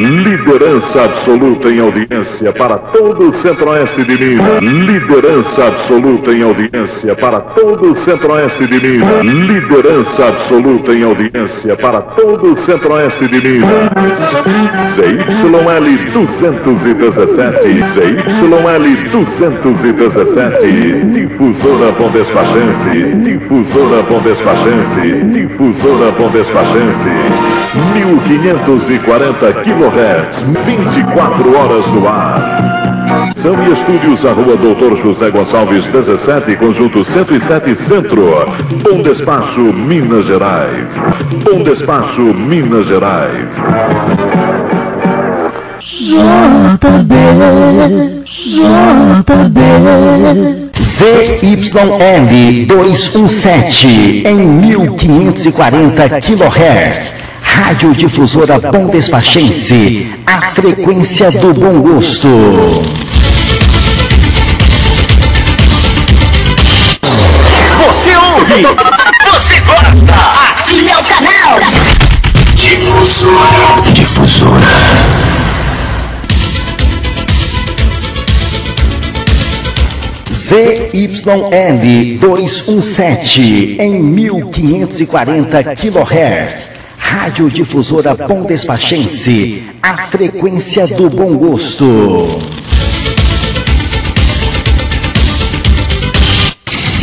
Liderança absoluta em audiência para todo o Centro-Oeste de Minas. Liderança absoluta em audiência para todo o Centro-Oeste de Minas. Liderança absoluta em audiência para todo o Centro-Oeste de Minas. ZYL 217, ZYL 217, Difusora Bom Despachense, Difusora Bom Despachense, Difusora Bom Despachense, 1540 kHz, 24 horas no ar. São e estúdios, a rua Doutor José Gonçalves 17, conjunto 107 Centro. Bom Despacho, Minas Gerais. Bom Despacho, Minas Gerais. ZYL 217 em 1540 kHz. Rádio Difusora Bom Despachense, a frequência do bom gosto. Você ouve, você gosta. Aqui é o canal Difusora. Difusora. ZYL 217 em 1540 kHz. Rádio Difusora Bom Despachense, a frequência do bom gosto.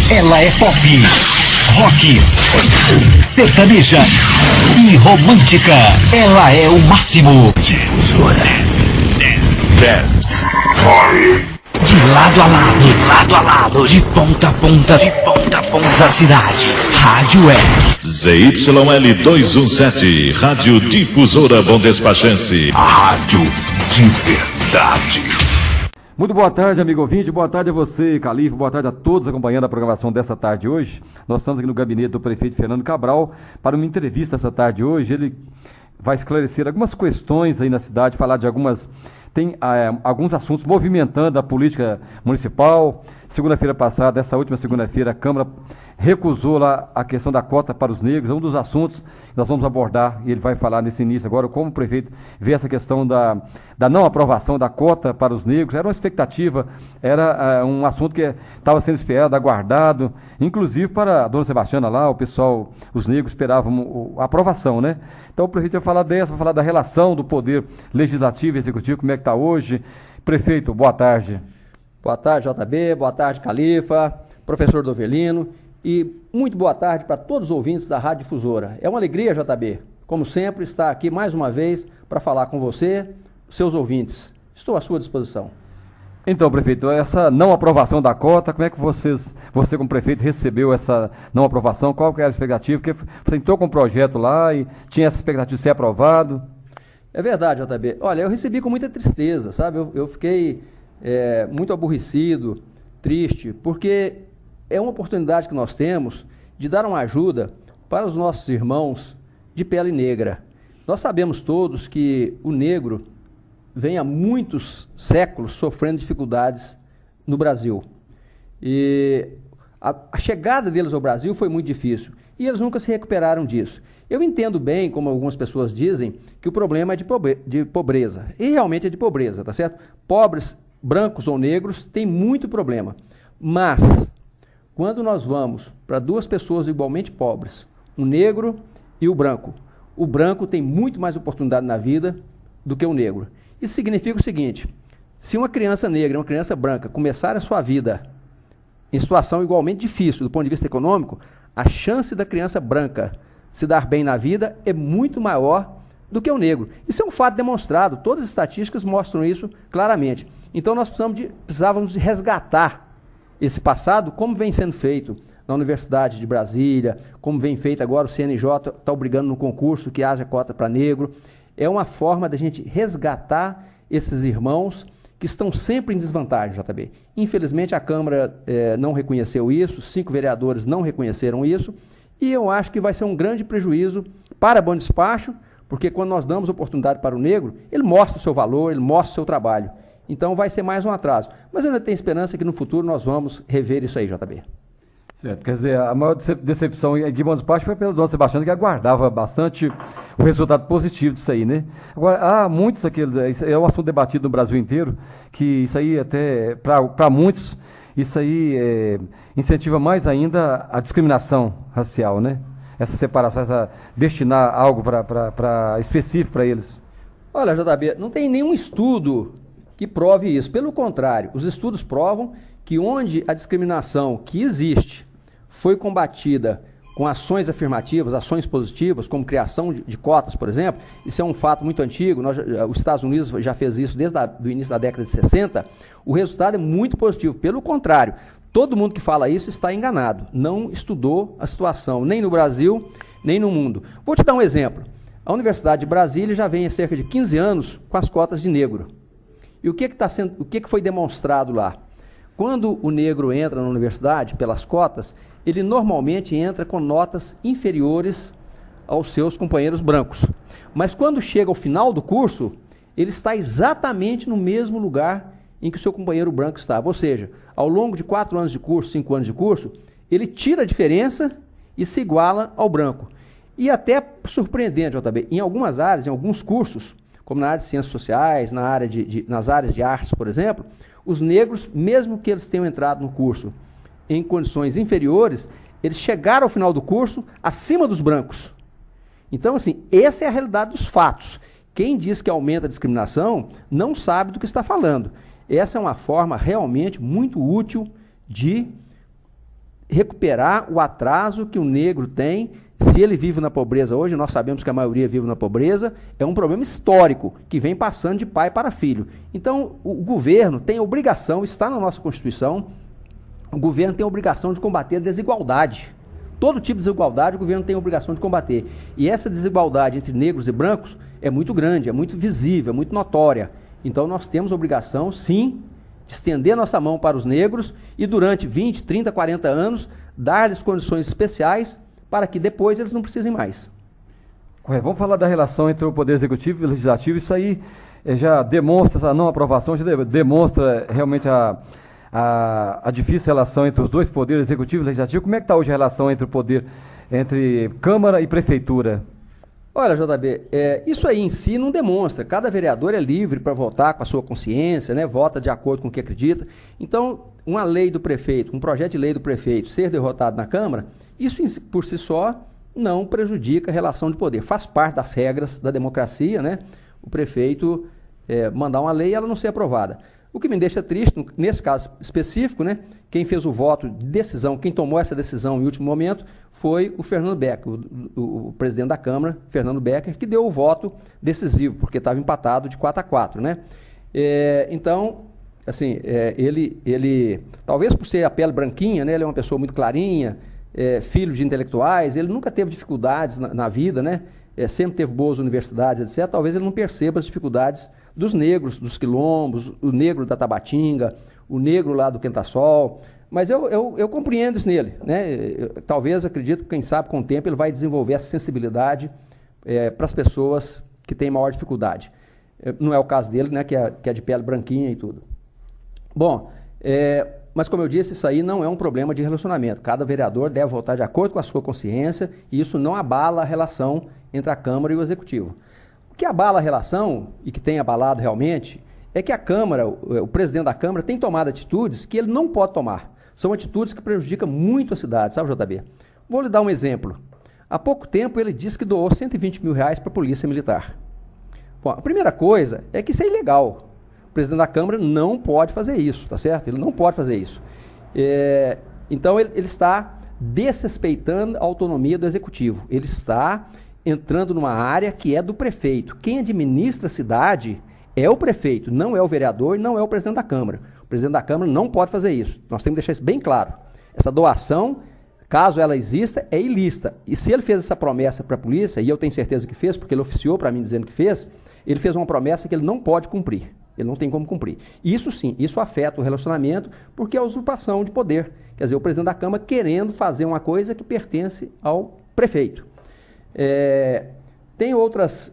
Ela é pop, rock, sertaneja e romântica. Ela é o máximo. Difusora. Dance. De lado a lado, de lado a lado, de ponta a ponta, de ponta a ponta da cidade. Rádio é ZYL 217, Rádio Difusora Bom Despachense. a rádio de verdade. Muito boa tarde, amigo ouvinte, boa tarde a você, Califa, boa tarde a todos acompanhando a programação dessa tarde hoje. Nós estamos aqui no gabinete do prefeito Fernando Cabral para uma entrevista essa tarde hoje. Ele vai esclarecer algumas questões aí na cidade, falar de alguns assuntos movimentando a política municipal. Segunda-feira passada, essa última segunda-feira, a Câmara recusou lá a questão da cota para os negros. É um dos assuntos que nós vamos abordar, e ele vai falar nesse início agora, como o prefeito vê essa questão da não aprovação da cota para os negros. Era uma expectativa, era um assunto que estava sendo esperado, aguardado, inclusive para a dona Sebastiana lá, o pessoal, os negros esperavam a aprovação, né? Então o prefeito vai falar vai falar da relação do poder legislativo e executivo, como é que está hoje. Prefeito, boa tarde. Boa tarde, JB, boa tarde, Califa, professor Dovelino, e muito boa tarde para todos os ouvintes da Rádio Difusora. É uma alegria, JB, como sempre, estar aqui mais uma vez para falar com você, seus ouvintes. Estou à sua disposição. Então, prefeito, essa não aprovação da cota, como é que você como prefeito recebeu essa não aprovação? Qual que era a expectativa? Porque você entrou com um projeto lá e tinha essa expectativa de ser aprovado? É verdade, JB. Olha, eu recebi com muita tristeza, sabe? Eu fiquei muito aborrecido, triste, porque é uma oportunidade que nós temos de dar uma ajuda para os nossos irmãos de pele negra. Nós sabemos todos que o negro vem há muitos séculos sofrendo dificuldades no Brasil. E a chegada deles ao Brasil foi muito difícil e eles nunca se recuperaram disso. Eu entendo bem, como algumas pessoas dizem, que o problema é de pobreza. E realmente é de pobreza, tá certo? Pobres, brancos ou negros, têm muito problema. Mas, quando nós vamos para duas pessoas igualmente pobres, o negro e o branco tem muito mais oportunidade na vida do que o negro. Isso significa o seguinte: se uma criança negra e uma criança branca começarem a sua vida em situação igualmente difícil do ponto de vista econômico, a chance da criança branca se dar bem na vida é muito maior do que o negro. Isso é um fato demonstrado, todas as estatísticas mostram isso claramente. Então nós precisávamos de resgatar esse passado, como vem sendo feito na Universidade de Brasília, como vem feito agora, o CNJ está obrigando no concurso que haja cota para negro. é uma forma da gente resgatar esses irmãos que estão sempre em desvantagem, JB. Infelizmente, a Câmara não reconheceu isso, 5 vereadores não reconheceram isso, e eu acho que vai ser um grande prejuízo para Bom Despacho, porque quando nós damos oportunidade para o negro, ele mostra o seu valor, ele mostra o seu trabalho. Então vai ser mais um atraso. Mas eu ainda tenho esperança que no futuro nós vamos rever isso aí, JB. Certo, quer dizer, a maior decepção aqui em Bom Despacho foi pelo Dona Sebastiana, que aguardava bastante o resultado positivo disso aí, né? Agora, há muitos isso é um assunto debatido no Brasil inteiro, que isso aí até, para muitos, isso aí incentiva mais ainda a discriminação racial, né? Essa separação, destinar algo específico para eles. Olha, JB, não tem nenhum estudo que prove isso. Pelo contrário, os estudos provam que onde a discriminação que existe foi combatida com ações afirmativas, ações positivas, como criação de cotas, por exemplo, isso é um fato muito antigo, os Estados Unidos já fez isso desde o início da década de 60, o resultado é muito positivo. Pelo contrário, todo mundo que fala isso está enganado, não estudou a situação, nem no Brasil, nem no mundo. Vou te dar um exemplo. A Universidade de Brasília já vem há cerca de 15 anos com as cotas de negro. E o que foi demonstrado lá? Quando o negro entra na universidade, pelas cotas, ele normalmente entra com notas inferiores aos seus companheiros brancos. Mas quando chega ao final do curso, ele está exatamente no mesmo lugar em que o seu companheiro branco estava. Ou seja, ao longo de 4 anos de curso, 5 anos de curso, ele tira a diferença e se iguala ao branco. E até surpreendente, JB, em algumas áreas, em alguns cursos, como na área de ciências sociais, nas áreas de artes, por exemplo, os negros, mesmo que eles tenham entrado no curso em condições inferiores, eles chegaram ao final do curso acima dos brancos. Então, assim, essa é a realidade dos fatos. Quem diz que aumenta a discriminação não sabe do que está falando. Essa é uma forma realmente muito útil de recuperar o atraso que o negro tem. Se ele vive na pobreza hoje, nós sabemos que a maioria vive na pobreza, é um problema histórico que vem passando de pai para filho. Então, o governo tem a obrigação, está na nossa Constituição, o governo tem a obrigação de combater a desigualdade. Todo tipo de desigualdade o governo tem a obrigação de combater. E essa desigualdade entre negros e brancos é muito grande, é muito visível, é muito notória. Então, nós temos a obrigação, sim, de estender a nossa mão para os negros e durante 20, 30, 40 anos, dar-lhes condições especiais para que depois eles não precisem mais. Correto. Vamos falar da relação entre o Poder Executivo e o Legislativo. Isso aí já demonstra, essa não aprovação, já demonstra realmente a difícil relação entre os dois poderes, Executivo e Legislativo. Como é que está hoje a relação entre o poder, entre Câmara e Prefeitura? Olha, JB, isso aí em si não demonstra. Cada vereador é livre para votar com a sua consciência, né? Vota de acordo com o que acredita. Então, uma lei do prefeito, um projeto de lei do prefeito ser derrotado na Câmara, isso por si só não prejudica a relação de poder. Faz parte das regras da democracia, né? O prefeito mandar uma lei e ela não ser aprovada. O que me deixa triste, nesse caso específico, né? Quem fez o voto de decisão, quem tomou essa decisão em último momento, foi o Fernando Becker, o presidente da Câmara, Fernando Becker, que deu o voto decisivo, porque estava empatado de 4-4, né? Então, assim, ele, talvez por ser a pele branquinha, né? Ele é uma pessoa muito clarinha, filho de intelectuais, ele nunca teve dificuldades na vida, né? Sempre teve boas universidades, etc. Talvez ele não perceba as dificuldades dos negros, dos quilombos, o negro da Tabatinga, o negro lá do Quentassol, mas eu compreendo isso nele, né? Talvez, acredito que, quem sabe, com o tempo ele vai desenvolver essa sensibilidade para as pessoas que têm maior dificuldade. Não é o caso dele, né? Que é de pele branquinha e tudo. Bom, mas como eu disse, isso aí não é um problema de relacionamento. Cada vereador deve votar de acordo com a sua consciência e isso não abala a relação entre a Câmara e o Executivo. O que abala a relação, e que tem abalado realmente, é que a Câmara, o presidente da Câmara, tem tomado atitudes que ele não pode tomar. São atitudes que prejudicam muito a cidade, sabe, JB? Vou lhe dar um exemplo. Há pouco tempo ele disse que doou R$120 mil para a Polícia Militar. Bom, a primeira coisa é que isso é ilegal. O presidente da Câmara não pode fazer isso, tá certo? Ele não pode fazer isso. Então ele está desrespeitando a autonomia do Executivo. Ele está entrando numa área que é do prefeito. Quem administra a cidade é o prefeito, não é o vereador e não é o presidente da Câmara. O presidente da Câmara não pode fazer isso. Nós temos que deixar isso bem claro. Essa doação Caso ela exista, é ilícita. E se ele fez essa promessa para a polícia, e eu tenho certeza que fez, porque ele oficiou para mim dizendo que fez, ele fez uma promessa que ele não pode cumprir. Ele não tem como cumprir. Isso sim, isso afeta o relacionamento, porque é a usurpação de poder. Quer dizer, o presidente da Câmara querendo fazer uma coisa que pertence ao prefeito. Tem outras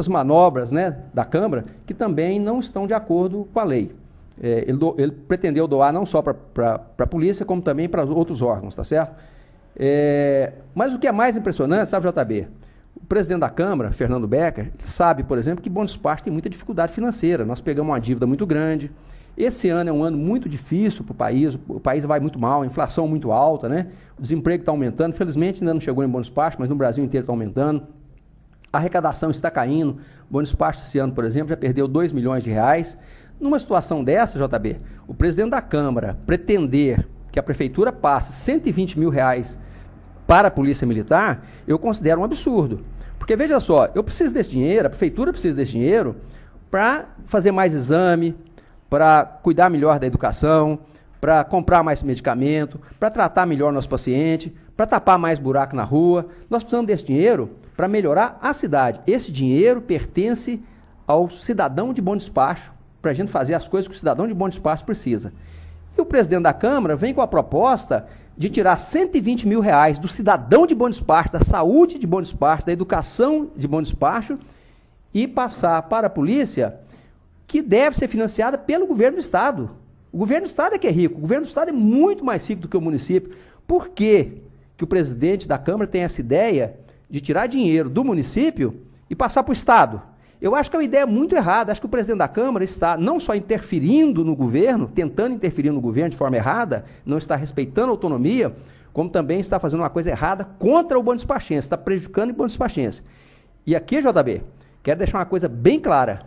manobras, né, da Câmara que também não estão de acordo com a lei. Ele pretendeu doar não só para a polícia, como também para outros órgãos, tá certo? Mas o que é mais impressionante, sabe, JB? O presidente da Câmara, Fernando Becker, sabe, por exemplo, que Bom Despacho tem muita dificuldade financeira. Nós pegamos uma dívida muito grande. Esse ano é um ano muito difícil para o país vai muito mal, a inflação muito alta, né? O desemprego está aumentando, felizmente ainda não chegou em Bom Despacho, mas no Brasil inteiro está aumentando. A arrecadação está caindo. Bom Despacho esse ano, por exemplo, já perdeu 2 milhões de reais. Numa situação dessa, JB, o presidente da Câmara pretender que a prefeitura passe 120 mil reais para a Polícia Militar, eu considero um absurdo. Porque, veja só, eu preciso desse dinheiro, a prefeitura precisa desse dinheiro para fazer mais exame, para cuidar melhor da educação, para comprar mais medicamento, para tratar melhor nosso paciente, para tapar mais buraco na rua. Nós precisamos desse dinheiro para melhorar a cidade. Esse dinheiro pertence ao cidadão de Bom Despacho, para a gente fazer as coisas que o cidadão de Bom Despacho precisa. E o presidente da Câmara vem com a proposta de tirar 120 mil reais do cidadão de Bom Despacho, da saúde de Bom Despacho, da educação de Bom Despacho, e passar para a polícia, que deve ser financiada pelo governo do Estado. O governo do Estado é que é rico, o governo do Estado é muito mais rico do que o município. Por que o presidente da Câmara tem essa ideia de tirar dinheiro do município e passar para o Estado? Eu acho que é uma ideia muito errada. Acho que o presidente da Câmara está não só interferindo no governo, tentando interferir no governo de forma errada, não está respeitando a autonomia, como também está fazendo uma coisa errada contra o Bom Despachense, está prejudicando o Bom Despachense. E aqui, JB, quero deixar uma coisa bem clara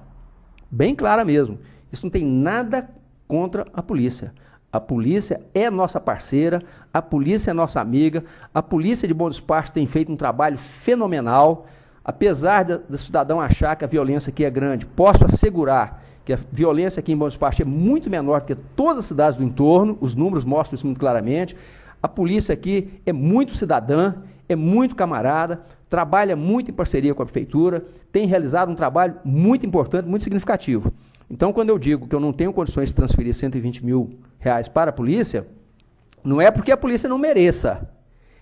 mesmo. Isso não tem nada contra a polícia. A polícia é nossa parceira, a polícia é nossa amiga, a polícia de Bom Despacho tem feito um trabalho fenomenal. Apesar do cidadão achar que a violência aqui é grande, posso assegurar que a violência aqui em Bom Despacho é muito menor do que todas as cidades do entorno, os números mostram isso muito claramente. A polícia aqui é muito cidadã, é muito camarada, trabalha muito em parceria com a prefeitura, tem realizado um trabalho muito importante, muito significativo. Então, quando eu digo que eu não tenho condições de transferir 120 mil reais para a polícia, não é porque a polícia não mereça,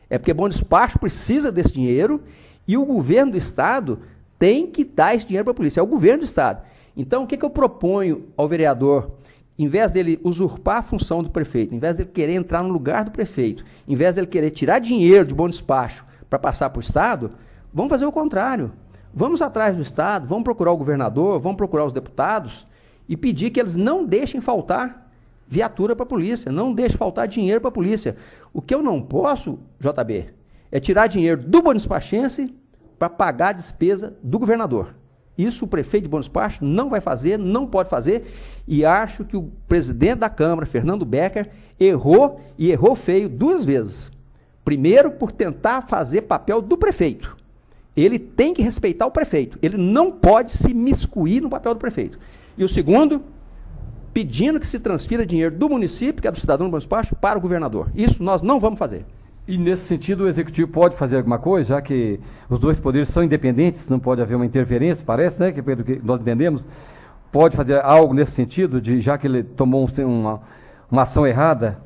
é porque Bom Despacho precisa desse dinheiro. E o governo do Estado tem que dar esse dinheiro para a polícia, é o governo do Estado. Então, o que eu proponho ao vereador? Em vez dele usurpar a função do prefeito, em vez dele querer entrar no lugar do prefeito, em vez dele querer tirar dinheiro de Bom Despacho para passar para o Estado, vamos fazer o contrário. Vamos atrás do Estado, vamos procurar o governador, vamos procurar os deputados e pedir que eles não deixem faltar viatura para a polícia, não deixem faltar dinheiro para a polícia. O que eu não posso, JB, é tirar dinheiro do Bom Despachense para pagar a despesa do governador. Isso o prefeito de Bom Despacho não vai fazer, não pode fazer, e acho que o presidente da Câmara, Fernando Becker, errou e errou feio 2 vezes. Primeiro, por tentar fazer papel do prefeito. Ele tem que respeitar o prefeito, ele não pode se miscuir no papel do prefeito. E o segundo, pedindo que se transfira dinheiro do município, que é do cidadão do Bom Despacho, para o governador. Isso nós não vamos fazer. E nesse sentido o executivo pode fazer alguma coisa, já que os dois poderes são independentes, não pode haver uma interferência, parece, né, que pelo que nós entendemos, pode fazer algo nesse sentido, de já que ele tomou uma ação errada?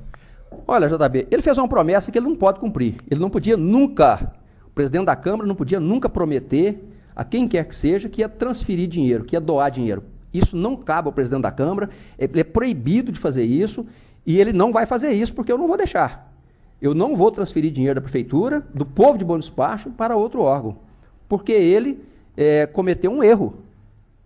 Olha, JB, ele fez uma promessa que ele não pode cumprir. Ele não podia nunca, o presidente da Câmara não podia nunca prometer a quem quer que seja que ia transferir dinheiro, que ia doar dinheiro. Isso não cabe ao presidente da Câmara, ele é proibido de fazer isso, e ele não vai fazer isso porque eu não vou deixar. Eu não vou transferir dinheiro da prefeitura, do povo de Bom Despacho, para outro órgão, porque ele cometeu um erro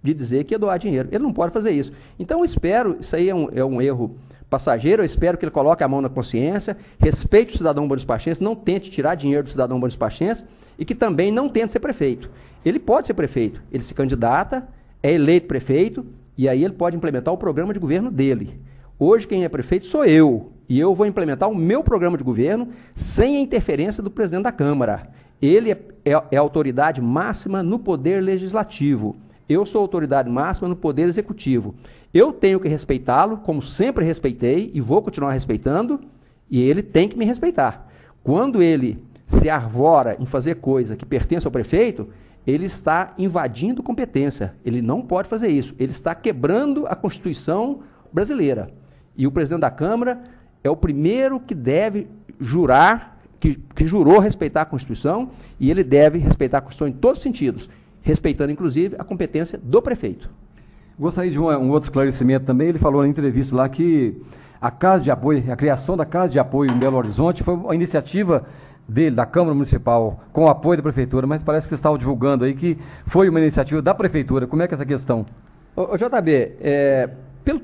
de dizer que ia doar dinheiro. Ele não pode fazer isso. Então, eu espero, isso aí é um erro passageiro, eu espero que ele coloque a mão na consciência, respeite o cidadão Bom Despachense, não tente tirar dinheiro do cidadão Bom Despachense e que também não tente ser prefeito. Ele pode ser prefeito, ele se candidata, é eleito prefeito e aí ele pode implementar o programa de governo dele. Hoje quem é prefeito sou eu. E eu vou implementar o meu programa de governo sem a interferência do presidente da Câmara. Ele é a autoridade máxima no poder legislativo. Eu sou autoridade máxima no Poder Executivo. Eu tenho que respeitá-lo, como sempre respeitei e vou continuar respeitando, e ele tem que me respeitar. Quando ele se arvora em fazer coisa que pertence ao prefeito, ele está invadindo competência. Ele não pode fazer isso. Ele está quebrando a Constituição brasileira. E o presidente da Câmara é o primeiro que deve jurar, que jurou respeitar a Constituição, e ele deve respeitar a Constituição em todos os sentidos, respeitando, inclusive, a competência do prefeito. Gostaria de um outro esclarecimento também. Ele falou na entrevista lá que a Casa de Apoio, a criação da Casa de Apoio em Belo Horizonte foi uma iniciativa dele, da Câmara Municipal, com o apoio da Prefeitura, mas parece que vocês estavam divulgando aí que foi uma iniciativa da Prefeitura. Como é que é essa questão? Ô JB,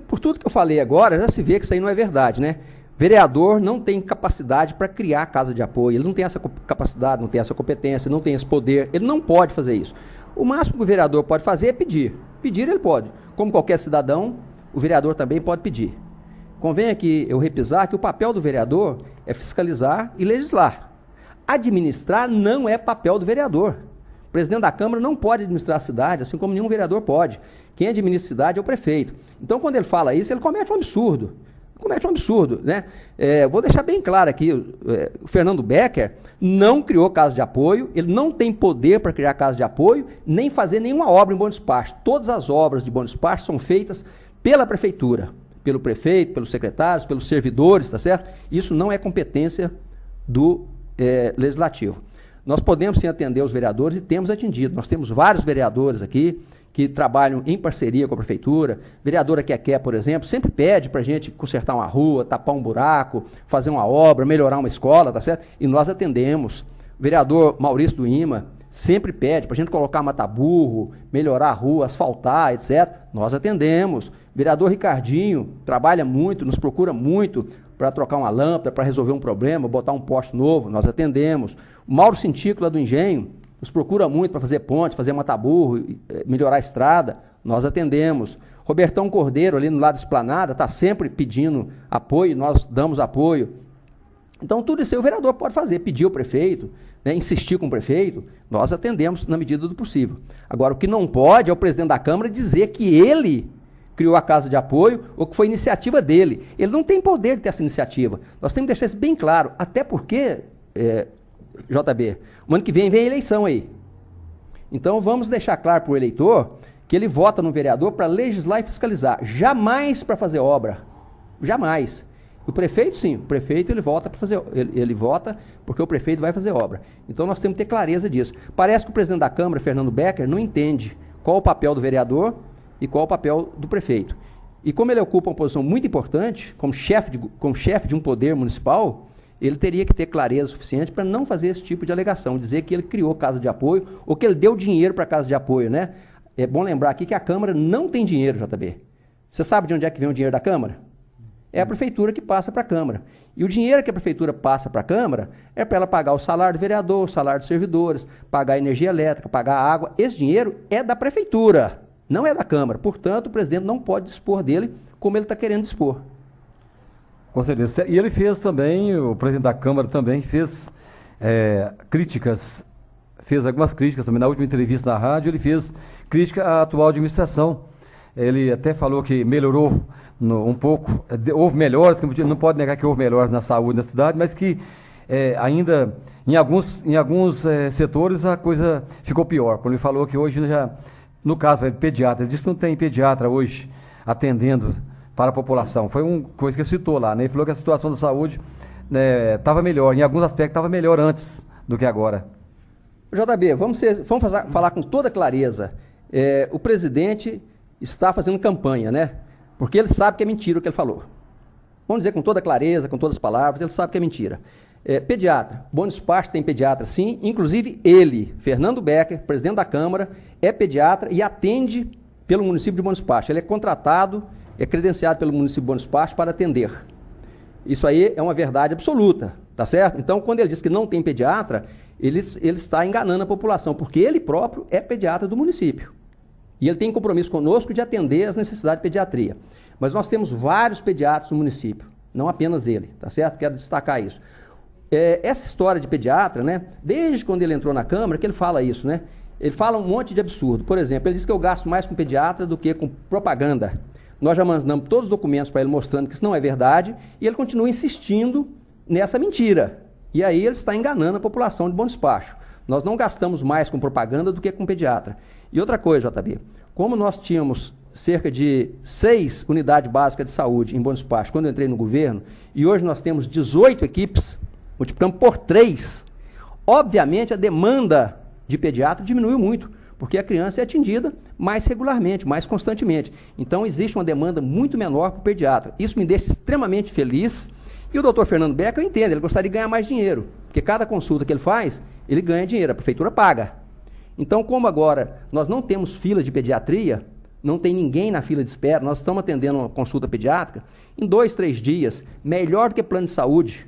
por tudo que eu falei agora, já se vê que isso aí não é verdade, né? Vereador não tem capacidade para criar casa de apoio, ele não tem essa capacidade, não tem essa competência, não tem esse poder, ele não pode fazer isso. O máximo que o vereador pode fazer é pedir. Pedir ele pode. Como qualquer cidadão, o vereador também pode pedir. Convém aqui eu repisar que o papel do vereador é fiscalizar e legislar. Administrar não é papel do vereador. O presidente da Câmara não pode administrar a cidade, assim como nenhum vereador pode. Quem administra a cidade é o prefeito. Então, quando ele fala isso, ele comete um absurdo. Comete um absurdo, né? Vou deixar bem claro aqui, o Fernando Becker não criou casa de apoio, ele não tem poder para criar casa de apoio, nem fazer nenhuma obra em Bom Despacho. Todas as obras de Bom Despacho são feitas pela prefeitura, pelo prefeito, pelos secretários, pelos servidores, tá certo? Isso não é competência do legislativo. Nós podemos sim atender os vereadores e temos atendido. Nós temos vários vereadores aqui que trabalham em parceria com a prefeitura. Vereadora Keké, por exemplo, sempre pede para a gente consertar uma rua, tapar um buraco, fazer uma obra, melhorar uma escola, tá certo? E nós atendemos. O vereador Maurício do Ima sempre pede para a gente colocar mata-burro, melhorar a rua, asfaltar, etc. Nós atendemos. O vereador Ricardinho trabalha muito, nos procura muito para trocar uma lâmpada, para resolver um problema, botar um poste novo, nós atendemos. O Mauro Cintico, lá do Engenho, nos procura muito para fazer ponte, fazer mata-burro, melhorar a estrada, nós atendemos. Robertão Cordeiro, ali no lado da Esplanada, está sempre pedindo apoio, nós damos apoio. Então, tudo isso aí o vereador pode fazer, pedir ao prefeito, né, insistir com o prefeito, nós atendemos na medida do possível. Agora, o que não pode é o presidente da Câmara dizer que ele criou a casa de apoio ou que foi iniciativa dele. Ele não tem poder de ter essa iniciativa. Nós temos que deixar isso bem claro, até porque, JB, o ano que vem a eleição aí. Então vamos deixar claro para o eleitor que ele vota no vereador para legislar e fiscalizar, jamais para fazer obra. Jamais. O prefeito, sim, o prefeito ele vota para fazer, ele vota porque o prefeito vai fazer obra. Então nós temos que ter clareza disso. Parece que o presidente da Câmara, Fernando Becker, não entende qual o papel do vereador e qual o papel do prefeito. E como ele ocupa uma posição muito importante, como chefe de um poder municipal, ele teria que ter clareza suficiente para não fazer esse tipo de alegação, dizer que ele criou casa de apoio ou que ele deu dinheiro para casa de apoio, né? É bom lembrar aqui que a Câmara não tem dinheiro, JB. Você sabe de onde é que vem o dinheiro da Câmara? É a Prefeitura que passa para a Câmara. E o dinheiro que a Prefeitura passa para a Câmara é para ela pagar o salário do vereador, o salário dos servidores, pagar a energia elétrica, pagar a água. Esse dinheiro é da Prefeitura, não é da Câmara. Portanto, o presidente não pode dispor dele como ele está querendo dispor. Com certeza. E ele fez também, o presidente da Câmara também fez críticas, fez algumas críticas também. Na última entrevista na rádio, ele fez crítica à atual administração. Ele até falou que melhorou um pouco, houve melhores, que não pode negar que houve melhores na saúde da cidade, mas que ainda em alguns setores a coisa ficou pior. Quando ele falou que hoje já, no caso, pediatra, ele disse que não tem pediatra hoje atendendo para a população. Foi uma coisa que ele citou lá, né? Ele falou que a situação da saúde estava melhor, em alguns aspectos estava melhor antes do que agora. JB, vamos falar com toda clareza. O presidente está fazendo campanha, né? Porque ele sabe que é mentira o que ele falou. Vamos dizer com toda clareza, com todas as palavras, ele sabe que é mentira. Pediatra, Bom Despacho tem pediatra sim, inclusive ele, Fernando Becker, presidente da Câmara, é pediatra e atende pelo município de Bom Despacho. Ele é contratado, é credenciado pelo município de Bom Despacho para atender. Isso aí é uma verdade absoluta, tá certo? Então, quando ele diz que não tem pediatra, ele está enganando a população, porque ele próprio é pediatra do município. E ele tem compromisso conosco de atender as necessidades de pediatria. Mas nós temos vários pediatras no município, não apenas ele, tá certo? Quero destacar isso. Essa história de pediatra, né? Desde quando ele entrou na Câmara, que ele fala isso, né? ele fala um monte de absurdo. Por exemplo, ele diz que eu gasto mais com pediatra do que com propaganda. Nós já mandamos todos os documentos para ele mostrando que isso não é verdade e ele continua insistindo nessa mentira. E aí ele está enganando a população de Bom Despacho. Nós não gastamos mais com propaganda do que com pediatra. E outra coisa, JB, como nós tínhamos cerca de 6 unidades básicas de saúde em Bom Despacho quando eu entrei no governo, e hoje nós temos 18 equipes, multiplicamos por 3, obviamente a demanda de pediatra diminuiu muito, porque a criança é atendida mais regularmente, mais constantemente. Então existe uma demanda muito menor para o pediatra. Isso me deixa extremamente feliz. E o doutor Fernando Becker, eu entendo, ele gostaria de ganhar mais dinheiro, porque cada consulta que ele faz, ele ganha dinheiro, a prefeitura paga. Então, como agora nós não temos fila de pediatria, não tem ninguém na fila de espera, nós estamos atendendo uma consulta pediátrica, em 2, 3 dias, melhor do que plano de saúde.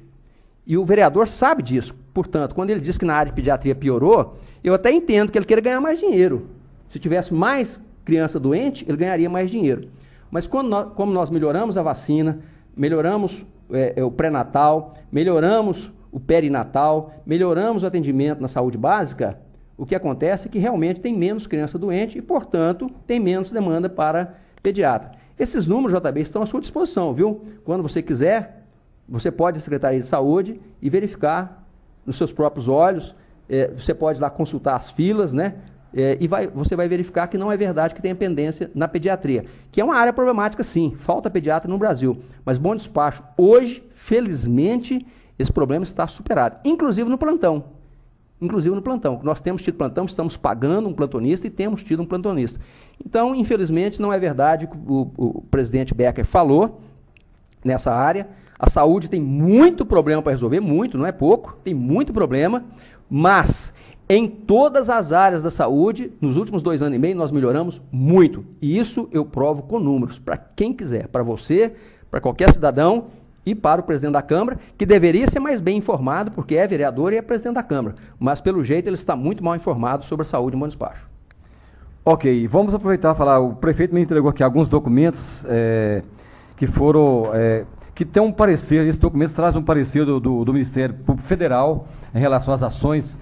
E o vereador sabe disso. Portanto, quando ele diz que na área de pediatria piorou, eu até entendo que ele queira ganhar mais dinheiro. Se tivesse mais criança doente, ele ganharia mais dinheiro. Mas como nós melhoramos a vacina, melhoramos o pré-natal, melhoramos o perinatal, melhoramos o atendimento na saúde básica, o que acontece é que realmente tem menos criança doente e, portanto, tem menos demanda para pediatra. Esses números, JB, estão à sua disposição, viu? Quando você quiser, você pode ir à Secretaria de Saúde e verificar nos seus próprios olhos, você pode lá consultar as filas, né? E você vai verificar que não é verdade que tem pendência na pediatria, que é uma área problemática, sim, falta pediatra no Brasil. Mas Bom Despacho, hoje, felizmente, esse problema está superado, inclusive no plantão. Inclusive no plantão. Nós temos tido plantão, estamos pagando um plantonista e temos tido um plantonista. Então, infelizmente, não é verdade o que o presidente Becker falou nessa área. A saúde tem muito problema para resolver, muito, não é pouco, tem muito problema, mas em todas as áreas da saúde, nos últimos 2 anos e meio, nós melhoramos muito. E isso eu provo com números, para quem quiser, para você, para qualquer cidadão e para o presidente da Câmara, que deveria ser mais bem informado, porque é vereador e é presidente da Câmara. Mas, pelo jeito, ele está muito mal informado sobre a saúde em Bom Despacho. Ok, vamos aproveitar e falar, o prefeito me entregou aqui alguns documentos que foram... que tem um parecer, esses documentos trazem um parecer do Ministério Público Federal em relação às ações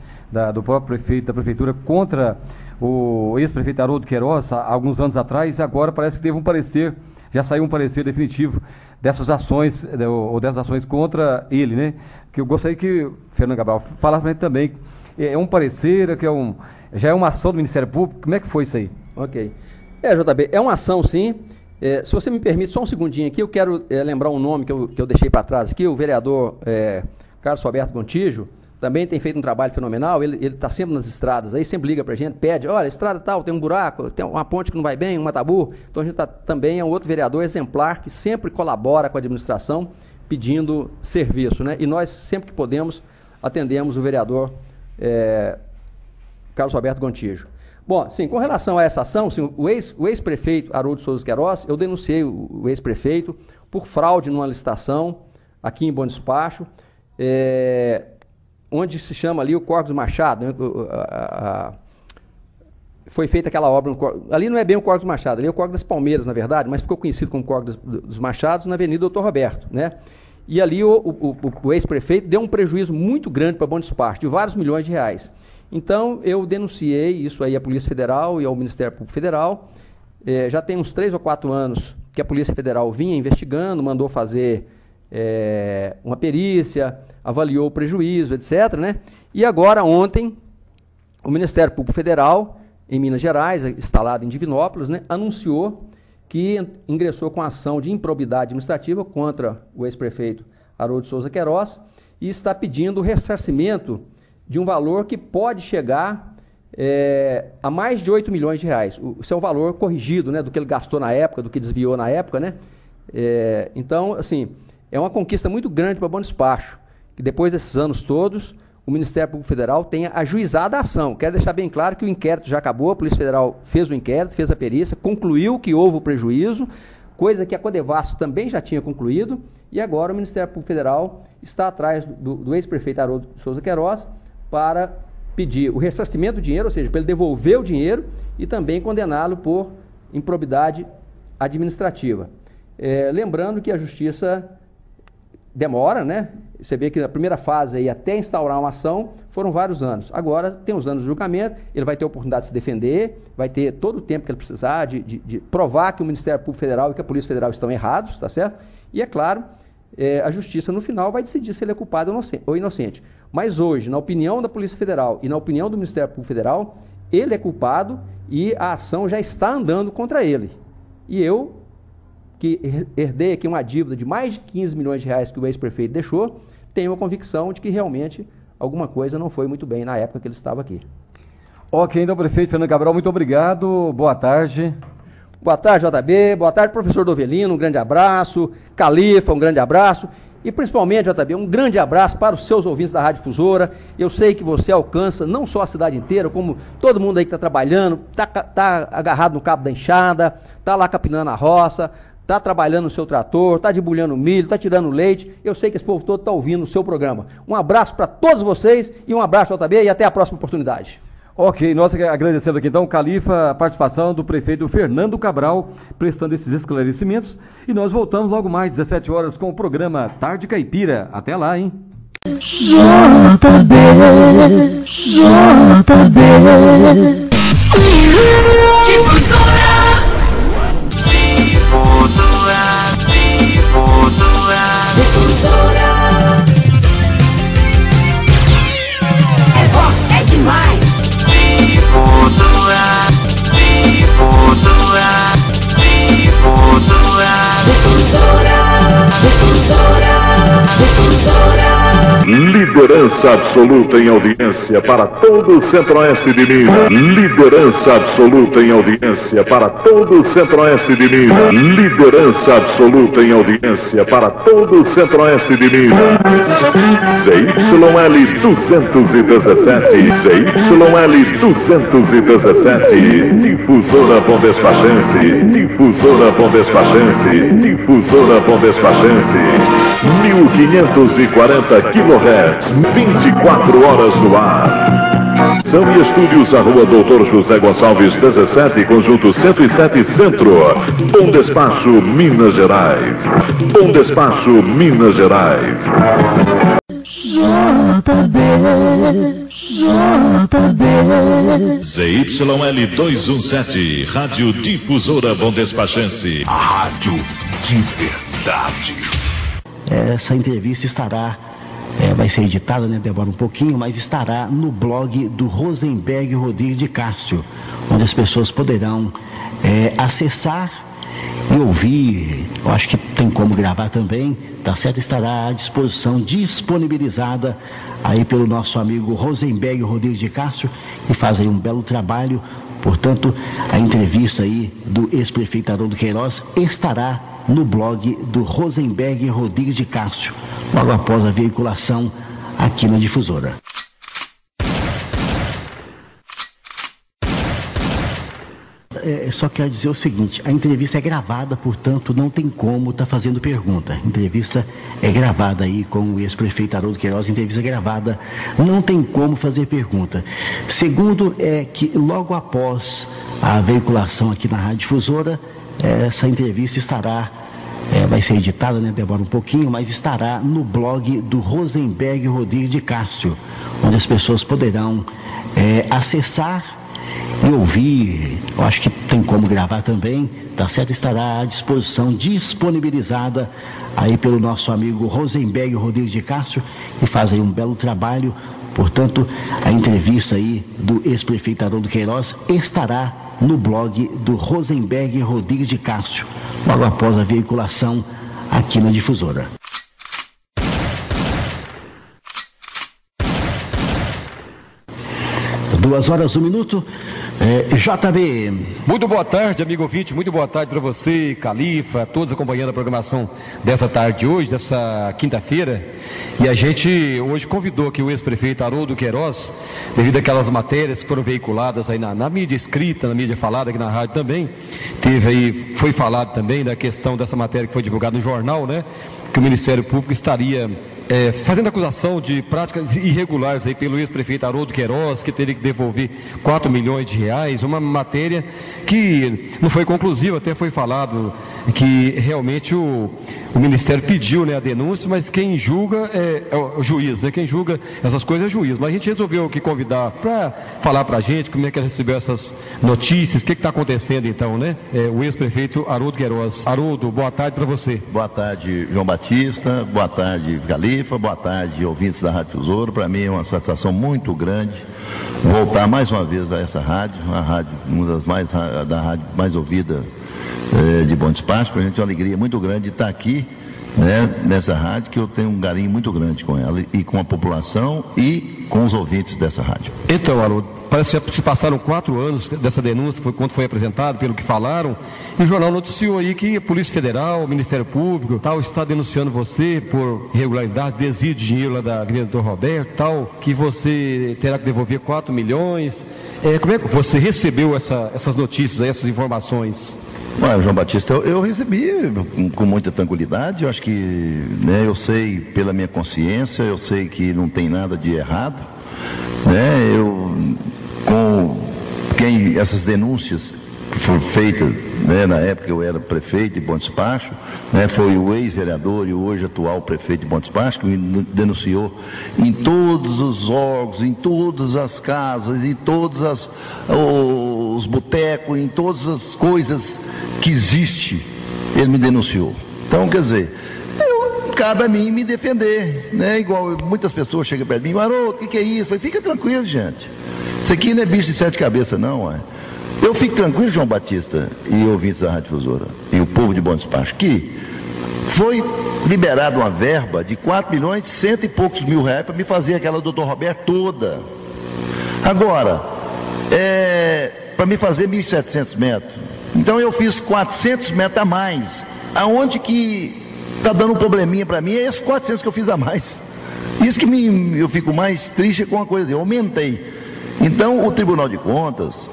do próprio prefeito, da prefeitura contra o ex-prefeito Haroldo Queiroz, há alguns anos atrás, e agora parece que teve um parecer, já saiu um parecer definitivo dessas ações, ou dessas ações contra ele, né? Que eu gostaria que o Fernando Cabral falasse para a gente também. É um parecer, já é uma ação do Ministério Público, como é que foi isso aí? Ok. JB, é uma ação, sim. Se você me permite, só um segundinho aqui, eu quero lembrar um nome que eu deixei para trás aqui, o vereador Carlos Roberto Gontijo, também tem feito um trabalho fenomenal, ele está sempre nas estradas, aí sempre liga para a gente, pede, olha, estrada tal, tem um buraco, tem uma ponte que não vai bem, um matabu, então a gente também é um outro vereador exemplar que sempre colabora com a administração pedindo serviço, né? E nós, sempre que podemos, atendemos o vereador Carlos Roberto Gontijo. Bom, sim, com relação a essa ação, sim, o ex-prefeito Haroldo Souza Queiroz, eu denunciei o ex-prefeito por fraude numa licitação aqui em Bom Despacho, onde se chama ali o Córrego dos Machado, né? Foi feita aquela obra, ali não é bem o Córrego dos Machado, ali é o Córrego das Palmeiras, na verdade, mas ficou conhecido como Córrego dos Machados na Avenida Doutor Roberto, né? E ali o ex-prefeito deu um prejuízo muito grande para Bom Despacho, de vários milhões de reais. Então, eu denunciei isso aí à Polícia Federal e ao Ministério Público Federal. Já tem uns 3 ou 4 anos que a Polícia Federal vinha investigando, mandou fazer uma perícia, avaliou o prejuízo, etc., né? E agora, ontem, o Ministério Público Federal, em Minas Gerais, instalado em Divinópolis, né, anunciou que ingressou com ação de improbidade administrativa contra o ex-prefeito Haroldo Souza Queiroz e está pedindo o ressarcimento de um valor que pode chegar a mais de 8 milhões de reais. Isso é um valor corrigido, né, do que ele gastou na época, do que desviou na época, né? Então, assim, é uma conquista muito grande para Bom Despacho, que depois desses anos todos, o Ministério Público Federal tenha ajuizado a ação. Quero deixar bem claro que o inquérito já acabou, a Polícia Federal fez o inquérito, fez a perícia, concluiu que houve o prejuízo, coisa que a Codevasf também já tinha concluído, e agora o Ministério Público Federal está atrás do ex-prefeito Haroldo Souza Queiroz para pedir o ressarcimento do dinheiro, ou seja, para ele devolver o dinheiro e também condená-lo por improbidade administrativa. Lembrando que a Justiça demora, né? Você vê que na primeira fase aí, até instaurar uma ação, foram vários anos. Agora tem os anos de julgamento, ele vai ter a oportunidade de se defender, vai ter todo o tempo que ele precisar de provar que o Ministério Público Federal e que a Polícia Federal estão errados, tá certo? E é claro, a Justiça no final vai decidir se ele é culpado ou inocente. Mas hoje, na opinião da Polícia Federal e na opinião do Ministério Público Federal, ele é culpado e a ação já está andando contra ele. E eu, que herdei aqui uma dívida de mais de 15 milhões de reais que o ex-prefeito deixou, tenho a convicção de que realmente alguma coisa não foi muito bem na época que ele estava aqui. Ok, então, prefeito Fernando Cabral, muito obrigado, boa tarde. Boa tarde, JB, boa tarde, professor Dovelino, um grande abraço, Califa, um grande abraço, e principalmente, JB, um grande abraço para os seus ouvintes da Rádio Difusora. Eu sei que você alcança não só a cidade inteira, como todo mundo aí que está trabalhando, está agarrado no cabo da enxada, está lá capinando a roça, está trabalhando no seu trator, está debulhando milho, está tirando leite. Eu sei que esse povo todo está ouvindo o seu programa. Um abraço para todos vocês e um abraço, JB, e até a próxima oportunidade. Ok, nós agradecendo aqui então, Califa, a participação do prefeito Fernando Cabral, prestando esses esclarecimentos. E nós voltamos logo mais, 17 horas, com o programa Tarde Caipira. Até lá, hein? É demais. Liderança absoluta em audiência para todo o Centro-Oeste de Minas. Liderança absoluta em audiência para todo o Centro-Oeste de Minas. Liderança absoluta em audiência para todo o Centro-Oeste de Minas. ZYL 217, ZYL 217, Difusora Bom Despachense, Difusora Bom Despachense, Difusora Bom Despachense, 1540 kHz, 24 horas no ar. São e estúdios, a rua Doutor José Gonçalves 17, conjunto 107 Centro. Bom Despacho, Minas Gerais. Bom Despacho, Minas Gerais. ZYL 217, Rádio Difusora Bom Despachense. A rádio de verdade. Essa entrevista estará, vai ser editada, né? Demora um pouquinho, mas estará no blog do Rosenberg Rodrigues de Castro, onde as pessoas poderão acessar e ouvir. Eu acho que tem como gravar também, tá certo? Estará à disposição, disponibilizada aí pelo nosso amigo Rosenberg Rodrigues de Castro, que faz aí um belo trabalho. Portanto, a entrevista aí do ex-prefeito Haroldo Queiroz estará no blog do Rosenberg Rodrigues de Castro, logo após a veiculação aqui na Difusora. Só quero dizer o seguinte, a entrevista é gravada, portanto não tem como estar fazendo pergunta. A entrevista é gravada aí com o ex-prefeito Haroldo Queiroz, entrevista gravada, não tem como fazer pergunta. Segundo é que logo após a veiculação aqui na Rádio Difusora, essa entrevista estará, vai ser editada, né? Demora um pouquinho, mas estará no blog do Rosenberg Rodrigues de Castro, onde as pessoas poderão acessar e ouvir. Eu acho que tem como gravar também, tá certo? Estará à disposição, disponibilizada aí pelo nosso amigo Rosenberg Rodrigues de Castro, que faz aí um belo trabalho. Portanto, a entrevista aí do ex-prefeito Haroldo Queiroz estará no blog do Rosenberg Rodrigues de Castro, logo após a veiculação aqui na Difusora. Duas horas, 1 minuto. JB. Muito boa tarde, amigo ouvinte, muito boa tarde para você, Califa, todos acompanhando a programação dessa tarde de hoje, dessa quinta-feira. E a gente hoje convidou aqui o ex-prefeito Haroldo Queiroz, devido àquelas matérias que foram veiculadas aí na mídia escrita, na mídia falada, aqui na rádio também. Foi falado também da questão dessa matéria que foi divulgada no jornal, né? Que o Ministério Público estaria fazendo acusação de práticas irregulares aí pelo ex-prefeito Haroldo Queiroz, que teria que devolver 4 milhões de reais, uma matéria que não foi conclusiva, até foi falado que realmente o o Ministério pediu, né, a denúncia, mas quem julga é o juiz, né? Quem julga essas coisas é o juiz. Mas a gente resolveu aqui convidar para falar para a gente como é que ele recebeu essas notícias, o que está acontecendo então, né? O ex-prefeito Haroldo Queiroz. Haroldo, boa tarde para você. Boa tarde, João Batista, boa tarde, Califa, boa tarde, ouvintes da Rádio Tesouro. Para mim é uma satisfação muito grande voltar mais uma vez a essa rádio, a rádio, uma das da rádio mais ouvida de Bom Despacho. Para a gente é uma alegria muito grande estar aqui, né, nessa rádio, que eu tenho um carinho muito grande com ela e com a população e com os ouvintes dessa rádio. Então, Haroldo, parece que se passaram 4 anos dessa denúncia, quando foi apresentado, pelo que falaram, e o jornal noticiou aí que a Polícia Federal, o Ministério Público, tal, está denunciando você por irregularidade, desvio de dinheiro lá da Avenida Doutor Roberto, tal, que você terá que devolver 4 milhões. Como é que você recebeu essas notícias, essas informações? João Batista, eu recebi com muita tranquilidade. Eu acho que, né, eu sei pela minha consciência, eu sei que não tem nada de errado, né? Essas denúncias que foram feitas, né, na época eu era prefeito de Bom Despacho, né, foi o ex-vereador e o hoje atual prefeito de Bom Despacho que me denunciou em todos os órgãos, em todas as casas, em todos os botecos, em todas as coisas que existe, ele me denunciou. Então, quer dizer, cabe a mim me defender, né? Igual muitas pessoas chegam perto de mim, Haroldo, o que é isso? Eu falei, fica tranquilo, gente. Isso aqui não é bicho de 7 cabeças, não, ué. Eu fico tranquilo, João Batista e ouvintes da Rádio Difusora e o povo de Bom Despacho, que foi liberada uma verba de 4 milhões, 100 e poucos mil reais para me fazer aquela Doutor Roberto toda. Agora, para me fazer 1.700 metros. Então eu fiz 400 metros a mais. Aonde que está dando um probleminha para mim é esses 400 que eu fiz a mais. Isso que eu fico mais triste com uma coisa, eu aumentei. Então o Tribunal de Contas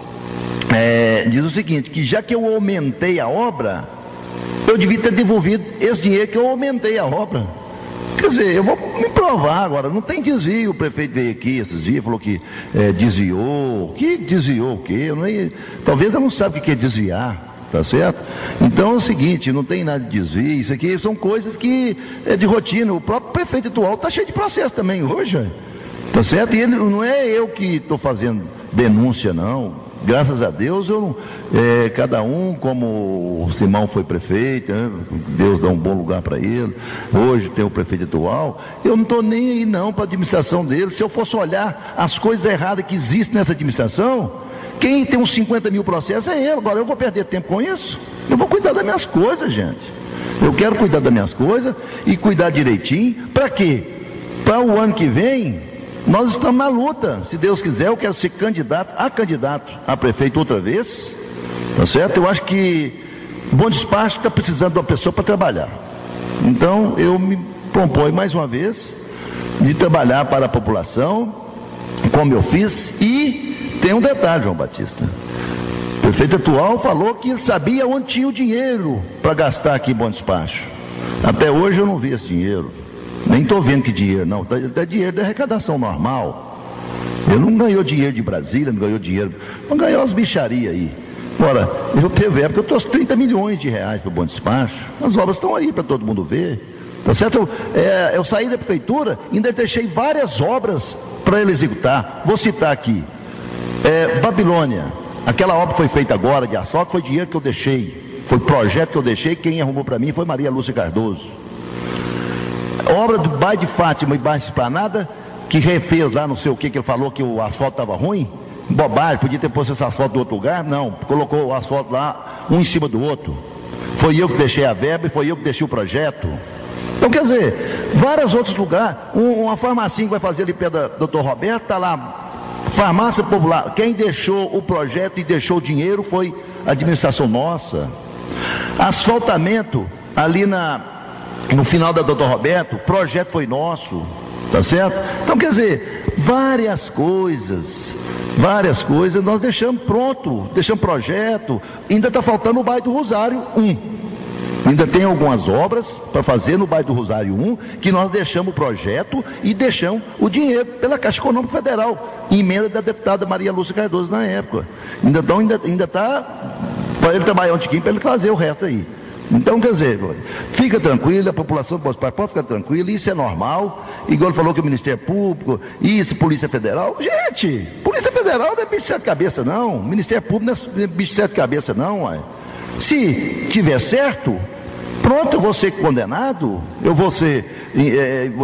diz o seguinte, que já que eu aumentei a obra, eu devia ter devolvido esse dinheiro que eu aumentei a obra. Quer dizer, eu vou me provar agora, não tem desvio. O prefeito veio aqui esses dias, falou que desviou. Que desviou o quê? Talvez eu não saiba o que é desviar. Tá certo? Então é o seguinte, não tem nada de desvio, isso aqui são coisas que é de rotina. O próprio prefeito atual está cheio de processo também hoje, tá certo? E não é eu que estou fazendo denúncia, não. Graças a Deus, cada um, como o Simão foi prefeito, né? Deus dá um bom lugar para ele, hoje tem o prefeito atual, eu não estou nem aí não para a administração dele. Se eu fosse olhar as coisas erradas que existem nessa administração, quem tem uns 50 mil processos é ele. Agora eu vou perder tempo com isso? Eu vou cuidar das minhas coisas, gente. Eu quero cuidar das minhas coisas e cuidar direitinho. Para quê? Para o ano que vem, nós estamos na luta. Se Deus quiser, eu quero ser candidato a prefeito outra vez. Tá certo? Eu acho que Bom Despacho está precisando de uma pessoa para trabalhar. Então eu me proponho mais uma vez de trabalhar para a população, como eu fiz. E tem um detalhe, João Batista. O prefeito atual falou que sabia onde tinha o dinheiro para gastar aqui em Bom Despacho. Até hoje eu não vi esse dinheiro. Nem estou vendo que dinheiro, não. É dinheiro da arrecadação normal. Ele não ganhou dinheiro de Brasília, não ganhou dinheiro. Não ganhou as bicharias aí. Ora, eu teve época que eu trouxe 30 milhões de reais para o Bom Despacho. As obras estão aí para todo mundo ver. Tá certo? Eu saí da prefeitura e ainda deixei várias obras para ele executar. Vou citar aqui. Babilônia, aquela obra foi feita agora de asfalto, foi dinheiro que eu deixei, foi projeto que eu deixei, quem arrumou para mim foi Maria Lúcia Cardoso. Obra do bairro de Fátima e bairro de Esplanada, que refez lá, não sei o que ele falou que o asfalto estava ruim, bobagem, podia ter posto esse asfalto do outro lugar, não, colocou o asfalto lá, um em cima do outro. Foi eu que deixei a verba e foi eu que deixei o projeto. Então, quer dizer, vários outros lugares, uma farmacinha que vai fazer ali perto da Doutor Roberto, está lá, farmácia popular. Quem deixou o projeto e deixou o dinheiro foi a administração nossa. Asfaltamento ali no final da Doutor Roberto, o projeto foi nosso, tá certo? Então, quer dizer, várias coisas nós deixamos pronto, deixamos projeto. Ainda está faltando o bairro do Rosário 1. Ainda tem algumas obras para fazer no bairro do Rosário 1, que nós deixamos o projeto e deixamos o dinheiro pela Caixa Econômica Federal, emenda da deputada Maria Lúcia Cardoso na época. Ainda está para ele trabalhar um tiquinho para ele fazer o resto aí. Então, quer dizer, fica tranquilo, a população pode ficar tranquila, isso é normal. Igual ele falou que o Ministério Público, isso, Polícia Federal. Gente, Polícia Federal não é bicho de sete cabeças, não. Ministério Público não é bicho de sete cabeças, não. Ué. Se tiver certo, pronto, eu vou ser condenado, eu vou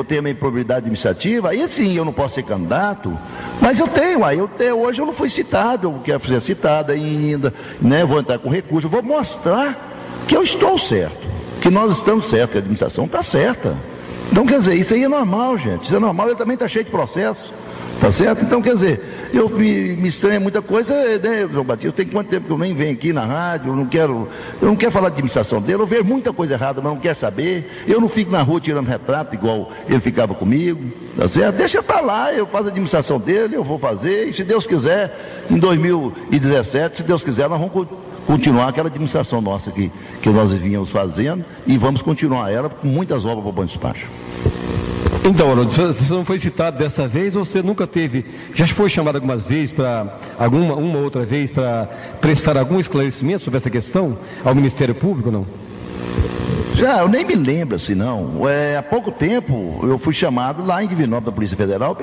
ter a minha improbidade administrativa, aí sim eu não posso ser candidato. Mas eu tenho, até hoje eu não fui citado, eu quero ser citado ainda, né? Vou entrar com recurso, eu vou mostrar que eu estou certo, que nós estamos certos, que a administração está certa. Então, quer dizer, isso aí é normal, gente, isso é normal, ele também está cheio de processo, tá certo? Então, quer dizer, eu me estranho muita coisa, né, João Batista, tem quanto tempo que eu nem venho aqui na rádio, eu não quero falar de administração dele, eu vejo muita coisa errada, mas não quero saber, eu não fico na rua tirando retrato igual ele ficava comigo, tá certo? Deixa para lá, eu faço a administração dele, eu vou fazer, e se Deus quiser, em 2017, se Deus quiser, nós vamos continuar aquela administração nossa que nós vínhamos fazendo e vamos continuar ela com muitas obras para o bom despacho. Então, Haroldo, você não foi citado dessa vez ou você nunca teve, já foi chamado algumas vezes uma outra vez para prestar algum esclarecimento sobre essa questão ao Ministério Público, não? Já, eu nem me lembro assim, não. Há pouco tempo eu fui chamado lá em Divinópolis da Polícia Federal,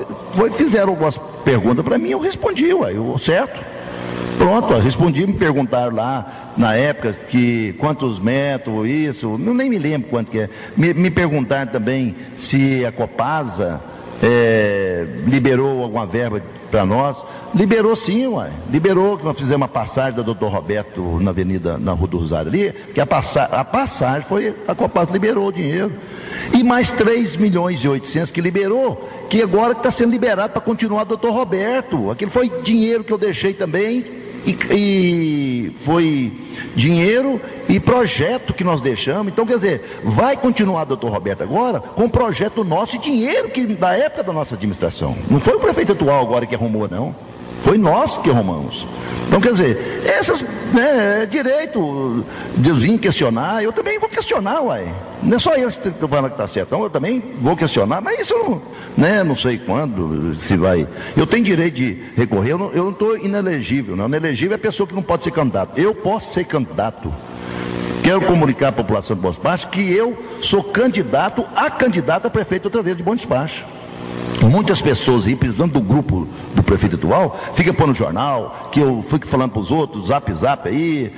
fizeram algumas perguntas para mim, eu respondi, certo. Pronto, eu respondi, me perguntaram lá, na época, quantos metros, isso, nem me lembro quanto que é. Me perguntaram também se a Copasa liberou alguma verba para nós. Liberou sim, liberou, que nós fizemos uma passagem da Dr. Roberto na Rua do Rosário ali, que a passagem foi, a Copasa liberou o dinheiro. E mais 3.800.000 que liberou, que agora está sendo liberado para continuar Dr. Roberto. Aquilo foi dinheiro que eu deixei também. E foi dinheiro e projeto que nós deixamos. Então, quer dizer, vai continuar, doutor Roberto, agora com projeto nosso e dinheiro da época da nossa administração. Não foi o prefeito atual agora que arrumou, não. Foi nós que arrumamos. Então, quer dizer, é direito de vir questionar, eu também vou questionar, Não é só eles que estão falando que está certo, então eu também vou questionar, mas isso não sei quando, se vai. Eu tenho direito de recorrer, eu não estou inelegível, não. Inelegível é a pessoa que não pode ser candidato. Eu posso ser candidato. Quero comunicar à população de Bom Despacho que eu sou candidato a prefeito outra vez de Bom Despacho. Muitas pessoas, representando do grupo do prefeito atual, ficam pondo no jornal, que eu fico falando para os outros, zap aí,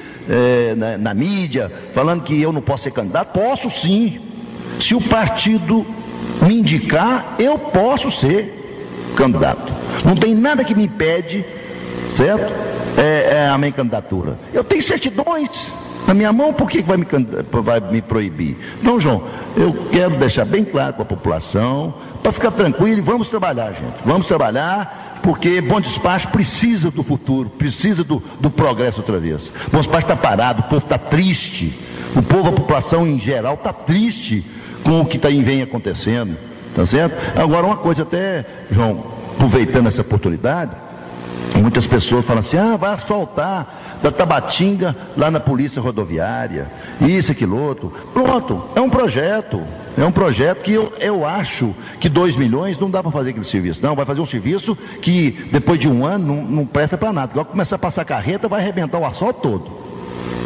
na mídia, falando que eu não posso ser candidato. Posso sim. Se o partido me indicar, eu posso ser candidato. Não tem nada que me impede, certo? A minha candidatura. Eu tenho certidões na minha mão, por que vai me proibir? Então, João, eu quero deixar bem claro para a população, para ficar tranquilo, e vamos trabalhar, gente. Vamos trabalhar, porque Bom Despacho precisa do futuro, precisa do progresso outra vez. Bom Despacho está parado, o povo está triste, a população em geral está triste com o que vem acontecendo, tá certo? Agora, uma coisa até, João, aproveitando essa oportunidade, muitas pessoas falam assim, vai asfaltar da Tabatinga lá na Polícia Rodoviária, isso, aquilo, outro. Pronto, é um projeto que eu acho que 2 milhões não dá para fazer aquele serviço, não. Vai fazer um serviço que depois de um ano não presta para nada. Agora começar a passar carreta, vai arrebentar o asfalto todo,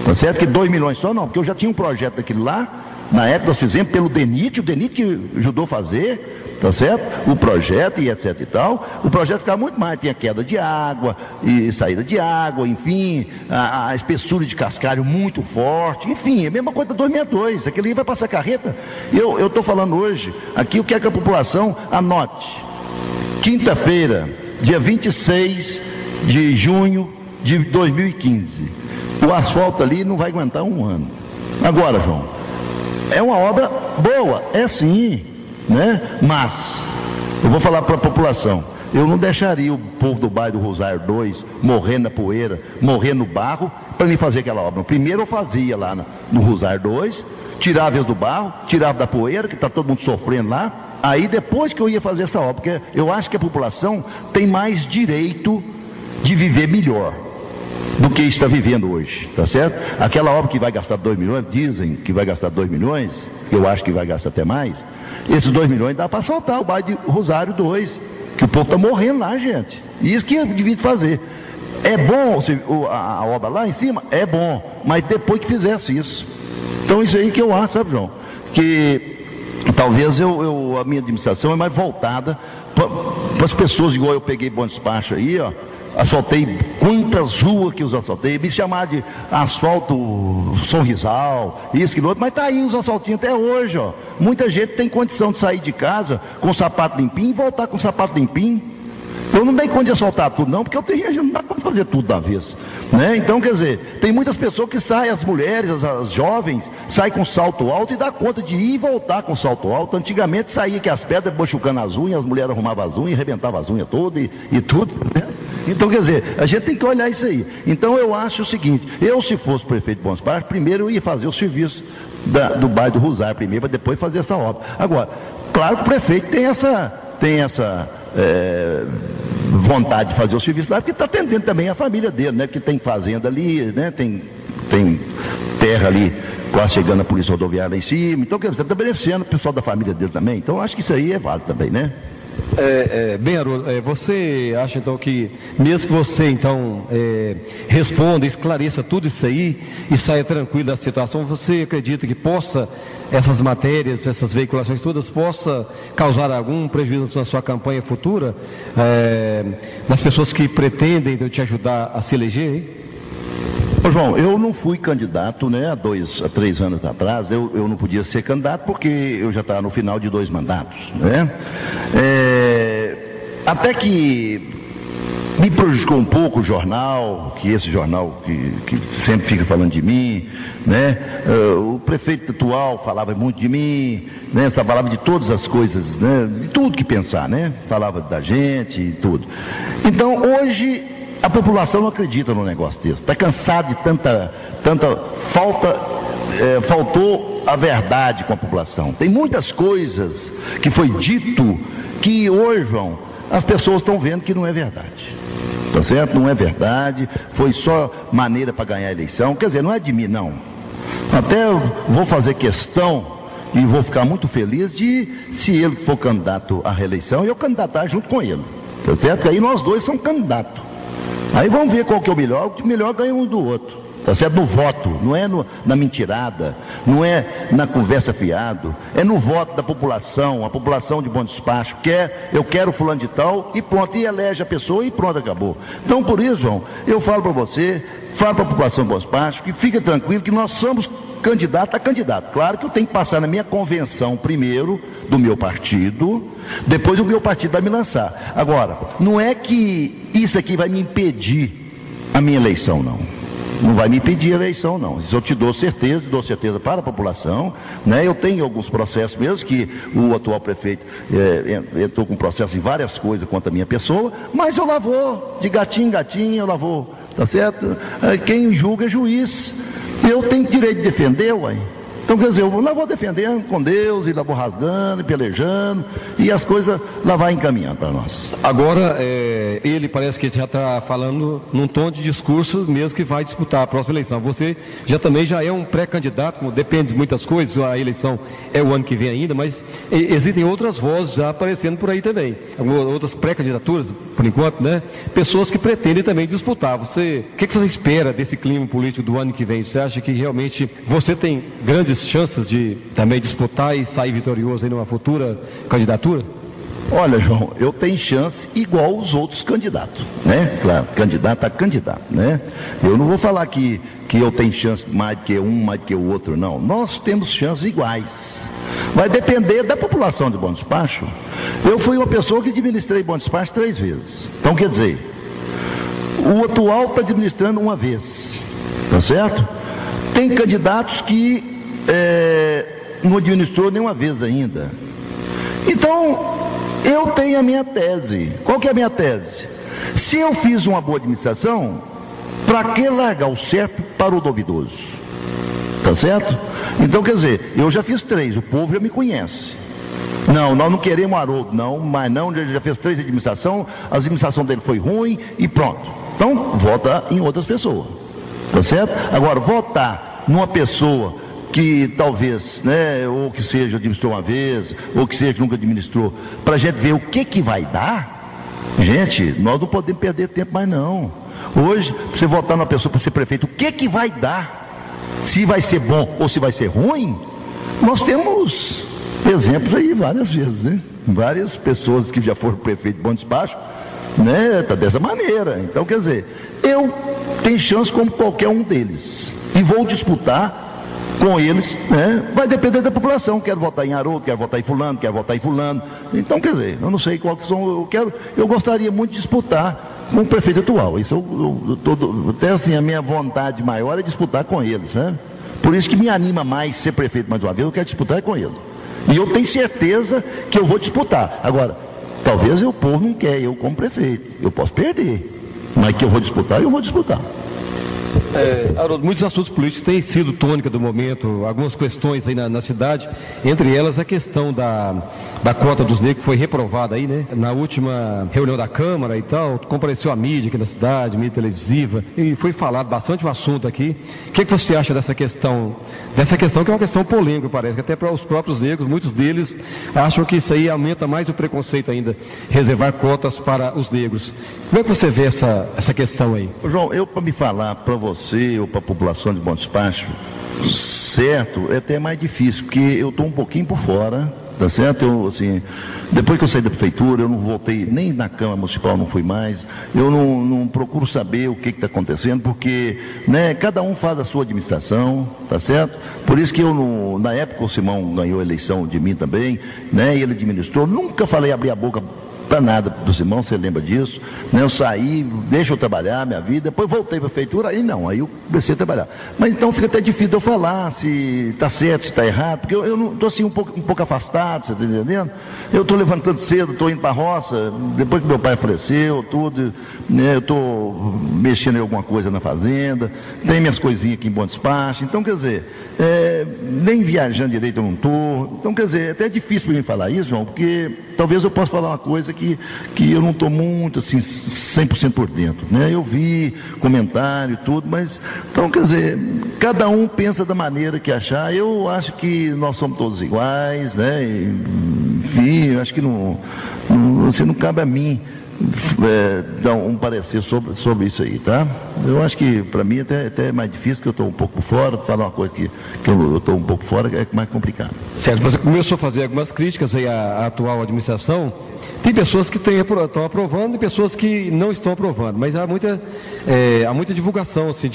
tá certo? Que 2 milhões só não, porque eu já tinha um projeto daquele lá, na época nós fizemos pelo DENIT, o DENIT que ajudou a fazer, tá certo? O projeto e etc e tal. O projeto ficava muito mais, tinha queda de água e saída de água, enfim, a espessura de cascalho muito forte, enfim, a mesma coisa da 262, aquele aí vai passar carreta. Eu estou falando hoje, aqui eu quero que a população anote. Quinta-feira, dia 26 de junho de 2015, o asfalto ali não vai aguentar um ano. Agora, João, é uma obra boa, é sim, né? Mas eu vou falar para a população, eu não deixaria o povo do bairro do Rosário 2 morrer na poeira, morrer no barro para me fazer aquela obra. Primeiro eu fazia lá no Rosário 2, tirava eles do barro, tirava da poeira, que está todo mundo sofrendo lá, aí depois que eu ia fazer essa obra, porque eu acho que a população tem mais direito de viver melhor do que está vivendo hoje, tá certo? Aquela obra que vai gastar 2 milhões, dizem que vai gastar 2 milhões, eu acho que vai gastar até mais. Esses 2 milhões dá para asfaltar o bairro de Rosário 2, que o povo está morrendo lá, gente. E isso que eu devia fazer. É bom a obra lá em cima? É bom, mas depois que fizesse isso. Então isso aí que eu acho, sabe, João? Que talvez a minha administração é mais voltada para as pessoas, igual eu peguei bom despacho aí, ó. Asfaltei quantas ruas que eu asfaltei, me chamaram de asfalto Sorrisal, isso, que outro, mas tá aí os asfaltinhos até hoje, ó. Muita gente tem condição de sair de casa com o sapato limpinho e voltar com o sapato limpinho. Eu não dei conta de asfaltar tudo não, porque não dá conta de fazer tudo da vez, né? Então, quer dizer, tem muitas pessoas que saem, as mulheres, as jovens, saem com salto alto e dá conta de ir e voltar com salto alto. Antigamente saía que as pedras machucando as unhas, as mulheres arrumavam as unhas, arrebentavam as unhas todas e tudo, né? Então, quer dizer, a gente tem que olhar isso aí. Então, eu acho o seguinte, se fosse prefeito de Bom Despacho, primeiro eu ia fazer o serviço do bairro do Rosário primeiro, para depois fazer essa obra. Agora, claro que o prefeito tem essa vontade de fazer o serviço lá, porque está atendendo também a família dele, né? Que tem fazenda ali, né? Tem terra ali, quase chegando a polícia rodoviária lá em cima. Então, quer dizer, está beneficiando o pessoal da família dele também. Então, acho que isso aí é válido também, né? Bem, Haroldo, você acha então que, mesmo que você então responda, esclareça tudo isso aí e saia tranquilo da situação, você acredita que essas matérias, essas veiculações todas, possa causar algum prejuízo na sua campanha futura, das pessoas que pretendem então, te ajudar a se eleger, hein? Ô João, eu não fui candidato, né, há 3 anos atrás, eu não podia ser candidato porque eu já estava no final de 2 mandatos, né? Até que me prejudicou um pouco o jornal, esse jornal que sempre fica falando de mim, né? O prefeito atual falava muito de mim, né? Falava de todas as coisas, né? De tudo que pensar, né? Falava da gente e tudo. Então, hoje, a população não acredita no negócio desse. Está cansado de tanta faltou a verdade com a população. Tem muitas coisas que foi dito que hoje, João, as pessoas estão vendo que não é verdade. Tá certo? Não é verdade, foi só maneira para ganhar a eleição. Quer dizer, não é de mim, não. Até eu vou fazer questão e vou ficar muito feliz se ele for candidato à reeleição, eu candidatar junto com ele. Tá certo? Aí nós dois somos candidatos. Aí vamos ver qual que é o melhor ganha um do outro. Tá certo? No voto, não é na mentirada, não é na conversa fiado, é no voto da população, a população de Bom Despacho eu quero fulano de tal e pronto, e elege a pessoa e pronto, acabou. Então, por isso, João, eu falo para você, falo para a população de Bom Despacho, que fica tranquilo que nós somos candidato a candidato. Claro que eu tenho que passar na minha convenção primeiro, do meu partido, depois o meu partido vai me lançar. Agora, não é que isso aqui vai me impedir a minha eleição, não. Não vai me impedir a eleição, não. Isso eu te dou certeza para a população, né? Eu tenho alguns processos mesmo, que o atual prefeito entrou com processo em várias coisas contra a minha pessoa, mas eu lá vou, de gatinho em gatinho, eu lá vou, tá certo? Quem julga é juiz. Eu tenho direito de defender, uai. Então, quer dizer, eu lá vou defendendo com Deus, e lá vou rasgando, e pelejando, e as coisas lá vai encaminhando para nós. Agora, ele parece que já está falando num tom de discurso mesmo que vai disputar a próxima eleição. Você também é um pré-candidato, depende de muitas coisas, a eleição é o ano que vem ainda, mas existem outras vozes já aparecendo por aí também. Outras pré-candidaturas, por enquanto, né? Pessoas que pretendem também disputar. O que você espera desse clima político do ano que vem? Você acha que realmente você tem grandes chances de também disputar e sair vitorioso aí numa futura candidatura? Olha, João, eu tenho chance igual os outros candidatos, né? Claro, candidato a candidato, né? Eu não vou falar que eu tenho chance mais do que um, mais do que o outro, não. Nós temos chances iguais. Vai depender da população de Bom Despacho. Eu fui uma pessoa que administrei Bom Despacho 3 vezes. Então, quer dizer, o atual está administrando uma vez, tá certo? Tem candidatos que não administrou nenhuma vez ainda. Então, eu tenho a minha tese. Qual que é a minha tese? Se eu fiz uma boa administração, para que largar o certo para o duvidoso? Tá certo? Então, quer dizer, eu já fiz 3, o povo já me conhece. Não, nós não queremos Haroldo, não, mas não, já fez 3 de administração, a administração dele foi ruim e pronto. Então, vota em outras pessoas. Tá certo? Agora, votar numa pessoa que talvez, né, ou que seja administrou uma vez, ou que seja que nunca administrou, para a gente ver o que vai dar, gente, nós não podemos perder tempo mais não. Hoje, você votar numa pessoa para ser prefeito, o que vai dar? se vai ser bom ou se vai ser ruim, nós temos exemplos aí várias vezes, né? Várias pessoas que já foram prefeito de Bom Despacho, né? Tá dessa maneira. Então, quer dizer, eu tenho chance como qualquer um deles e vou disputar com eles, né? Vai depender da população. Quero votar em Haroldo, quero votar em fulano, quero votar em fulano. Então, quer dizer, eu não sei qual que são. Eu gostaria muito de disputar com o prefeito atual. Isso até assim, a minha vontade maior é disputar com eles, né? Por isso que me anima mais ser prefeito mais uma vez. Eu quero disputar com ele. E eu tenho certeza que eu vou disputar. Agora, talvez o povo não quer eu como prefeito. Eu posso perder, mas que eu vou disputar, eu vou disputar. Haroldo, muitos assuntos políticos têm sido tônica do momento, algumas questões aí na cidade, entre elas a questão da cota dos negros, que foi reprovada aí, né? Na última reunião da Câmara e tal, compareceu a mídia aqui na cidade, mídia televisiva, e foi falado bastante o assunto aqui. O que você acha dessa questão? Dessa questão que é uma questão polêmica, parece, que até para os próprios negros, muitos deles acham que isso aí aumenta mais o preconceito ainda, reservar cotas para os negros. Como é que você vê essa questão aí? João, eu para me falar para você ou para a população de Bom Despacho, certo, é até mais difícil, porque eu estou um pouquinho por fora, tá certo? Eu, assim, depois que eu saí da prefeitura, eu não voltei, nem na Câmara Municipal não fui mais, eu não procuro saber o que está acontecendo, porque, né, cada um faz a sua administração, tá certo? Por isso que eu, na época o Simão ganhou a eleição de mim também, né, e ele administrou, nunca falei abrir a boca para nada do Simão, você lembra disso, né? Eu saí, deixa eu trabalhar minha vida, depois voltei para a prefeitura, aí não, aí eu comecei a trabalhar. Mas então fica até difícil de eu falar se está certo, se está errado, porque eu não estou assim um pouco afastado, você está entendendo? Eu estou levantando cedo, estou indo para a roça, depois que meu pai faleceu, tudo, né? Eu estou mexendo em alguma coisa na fazenda, tem minhas coisinhas aqui em Bom Despacho, então quer dizer, nem viajando direito eu não estou, então quer dizer, até é difícil para mim falar isso, João, porque talvez eu possa falar uma coisa que eu não estou muito assim 100% por dentro, né? Eu vi comentário e tudo, mas então quer dizer, cada um pensa da maneira que achar. Eu acho que nós somos todos iguais, né? Enfim, acho que não cabe a mim dar um parecer sobre isso aí, tá? Eu acho que para mim até é mais difícil, que eu estou um pouco fora, falar uma coisa que eu estou um pouco fora é mais complicado. Certo, você começou a fazer algumas críticas aí à atual administração. Tem pessoas que estão aprovando e pessoas que não estão aprovando, mas há muita divulgação assim,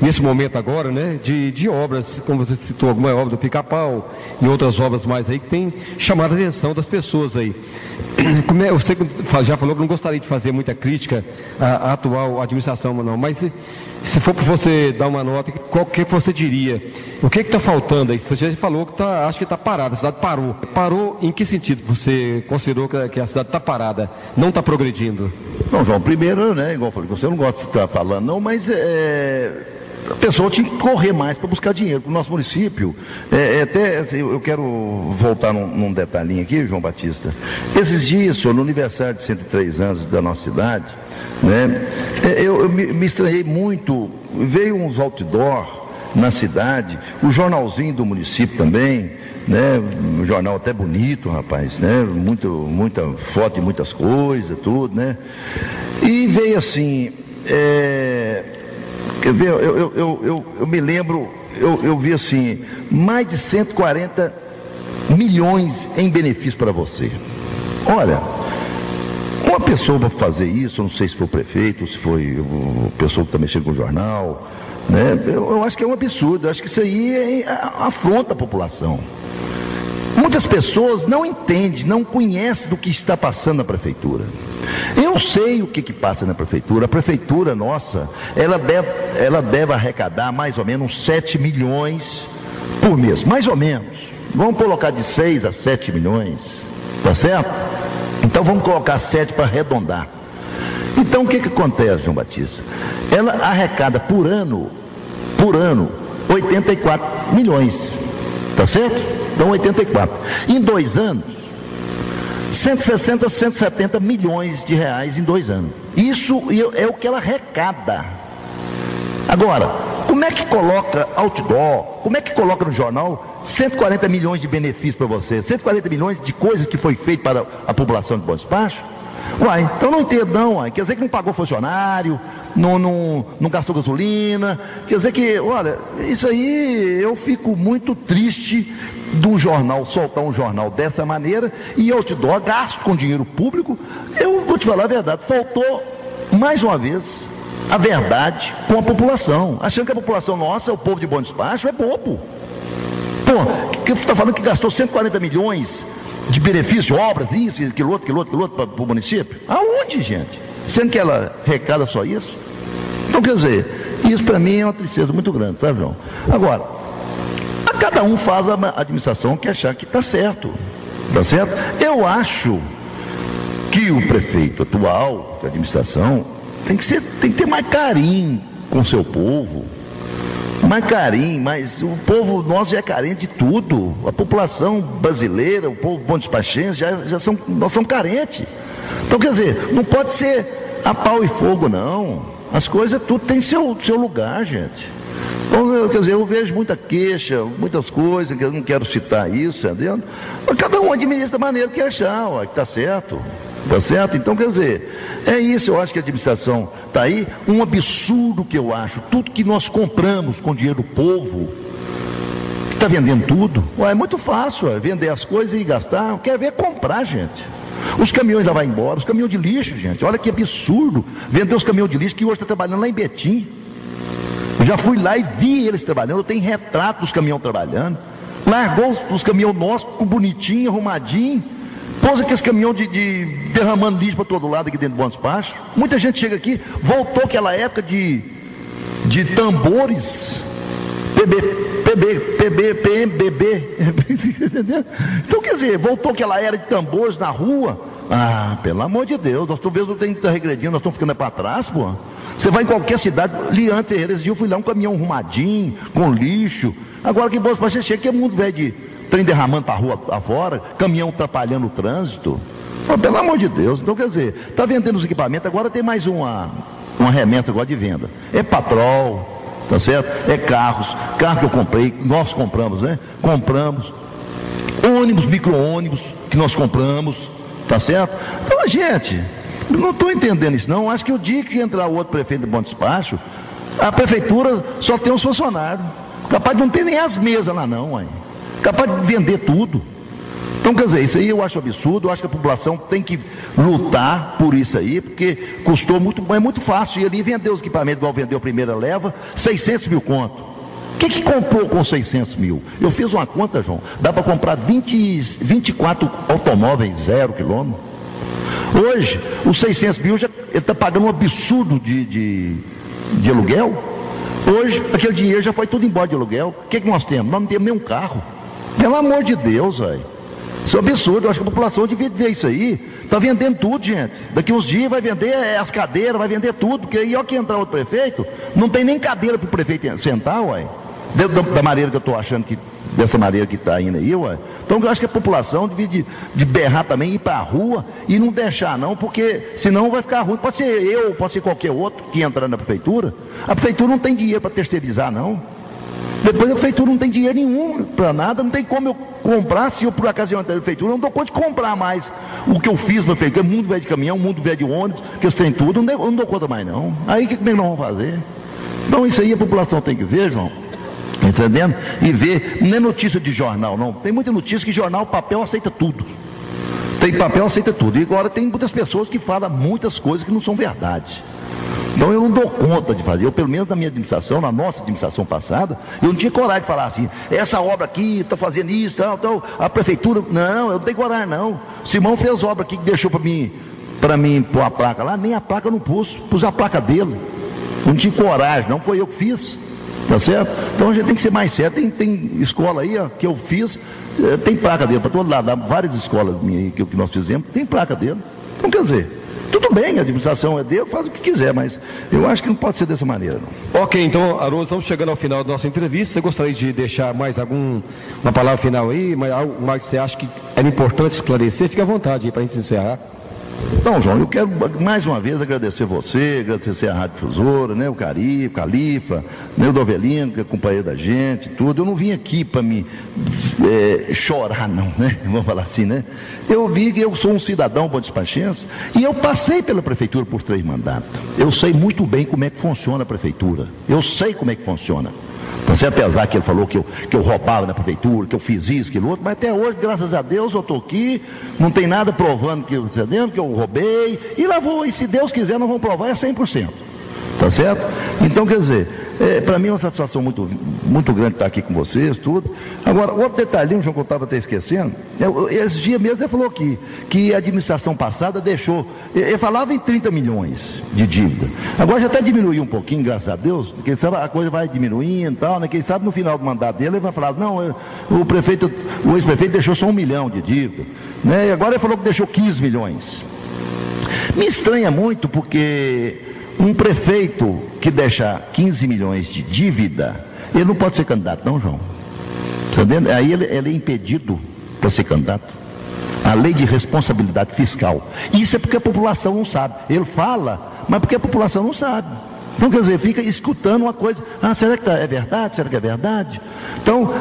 nesse momento agora, né, de obras, como você citou, alguma obra do Pica-Pau e outras obras mais aí que tem chamado a atenção das pessoas aí. Você já falou que não gostaria de fazer muita crítica à atual administração, não, mas se for para você dar uma nota, qual que você diria? O que está faltando aí? Você já falou que acho que está parada, a cidade parou. Parou em que sentido você considerou que a cidade está parada, não está progredindo? Não, João, primeiro, né, igual eu falei, você não gosta de ficar falando, não, mas a pessoa tinha que correr mais para buscar dinheiro para o nosso município. Até assim, eu quero voltar num detalhinho aqui, João Batista. Esses dias, no aniversário de 103 anos da nossa cidade, né, eu me estranhei muito, veio uns outdoor na cidade, o jornalzinho do município também, né, um jornal até bonito, rapaz, né, muita foto de muitas coisas, tudo, né, e veio assim, eu me lembro, eu vi assim, mais de 140 milhões em benefício para você. Olha, uma pessoa para fazer isso, eu não sei se foi o prefeito, se foi a pessoa que está mexendo com o jornal, né? Eu acho que é um absurdo, eu acho que isso aí afronta a população. Muitas pessoas não entendem, não conhecem do que está passando na prefeitura. Eu sei o que passa na prefeitura. A prefeitura nossa, ela deve arrecadar mais ou menos 7 milhões por mês, mais ou menos. Vamos colocar de 6 a 7 milhões, tá certo? Então vamos colocar 7 para arredondar. Então o que acontece, João Batista? Ela arrecada por ano 84 milhões, tá certo? Então 84. Em 2 anos, 160, 170 milhões de reais em 2 anos. Isso é o que ela arrecada. Agora, como é que coloca outdoor, como é que coloca no jornal 140 milhões de benefícios para você, 140 milhões de coisas que foi feito para a população de Bom Despacho? Uai, então não entendo não, uai. Quer dizer que não pagou funcionário, não gastou gasolina. Quer dizer que, olha, isso aí eu fico muito triste de um jornal, soltar um jornal dessa maneira, e outdoor, gasto com dinheiro público. Eu vou te falar a verdade, faltou, mais uma vez, a verdade com a população, achando que a população nossa, o povo de bom despacho, é bobo. Pô, que está falando que gastou 140 milhões de benefício, de obras, isso, aquilo outro, para o município? Aonde, gente? Sendo que ela arrecada só isso? Então, quer dizer, isso para mim é uma tristeza muito grande, tá, João? Agora, cada um faz a administração que achar que está certo, tá certo? Eu acho que o prefeito atual, a administração, tem que ter mais carinho com o seu povo, mais carinho, mas o povo nosso já é carente de tudo. A população brasileira, o povo bom despachense, nós somos carentes. Então, quer dizer, não pode ser a pau e fogo, não. As coisas, tudo tem seu lugar, gente. Então, quer dizer, eu vejo muita queixa, muitas coisas, que eu não quero citar isso, entendeu? Mas cada um administra da maneira que achar, ó, que está certo. Tá certo? Então, quer dizer, é isso, eu acho que a administração está aí, um absurdo que eu acho, tudo que nós compramos com dinheiro do povo, está vendendo tudo. Ué, é muito fácil, vender as coisas e gastar, eu quero ver comprar, gente. Os caminhões já vão embora, os caminhões de lixo, gente, olha que absurdo, vender os caminhões de lixo que hoje está trabalhando lá em Betim. Eu já fui lá e vi eles trabalhando, eu tenho retrato dos caminhões trabalhando, largou os caminhões nossos, com bonitinho, arrumadinho, pôs aqueles caminhões de derramando lixo para todo lado aqui dentro do Bom Despacho. Muita gente chega aqui, voltou aquela época de tambores, PMBB, então quer dizer, voltou aquela era de tambores na rua. Ah, pelo amor de Deus, nós estamos regredindo, nós estamos ficando para trás, pô. Você vai em qualquer cidade, Liane Ferreira, esse dia eu fui lá, um caminhão arrumadinho, com lixo. Agora que Bom Despacho chega, que é mundo velho de trem derramando para a rua afora, caminhão atrapalhando o trânsito. Oh, pelo amor de Deus. Então, quer dizer, está vendendo os equipamentos, agora tem mais uma remessa agora de venda. É patrol, tá certo? É carro que eu comprei, nós compramos, né? Compramos. Ônibus, micro-ônibus, que nós compramos, tá certo? Então, gente, eu não estou entendendo isso não. Acho que o dia que entrar o outro prefeito de Bom Despacho, a prefeitura só tem os funcionários. Capaz de não ter nem as mesas lá não, ué. Capaz de vender tudo. Então, quer dizer, isso aí eu acho absurdo. Eu acho que a população tem que lutar por isso aí, porque custou muito, é muito fácil ir ali vender os equipamentos, igual vendeu a primeira leva, 600 mil conto. O que comprou com 600 mil? Eu fiz uma conta, João, dá para comprar 24 automóveis 0 quilômetro. Hoje, os 600 mil, ele está pagando um absurdo de aluguel. Hoje, aquele dinheiro já foi tudo embora de aluguel. O que nós temos? Nós não temos nenhum carro. Pelo amor de Deus, velho. Isso é um absurdo. Eu acho que a população devia ver isso aí. Está vendendo tudo, gente. Daqui uns dias vai vender as cadeiras, vai vender tudo. Porque aí, ó, que entrar outro prefeito, não tem nem cadeira para o prefeito sentar, ué. Da maneira que eu estou achando que, dessa maneira que está indo aí, ué. Então eu acho que a população devia de berrar também, ir para a rua e não deixar não, porque senão vai ficar ruim. Pode ser eu, pode ser qualquer outro que entrar na prefeitura. A prefeitura não tem dinheiro para terceirizar, não. Depois a prefeitura não tem dinheiro nenhum para nada, não tem como eu comprar. Se eu por acaso eu entrar na prefeitura, eu não dou conta de comprar mais o que eu fiz na prefeitura. Mundo velho de caminhão, mundo velho de ônibus, que eles têm tudo, eu não dou conta mais não. Aí como é que nós vamos fazer? Então isso aí a população tem que ver, João. Entendendo? E ver, não é notícia de jornal, não. Tem muita notícia que jornal, papel aceita tudo. Tem papel, aceita tudo. E agora tem muitas pessoas que falam muitas coisas que não são verdade. Então eu não dou conta de fazer. Eu, pelo menos na minha administração, na nossa administração passada, eu não tinha coragem de falar assim, essa obra aqui está fazendo isso, tal, a prefeitura. Não, eu não tenho coragem, não. O Simão fez obra aqui que deixou para mim pôr a placa lá, nem a placa eu não pus a placa dele. Eu não tinha coragem, não, foi eu que fiz. Tá certo? Então a gente tem que ser mais sério. Tem escola aí, ó, que eu fiz, tem placa dele para todo lado, várias escolas minhas aí que nós fizemos, tem placa dele. Então, quer dizer, tudo bem, a administração é dele, faz o que quiser, mas eu acho que não pode ser dessa maneira, não. Ok, então, Haroldo, estamos chegando ao final da nossa entrevista. Você gostaria de deixar mais uma palavra final aí, algo mais que você acha que era importante esclarecer? Fique à vontade aí para a gente encerrar. Então, João, eu quero mais uma vez agradecer você, agradecer a Rádio Difusora, né, o Califa, né, o Dovelino, que é companheiro da gente, tudo. Eu não vim aqui para me chorar, não, né? Vamos falar assim, né? Eu vi que eu sou um cidadão bom despachense e eu passei pela prefeitura por 3 mandatos. Eu sei muito bem como é que funciona a prefeitura. Eu sei como é que funciona. Você, apesar que ele falou que eu roubava na prefeitura, que eu fiz isso, aquilo outro, mas até hoje, graças a Deus, eu estou aqui, não tem nada provando que eu roubei, e lá vou, e se Deus quiser, nós vamos provar, é 100%. Tá certo? Então, quer dizer, para mim é uma satisfação muito, muito grande estar aqui com vocês, tudo. Agora, outro detalhinho, João, que eu estava até esquecendo, esse dia mesmo ele falou que a administração passada deixou, ele falava em 30 milhões de dívida. Agora já até diminuiu um pouquinho, graças a Deus, porque sabe, a coisa vai diminuindo e tal, né? Quem sabe no final do mandato dele ele vai falar, não, o ex-prefeito deixou só 1 milhão de dívida, né? E agora ele falou que deixou 15 milhões. Me estranha muito porque um prefeito que deixa 15 milhões de dívida, ele não pode ser candidato, não, João. Tá entendendo? Aí ele é impedido para ser candidato. A lei de responsabilidade fiscal. Isso é porque a população não sabe. Ele fala, mas porque a população não sabe. Então, quer dizer, fica escutando uma coisa. Ah, será que é verdade? Será que é verdade? Então,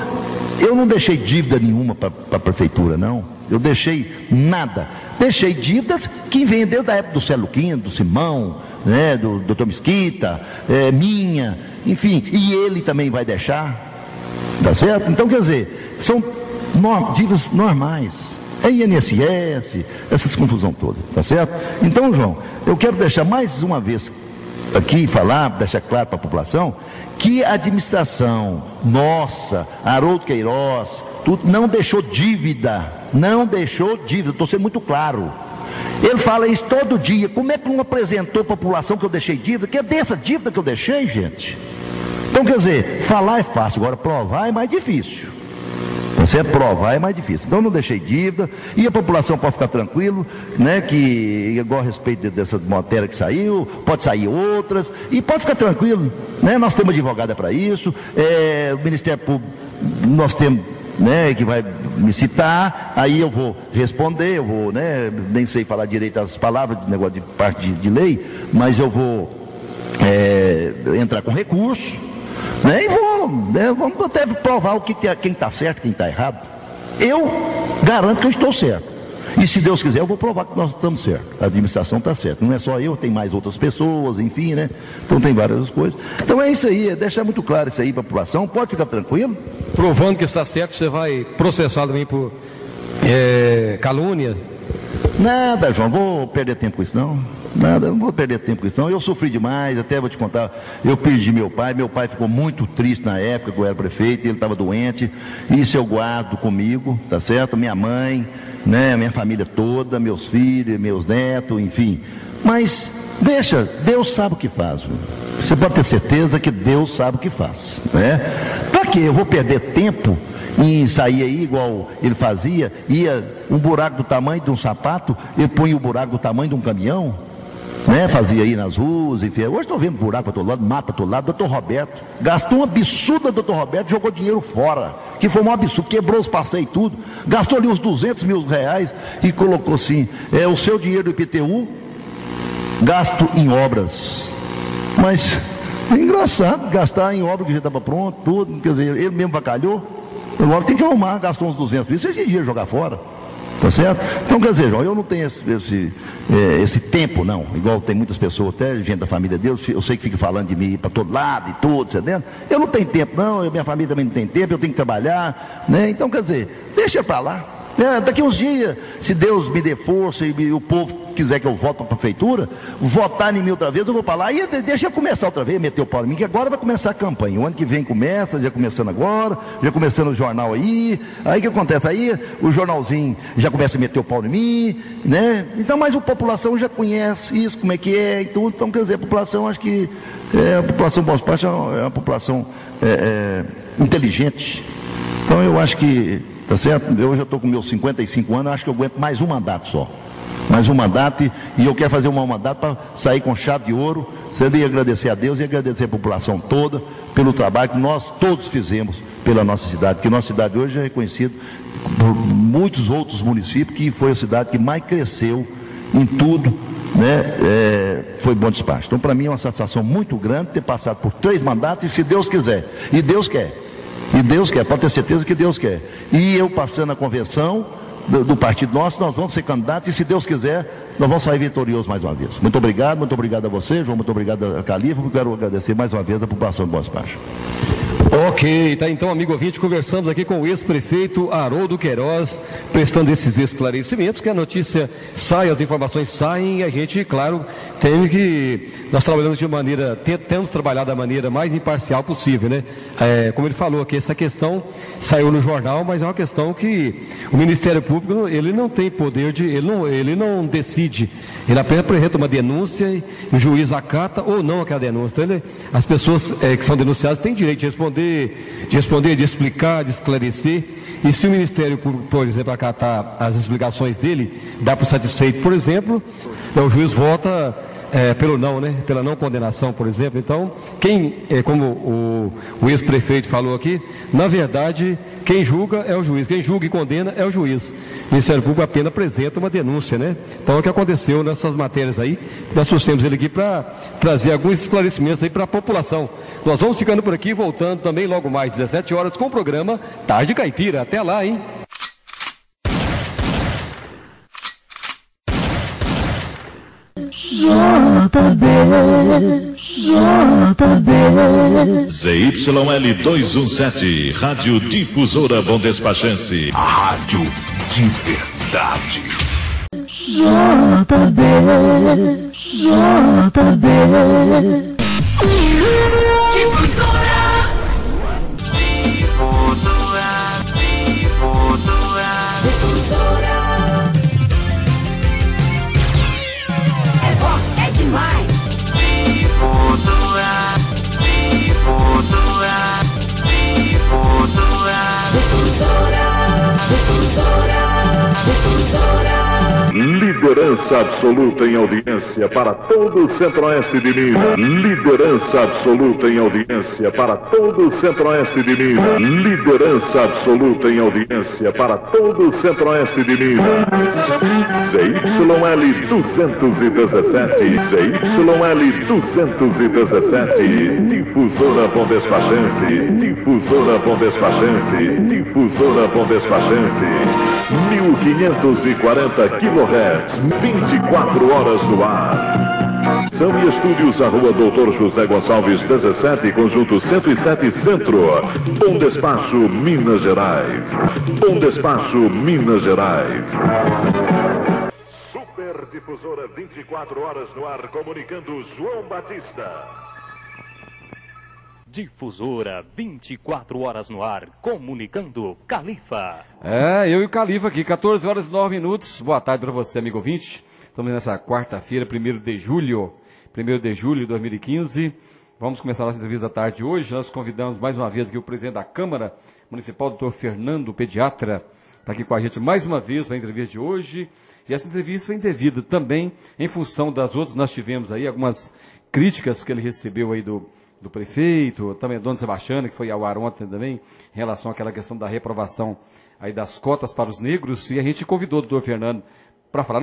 eu não deixei dívida nenhuma para a prefeitura, não. Eu deixei nada. Deixei dívidas que vêm desde a época do Célio Quino, do Simão, né, do Dr. Mesquita, minha, enfim, e ele também vai deixar, tá certo? Então, quer dizer, são dívidas normais, é INSS, essas confusão toda, tá certo? Então, João, eu quero deixar mais uma vez aqui, deixar claro para a população, que a administração nossa, Haroldo Queiroz, tudo, não deixou dívida, estou sendo muito claro. Ele fala isso todo dia. Como é que não apresentou para a população que eu deixei dívida? Que é dessa dívida que eu deixei, gente? Então, quer dizer, falar é fácil, agora provar é mais difícil. Você provar é mais difícil. Então, eu não deixei dívida e a população pode ficar tranquilo, né? Que, igual a respeito dessa matéria que saiu, pode sair outras e pode ficar tranquilo, né? Nós temos advogada para isso, o Ministério Público, nós temos, né, que vai me citar, aí eu vou responder, eu vou, né, nem sei falar direito as palavras de negócio de parte de lei, mas eu vou entrar com recurso, né, e vamos até provar quem está certo, quem está errado. Eu garanto que eu estou certo. E se Deus quiser, eu vou provar que nós estamos certos. A administração está certa. Não é só eu, tem mais outras pessoas, enfim, né? Então tem várias coisas. Então é isso aí, é deixar muito claro isso aí para a população. Pode ficar tranquilo. Provando que está certo, você vai processar também por calúnia? Nada, João, vou perder tempo com isso não. Nada, não vou perder tempo com isso não. Eu sofri demais, até vou te contar, eu perdi meu pai ficou muito triste na época que eu era prefeito, ele estava doente, isso eu guardo comigo, tá certo? Minha mãe, né, minha família toda, meus filhos, meus netos, enfim. Mas deixa, Deus sabe o que faz. Viu? Você pode ter certeza que Deus sabe o que faz, né? Para que eu vou perder tempo em sair aí igual ele fazia, ia um buraco do tamanho de um sapato, ele põe o buraco do tamanho de um caminhão, né? Fazia aí nas ruas, enfim. Hoje estou vendo buraco para todo lado, mata para todo lado. Doutor Roberto gastou uma absurda, doutor Roberto jogou dinheiro fora, que foi um absurdo, quebrou os passeios e tudo, gastou ali uns 200 mil reais e colocou assim, o seu dinheiro do IPTU gasto em obras. Mas é engraçado gastar em obra que já estava pronto, tudo, quer dizer, ele mesmo bacalhou, agora tem que arrumar, gastou uns 200 mil, isso é dinheiro jogar fora. Tá certo? Então, quer dizer, João, eu não tenho esse tempo, não. Igual tem muitas pessoas, até gente da família deles, eu sei que fica falando de mim para todo lado e tudo, tá entendendo? Eu não tenho tempo, não, minha família também não tem tempo, eu tenho que trabalhar, né? Então, quer dizer, deixa para lá. Daqui uns dias, se Deus me dê força e o povo quiser que eu volte para a prefeitura, votar em mim outra vez, eu vou para lá e deixa eu começar outra vez, meter o pau em mim, que agora vai começar a campanha. O ano que vem começa, já começando agora, já começando o jornal aí o que acontece? Aí o jornalzinho já começa a meter o pau em mim, né? Então, mas a população já conhece isso, como é que é, e tudo. Então, quer dizer, a população, acho que a população Bons Passos é uma população inteligente. Então, eu acho que tá certo? Eu já estou com meus 55 anos, acho que eu aguento mais um mandato só. Mais um mandato e eu quero fazer um mandato para sair com chave de ouro, sendo e agradecer a Deus e agradecer a população toda pelo trabalho que nós todos fizemos pela nossa cidade, porque nossa cidade hoje é reconhecida por muitos outros municípios, que foi a cidade que mais cresceu em tudo, né, foi bom despacho. Então, para mim é uma satisfação muito grande ter passado por 3 mandatos, e se Deus quiser, e Deus quer, pode ter certeza que Deus quer. E eu passando a convenção do partido nosso, nós vamos ser candidatos, e se Deus quiser, nós vamos sair vitoriosos mais uma vez. Muito obrigado a você, João, muito obrigado a Califa, quero agradecer mais uma vez a população do Bom Despacho. Ok, tá então, amigo ouvinte, conversamos aqui com o ex-prefeito Haroldo Queiroz, prestando esses esclarecimentos, que a notícia sai, as informações saem, e a gente, claro, tem que, nós trabalhamos de maneira, tentamos trabalhar da maneira mais imparcial possível, né? Como ele falou aqui, essa questão saiu no jornal, mas é uma questão que o Ministério Público, ele não tem poder de, ele não decide, ele apenas apresenta uma denúncia e o juiz acata ou não aquela denúncia. Então, as pessoas que são denunciadas têm direito de responder, de explicar, de esclarecer. E se o Ministério Público, por exemplo, acatar as explicações dele, dá por satisfeito, por exemplo, o juiz vota pelo não, né? Pela não condenação, por exemplo. Então, como o ex-prefeito falou aqui, na verdade, quem julga é o juiz, quem julga e condena é o juiz. O Ministério Público apenas apresenta uma denúncia, né? Então, é o que aconteceu nessas matérias aí. Nós trouxemos ele aqui para trazer alguns esclarecimentos aí para a população. Nós vamos ficando por aqui, voltando também logo mais 17 horas com o programa Tarde Caipira. Até lá, hein? ZYL 217, Rádio Difusora Bom Despachense. A rádio de verdade. Liderança absoluta em audiência para todo o Centro-Oeste de Minas. Liderança absoluta em audiência para todo o Centro-Oeste de Minas. Liderança absoluta em audiência para todo o Centro-Oeste de Minas. ZYL 217, ZYL 217, Difusora Bom Despachense, Difusora Bom Despachense, Difusora Bom Despachense, 1540 kHz, 24 horas no ar. São e estúdios, a rua Doutor José Gonçalves 17, conjunto 107 Centro. Bom Despacho, Minas Gerais. Bom Despacho, Minas Gerais. Super Difusora 24 horas no ar, comunicando João Batista. Difusora, 24 horas no ar, comunicando Califa. Eu e o Califa aqui, 14 horas e 9 minutos. Boa tarde para você, amigo ouvinte. Estamos nessa quarta-feira, 1º de julho de 2015. Vamos começar a nossa entrevista da tarde de hoje. Nós convidamos mais uma vez aqui o presidente da Câmara Municipal, doutor Fernando, pediatra, está aqui com a gente mais uma vez para a entrevista de hoje. E essa entrevista foi indevida também em função das outras. Nós tivemos aí algumas críticas que ele recebeu aí do prefeito, também a dona Sebastiana, que foi ao ar ontem também, em relação àquela questão da reprovação aí das cotas para os negros, e a gente convidou o doutor Fernando para falar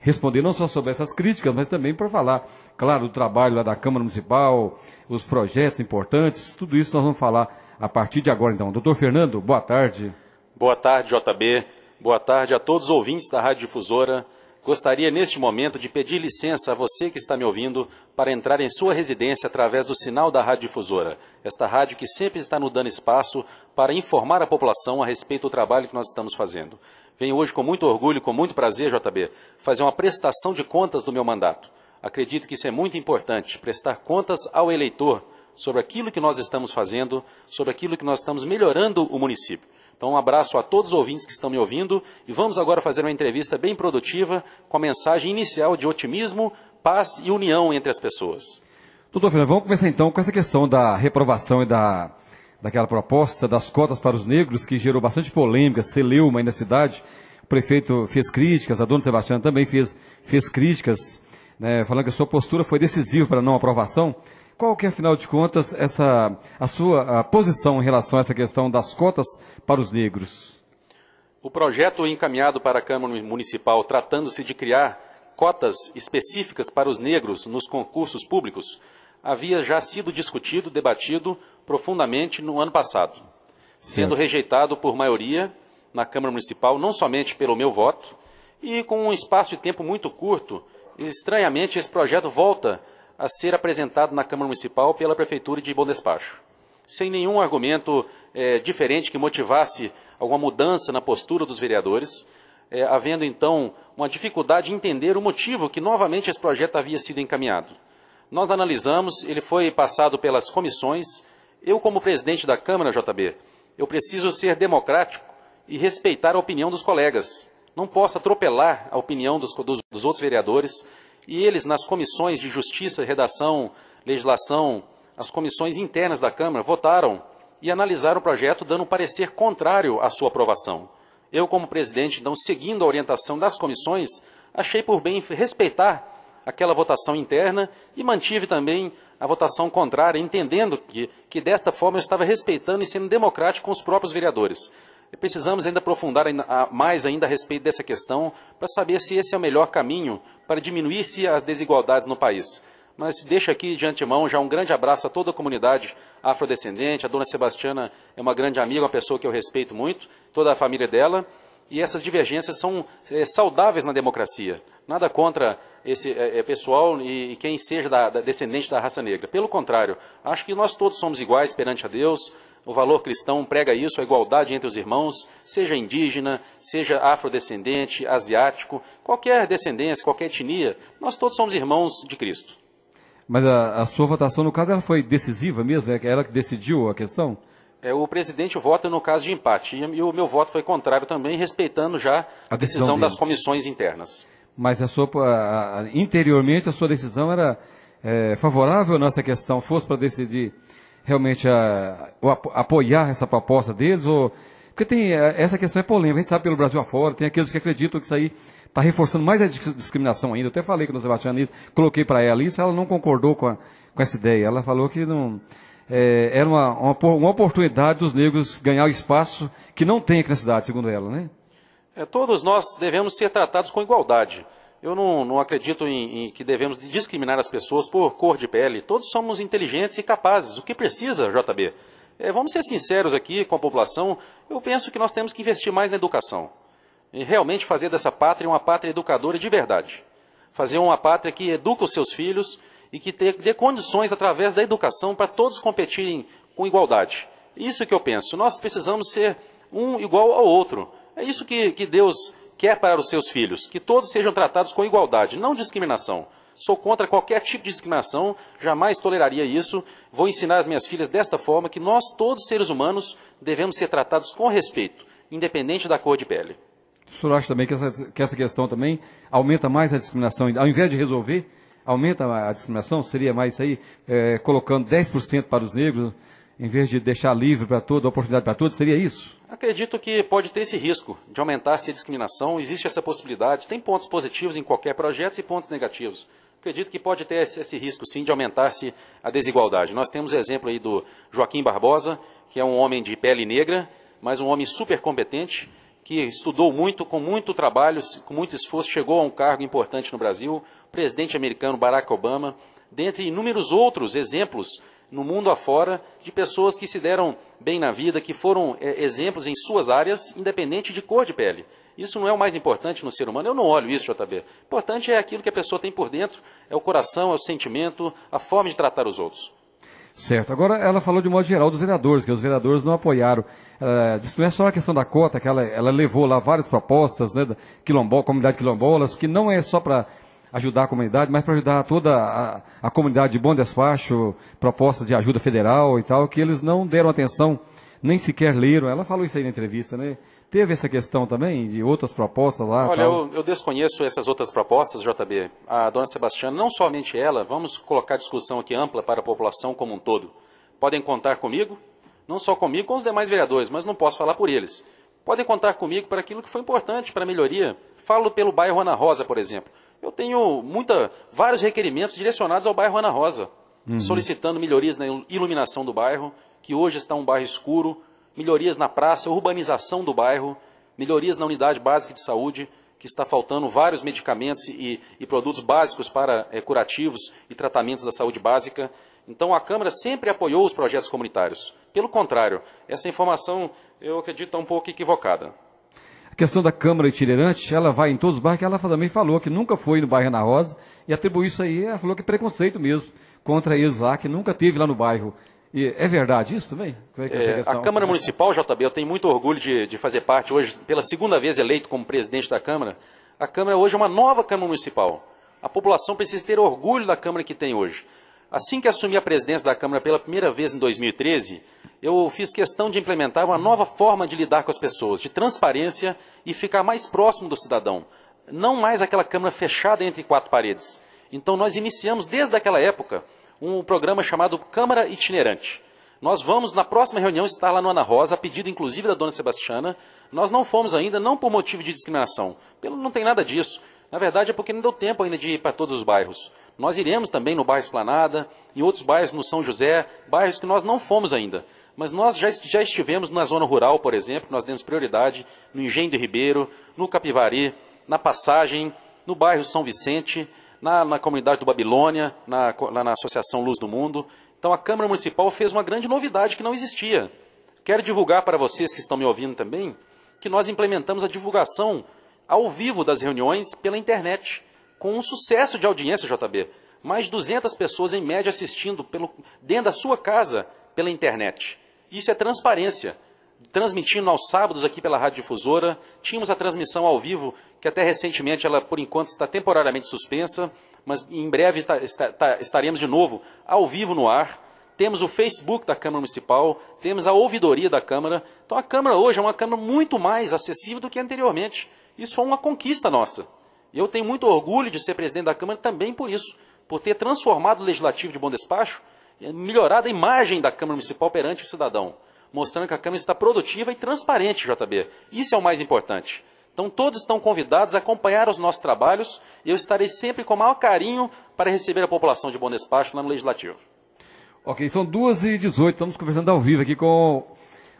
responder não só sobre essas críticas, mas também para falar, claro, do trabalho lá da Câmara Municipal, os projetos importantes, tudo isso nós vamos falar a partir de agora então. Doutor Fernando, boa tarde. Boa tarde, JB. Boa tarde a todos os ouvintes da Rádio Difusora. Gostaria, neste momento, de pedir licença a você que está me ouvindo para entrar em sua residência através do sinal da Rádio Difusora. Esta rádio que sempre está nos dando espaço para informar a população a respeito do trabalho que nós estamos fazendo. Venho hoje com muito orgulho, com muito prazer, JB, fazer uma prestação de contas do meu mandato. Acredito que isso é muito importante, prestar contas ao eleitor sobre aquilo que nós estamos fazendo, sobre aquilo que nós estamos melhorando o município. Então, um abraço a todos os ouvintes que estão me ouvindo e vamos agora fazer uma entrevista bem produtiva com a mensagem inicial de otimismo, paz e união entre as pessoas. Doutor Fernando, vamos começar então com essa questão da reprovação e daquela proposta das cotas para os negros, que gerou bastante polêmica, celeuma aí na cidade. O prefeito fez críticas, a dona Sebastiana também fez críticas, né, falando que a sua postura foi decisiva para a não aprovação. Qual que é, afinal de contas, a sua posição em relação a essa questão das cotas para os negros? O projeto encaminhado para a Câmara Municipal, tratando-se de criar cotas específicas para os negros nos concursos públicos havia já sido discutido, debatido profundamente no ano passado, sendo rejeitado por maioria na Câmara Municipal, não somente pelo meu voto, e com um espaço de tempo muito curto, estranhamente esse projeto volta a ser apresentado na Câmara Municipal pela Prefeitura de Bom Despacho, sem nenhum argumento diferente que motivasse alguma mudança na postura dos vereadores, havendo então uma dificuldade em entender o motivo que novamente esse projeto havia sido encaminhado. Nós analisamos, ele foi passado pelas comissões. Eu, como presidente da Câmara, JB, eu preciso ser democrático e respeitar a opinião dos colegas. Não posso atropelar a opinião dos outros vereadores, e eles, nas comissões de Justiça, Redação, Legislação, as comissões internas da Câmara, votaram e analisaram o projeto, dando um parecer contrário à sua aprovação. Eu, como presidente, então, seguindo a orientação das comissões, achei por bem respeitar aquela votação interna e mantive também a votação contrária, entendendo que desta forma eu estava respeitando e sendo democrático com os próprios vereadores. Precisamos ainda aprofundar mais ainda a respeito dessa questão para saber se esse é o melhor caminho para diminuir-se as desigualdades no país. Mas deixo aqui de antemão já um grande abraço a toda a comunidade afrodescendente. A dona Sebastiana é uma grande amiga, uma pessoa que eu respeito muito, toda a família dela, e essas divergências são saudáveis na democracia. Nada contra esse pessoal e quem seja descendente da raça negra. Pelo contrário, acho que nós todos somos iguais perante a Deus. O valor cristão prega isso, a igualdade entre os irmãos, seja indígena, seja afrodescendente, asiático, qualquer descendência, qualquer etnia, nós todos somos irmãos de Cristo. Mas a sua votação, no caso, ela foi decisiva mesmo? É ela que decidiu a questão? O presidente vota no caso de empate, e o meu voto foi contrário também, respeitando já a decisão das comissões internas. Mas interiormente a sua decisão era favorável nessa questão? Fosse para decidir realmente apoiar essa proposta deles? Porque essa questão é polêmica, a gente sabe pelo Brasil afora, tem aqueles que acreditam que isso aí está reforçando mais a discriminação ainda. Eu até falei com a Sebastiana, coloquei para ela isso, ela não concordou com essa ideia. Ela falou que não... era uma oportunidade dos negros ganhar o espaço que não tem aqui na cidade, segundo ela, né? Todos nós devemos ser tratados com igualdade. Eu não acredito em que devemos discriminar as pessoas por cor de pele. Todos somos inteligentes e capazes. O que precisa, JB? Vamos ser sinceros aqui com a população. Eu penso que nós temos que investir mais na educação. E realmente fazer dessa pátria uma pátria educadora de verdade. Fazer uma pátria que educa os seus filhos e que dê condições através da educação para todos competirem com igualdade. Isso que eu penso. Nós precisamos ser um igual ao outro. É isso que Deus quer para os seus filhos, que todos sejam tratados com igualdade, não discriminação. Sou contra qualquer tipo de discriminação, jamais toleraria isso. Vou ensinar as minhas filhas desta forma, que nós, todos seres humanos, devemos ser tratados com respeito, independente da cor de pele. O senhor acha também que essa questão também aumenta mais a discriminação? Ao invés de resolver, aumenta a discriminação? Seria mais isso aí, colocando 10% para os negros, em vez de deixar livre para todos, a oportunidade para todos? Seria isso? Acredito que pode ter esse risco de aumentar-se a discriminação, existe essa possibilidade, tem pontos positivos em qualquer projeto e pontos negativos. Acredito que pode ter esse risco sim de aumentar-se a desigualdade. Nós temos o exemplo aí do Joaquim Barbosa, que é um homem de pele negra, mas um homem super competente, que estudou muito, com muito trabalho, com muito esforço, chegou a um cargo importante no Brasil, o presidente americano Barack Obama, dentre inúmeros outros exemplos no mundo afora, de pessoas que se deram bem na vida, que foram exemplos em suas áreas, independente de cor de pele. Isso não é o mais importante no ser humano, eu não olho isso, JB. O importante é aquilo que a pessoa tem por dentro, é o coração, é o sentimento, a forma de tratar os outros. Certo. Agora, ela falou de modo geral dos vereadores, que os vereadores não apoiaram. Isso não é só a questão da cota, que ela levou lá várias propostas, né, da comunidade quilombolas, que não é só para ajudar a comunidade, mas para ajudar toda a comunidade de Bom Despacho, propostas de ajuda federal e tal, que eles não deram atenção, nem sequer leram. Ela falou isso aí na entrevista, né? Teve essa questão também de outras propostas lá? Olha, eu desconheço essas outras propostas, JB. A dona Sebastiana, não somente ela, vamos colocar discussão aqui ampla para a população como um todo. Podem contar comigo, não só comigo, com os demais vereadores, mas não posso falar por eles. Podem contar comigo para aquilo que foi importante para a melhoria. Falo pelo bairro Ana Rosa, por exemplo. Eu tenho vários requerimentos direcionados ao bairro Ana Rosa, solicitando melhorias na iluminação do bairro, que hoje está um bairro escuro, melhorias na praça, urbanização do bairro, melhorias na unidade básica de saúde. que está faltando vários medicamentos e produtos básicos para curativos e tratamentos da saúde básica. Então, a Câmara sempre apoiou os projetos comunitários. Pelo contrário, essa informação, eu acredito, está um pouco equivocada. A questão da Câmara itinerante, ela vai em todos os bairros, que ela também falou que nunca foi no bairro Ana Rosa, e atribuiu isso aí, ela falou que é preconceito mesmo, contra eles lá, que nunca teve lá no bairro. E é verdade isso também? A Câmara Municipal, JB, eu tenho muito orgulho de fazer parte hoje, pela segunda vez eleito como presidente da Câmara. A Câmara hoje é uma nova Câmara Municipal. A população precisa ter orgulho da Câmara que tem hoje. Assim que assumi a presidência da Câmara pela primeira vez em 2013, eu fiz questão de implementar uma nova forma de lidar com as pessoas, de transparência e ficar mais próximo do cidadão. Não mais aquela Câmara fechada entre quatro paredes. Então nós iniciamos desde aquela época um programa chamado Câmara Itinerante. Nós vamos, na próxima reunião, estar lá no Ana Rosa, a pedido inclusive da dona Sebastiana. Nós não fomos ainda, não por motivo de discriminação. Não tem nada disso. Na verdade, é porque não deu tempo ainda de ir para todos os bairros. Nós iremos também no bairro Esplanada, em outros bairros no São José, bairros que nós não fomos ainda. Mas nós já estivemos na zona rural, por exemplo, nós demos prioridade no Engenho do Ribeiro, no Capivari, na Passagem, no bairro São Vicente, na comunidade do Babilônia, lá na Associação Luz do Mundo. Então a Câmara Municipal fez uma grande novidade que não existia. Quero divulgar para vocês que estão me ouvindo também, que nós implementamos a divulgação ao vivo das reuniões pela internet, com um sucesso de audiência, JB. Mais de 200 pessoas em média assistindo dentro da sua casa pela internet. Isso é transparência. Transmitindo aos sábados aqui pela Rádio Difusora, tínhamos a transmissão ao vivo, que até recentemente ela, por enquanto, está temporariamente suspensa, mas em breve estaremos de novo ao vivo no ar. Temos o Facebook da Câmara Municipal, temos a ouvidoria da Câmara. Então a Câmara hoje é uma Câmara muito mais acessível do que anteriormente. Isso foi uma conquista nossa. E eu tenho muito orgulho de ser presidente da Câmara também por isso, por ter transformado o Legislativo de Bom Despacho, melhorado a imagem da Câmara Municipal perante o cidadão, mostrando que a Câmara está produtiva e transparente, JB. Isso é o mais importante. Então todos estão convidados a acompanhar os nossos trabalhos e eu estarei sempre com o maior carinho para receber a população de Bom Despacho lá no Legislativo. Ok, são 2h18, estamos conversando ao vivo aqui com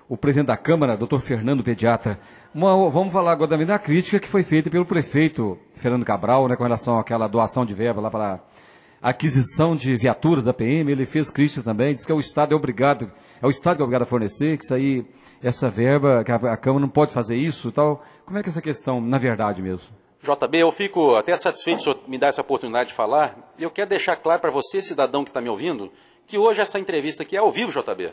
o presidente da Câmara, doutor Fernando, pediatra. Vamos falar agora também da crítica que foi feita pelo prefeito Fernando Cabral, né, com relação àquela doação de verba lá para a aquisição de viaturas da PM. Ele fez críticas também, disse que o Estado que é obrigado a fornecer, que isso aí, essa verba, que a Câmara não pode fazer isso e tal. Como é que é essa questão, na verdade mesmo? JB, eu fico até satisfeito de o senhor me dar essa oportunidade de falar, e eu quero deixar claro para você, cidadão que está me ouvindo, que hoje essa entrevista aqui é ao vivo, JB.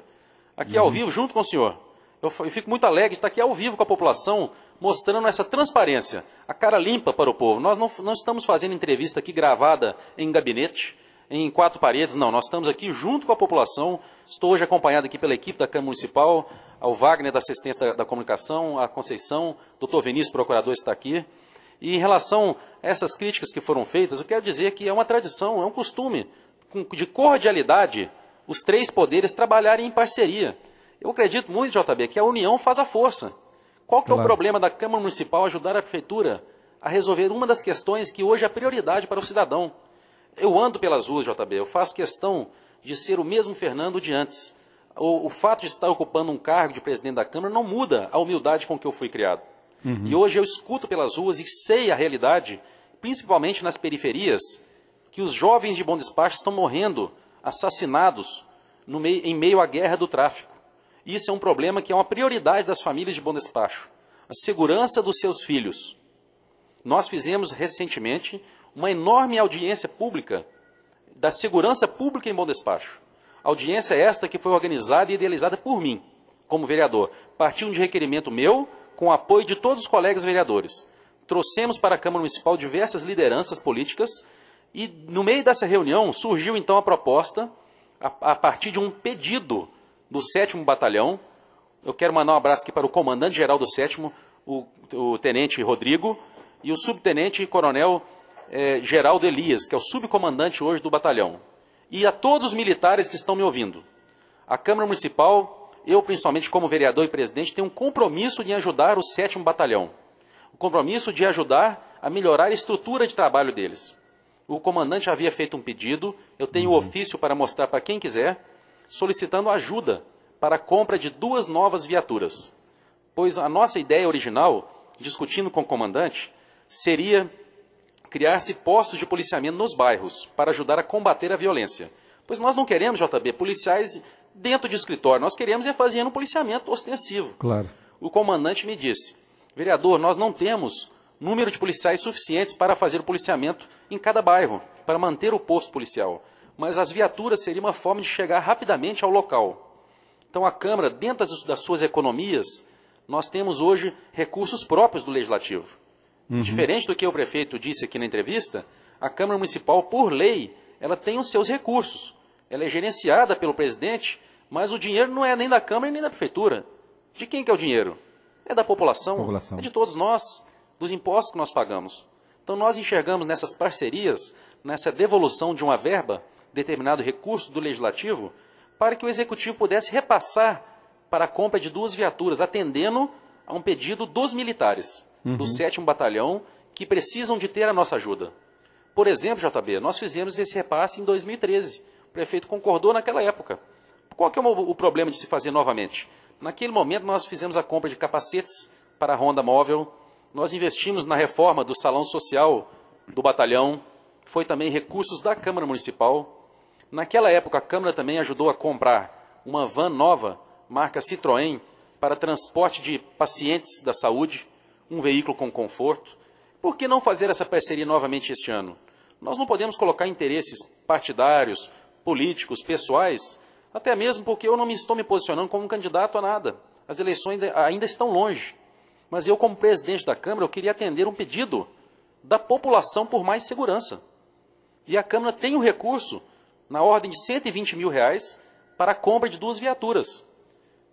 Aqui é ao vivo, junto com o senhor. Eu fico muito alegre de estar aqui ao vivo com a população, mostrando essa transparência, a cara limpa para o povo. Nós não estamos fazendo entrevista aqui gravada em gabinete, em quatro paredes, não. Nós estamos aqui junto com a população. Estou hoje acompanhado aqui pela equipe da Câmara Municipal, ao Wagner da Assistência da Comunicação, a Conceição, doutor Vinícius, procurador, está aqui. E em relação a essas críticas que foram feitas, eu quero dizer que é uma tradição, é um costume de cordialidade, os três poderes trabalharem em parceria. Eu acredito muito, JB, que a união faz a força. Qual que é o problema da Câmara Municipal ajudar a Prefeitura a resolver uma das questões que hoje é a prioridade para o cidadão? Eu ando pelas ruas, JB, eu faço questão de ser o mesmo Fernando de antes. O fato de estar ocupando um cargo de presidente da Câmara não muda a humildade com que eu fui criado. E hoje eu escuto pelas ruas e sei a realidade, principalmente nas periferias, que os jovens de Bom Despacho estão morrendo, assassinados, em meio à guerra do tráfico. Isso é um problema que é uma prioridade das famílias de Bom Despacho. A segurança dos seus filhos. Nós fizemos recentemente uma enorme audiência pública da segurança pública em Bom Despacho. Audiência esta que foi organizada e idealizada por mim, como vereador. Partiu de requerimento meu, com o apoio de todos os colegas vereadores. Trouxemos para a Câmara Municipal diversas lideranças políticas e, no meio dessa reunião, surgiu então a proposta, a partir de um pedido do 7º Batalhão. Eu quero mandar um abraço aqui para o comandante-geral do 7º, o tenente Rodrigo, e o subtenente-coronel Geraldo Elias, que é o subcomandante hoje do batalhão. E a todos os militares que estão me ouvindo. A Câmara Municipal, eu principalmente como vereador e presidente, tenho um compromisso de ajudar o 7º Batalhão. O compromisso de ajudar a melhorar a estrutura de trabalho deles. O comandante havia feito um pedido, eu tenho o ofício para mostrar para quem quiser, solicitando ajuda para a compra de 2 novas viaturas. Pois a nossa ideia original, discutindo com o comandante, seria criar-se postos de policiamento nos bairros para ajudar a combater a violência. Pois nós não queremos, JB, policiais dentro de escritório, nós queremos fazer um policiamento ostensivo. Claro. O comandante me disse, vereador, nós não temos número de policiais suficientes para fazer o policiamento em cada bairro, para manter o posto policial. Mas as viaturas seriam uma forma de chegar rapidamente ao local. Então a Câmara, dentro das suas economias, nós temos hoje recursos próprios do Legislativo. Diferente do que o prefeito disse aqui na entrevista, a Câmara Municipal, por lei, ela tem os seus recursos. Ela é gerenciada pelo presidente, mas o dinheiro não é nem da Câmara nem da Prefeitura. De quem que é o dinheiro? É da população. É de todos nós, dos impostos que nós pagamos. Então nós enxergamos nessas parcerias, nessa devolução de uma verba, determinado recurso do Legislativo, para que o Executivo pudesse repassar para a compra de 2 viaturas, atendendo a um pedido dos militares, do 7º Batalhão, que precisam de ter a nossa ajuda. Por exemplo, JB, nós fizemos esse repasse em 2013. O prefeito concordou naquela época. Qual que é o problema de se fazer novamente? Naquele momento nós fizemos a compra de capacetes para a Ronda Móvel, nós investimos na reforma do Salão Social do Batalhão, foi também recursos da Câmara Municipal. Naquela época a Câmara também ajudou a comprar uma van nova, marca Citroën, para transporte de pacientes da saúde, um veículo com conforto. Por que não fazer essa parceria novamente este ano? Nós não podemos colocar interesses partidários, políticos, pessoais, até mesmo porque eu não estou me posicionando como um candidato a nada. As eleições ainda estão longe. Mas eu, como presidente da Câmara, eu queria atender um pedido da população por mais segurança. E a Câmara tem um recurso na ordem de R$120 mil para a compra de 2 viaturas.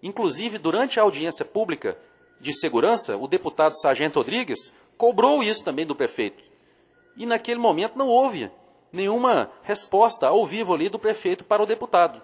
Inclusive, durante a audiência pública de segurança, o deputado Sargento Rodrigues cobrou isso também do prefeito. E naquele momento não houve nenhuma resposta ao vivo ali do prefeito para o deputado.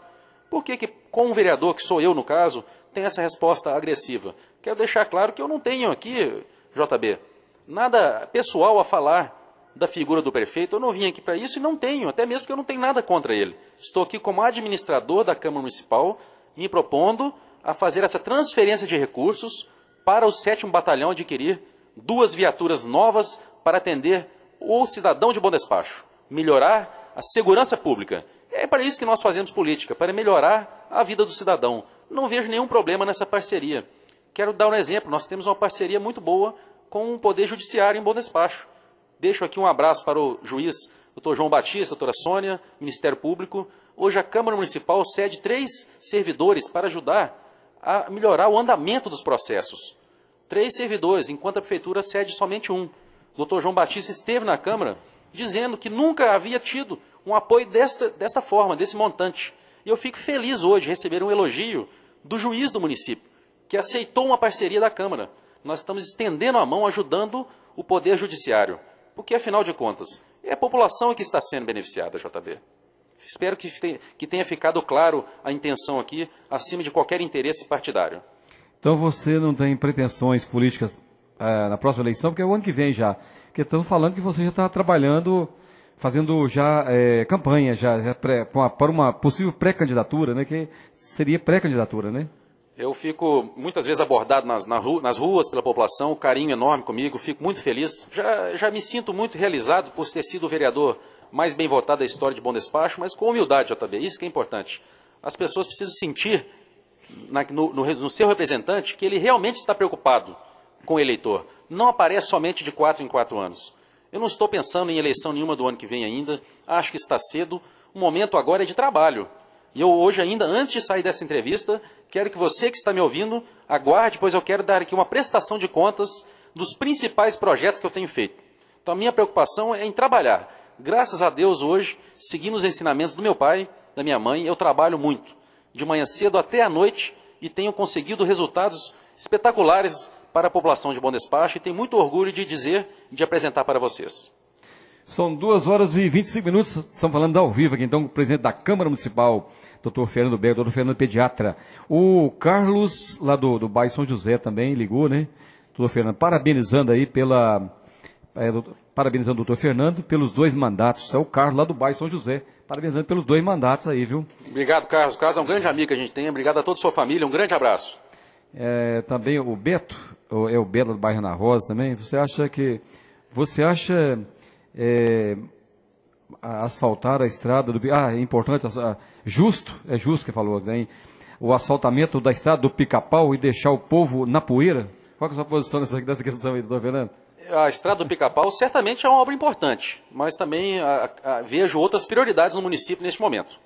Por que com um vereador, que sou eu no caso, tem essa resposta agressiva? Quero deixar claro que eu não tenho aqui, JB, nada pessoal a falar da figura do prefeito. Eu não vim aqui para isso e não tenho, até mesmo porque eu não tenho nada contra ele. Estou aqui como administrador da Câmara Municipal, me propondo a fazer essa transferência de recursos para o 7º Batalhão adquirir 2 viaturas novas para atender o cidadão de bom despacho, melhorar a segurança pública. É para isso que nós fazemos política, para melhorar a vida do cidadão. Não vejo nenhum problema nessa parceria. Quero dar um exemplo, nós temos uma parceria muito boa com o Poder Judiciário em bom despacho. Deixo aqui um abraço para o juiz, Dr. João Batista, doutora Sônia, Ministério Público. Hoje a Câmara Municipal cede 3 servidores para ajudar a melhorar o andamento dos processos. 3 servidores, enquanto a Prefeitura cede somente 1. O Dr. João Batista esteve na Câmara dizendo que nunca havia tido um apoio desta forma, desse montante. E eu fico feliz hoje de receber um elogio do juiz do município, que aceitou uma parceria da Câmara. Nós estamos estendendo a mão, ajudando o Poder Judiciário. Porque, afinal de contas, é a população que está sendo beneficiada, JB. Espero que tenha ficado claro a intenção aqui, acima de qualquer interesse partidário. Então você não tem pretensões políticas na próxima eleição, porque é o ano que vem já. Porque estão falando que você já está trabalhando, fazendo já campanha para uma possível pré-candidatura, né? Que seria pré-candidatura, né? Eu fico muitas vezes abordado nas ruas pela população, um carinho enorme comigo, fico muito feliz. Já me sinto muito realizado por ter sido o vereador mais bem votado da história de Bom Despacho, mas com humildade, JB, isso que é importante. As pessoas precisam sentir no seu representante que ele realmente está preocupado com o eleitor. Não aparece somente de 4 em 4 anos. Eu não estou pensando em eleição nenhuma do ano que vem ainda, acho que está cedo, o momento agora é de trabalho. E eu hoje ainda, antes de sair dessa entrevista, quero que você que está me ouvindo, aguarde, pois eu quero dar aqui uma prestação de contas dos principais projetos que eu tenho feito. Então a minha preocupação é em trabalhar. Graças a Deus hoje, seguindo os ensinamentos do meu pai, da minha mãe, eu trabalho muito, de manhã cedo até à noite, e tenho conseguido resultados espetaculares para a população de Bom Despacho, e tenho muito orgulho de dizer, de apresentar para vocês. São 2h25, estamos falando ao vivo aqui, então, com o presidente da Câmara Municipal, doutor Fernando Berg, doutor Fernando Pediatra. O Carlos, lá do bairro São José, também ligou, né? Doutor Fernando, parabenizando aí parabenizando o doutor Fernando pelos 2 mandatos. É o Carlos, lá do bairro São José, parabenizando pelos 2 mandatos aí, viu? Obrigado, Carlos. O Carlos é um grande amigo que a gente tem. Obrigado a toda a sua família. Um grande abraço. Também o Beto, o Beto do bairro Ana Rosa também. Você acha que Você acha asfaltar a estrada do... Ah, é importante, justo que falou, né? O asfaltamento da estrada do Pica-Pau e deixar o povo na poeira? Qual é a sua posição nessa questão aí, doutor Fernando? A estrada do Pica-Pau certamente é uma obra importante, mas também vejo outras prioridades no município neste momento.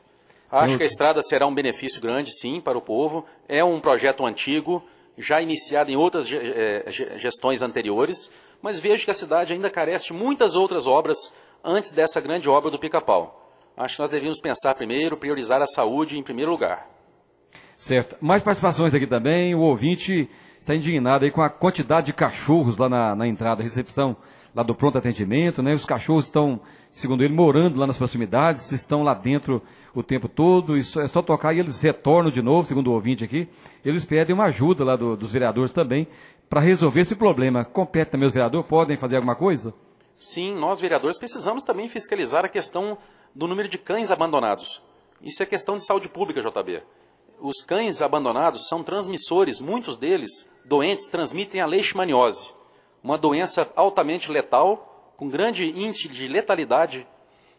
Acho que a estrada será um benefício grande, sim, para o povo. É um projeto antigo, já iniciado em outras gestões anteriores, mas vejo que a cidade ainda carece de muitas outras obras antes dessa grande obra do Pica-Pau. Acho que nós devíamos pensar primeiro, priorizar a saúde em primeiro lugar. Certo. Mais participações aqui também. O ouvinte está indignado aí com a quantidade de cachorros lá na entrada, recepção lá do pronto atendimento, né? Os cachorros estão, segundo ele, morando lá nas proximidades, estão lá dentro o tempo todo, isso é só tocar e eles retornam de novo, segundo o ouvinte aqui. Eles pedem uma ajuda lá dos vereadores também para resolver esse problema. Compete também os vereadores, podem fazer alguma coisa? Sim, nós vereadores precisamos também fiscalizar a questão do número de cães abandonados. Isso é questão de saúde pública, JB. Os cães abandonados são transmissores, muitos deles, doentes, transmitem a leishmaniose, uma doença altamente letal, com grande índice de letalidade,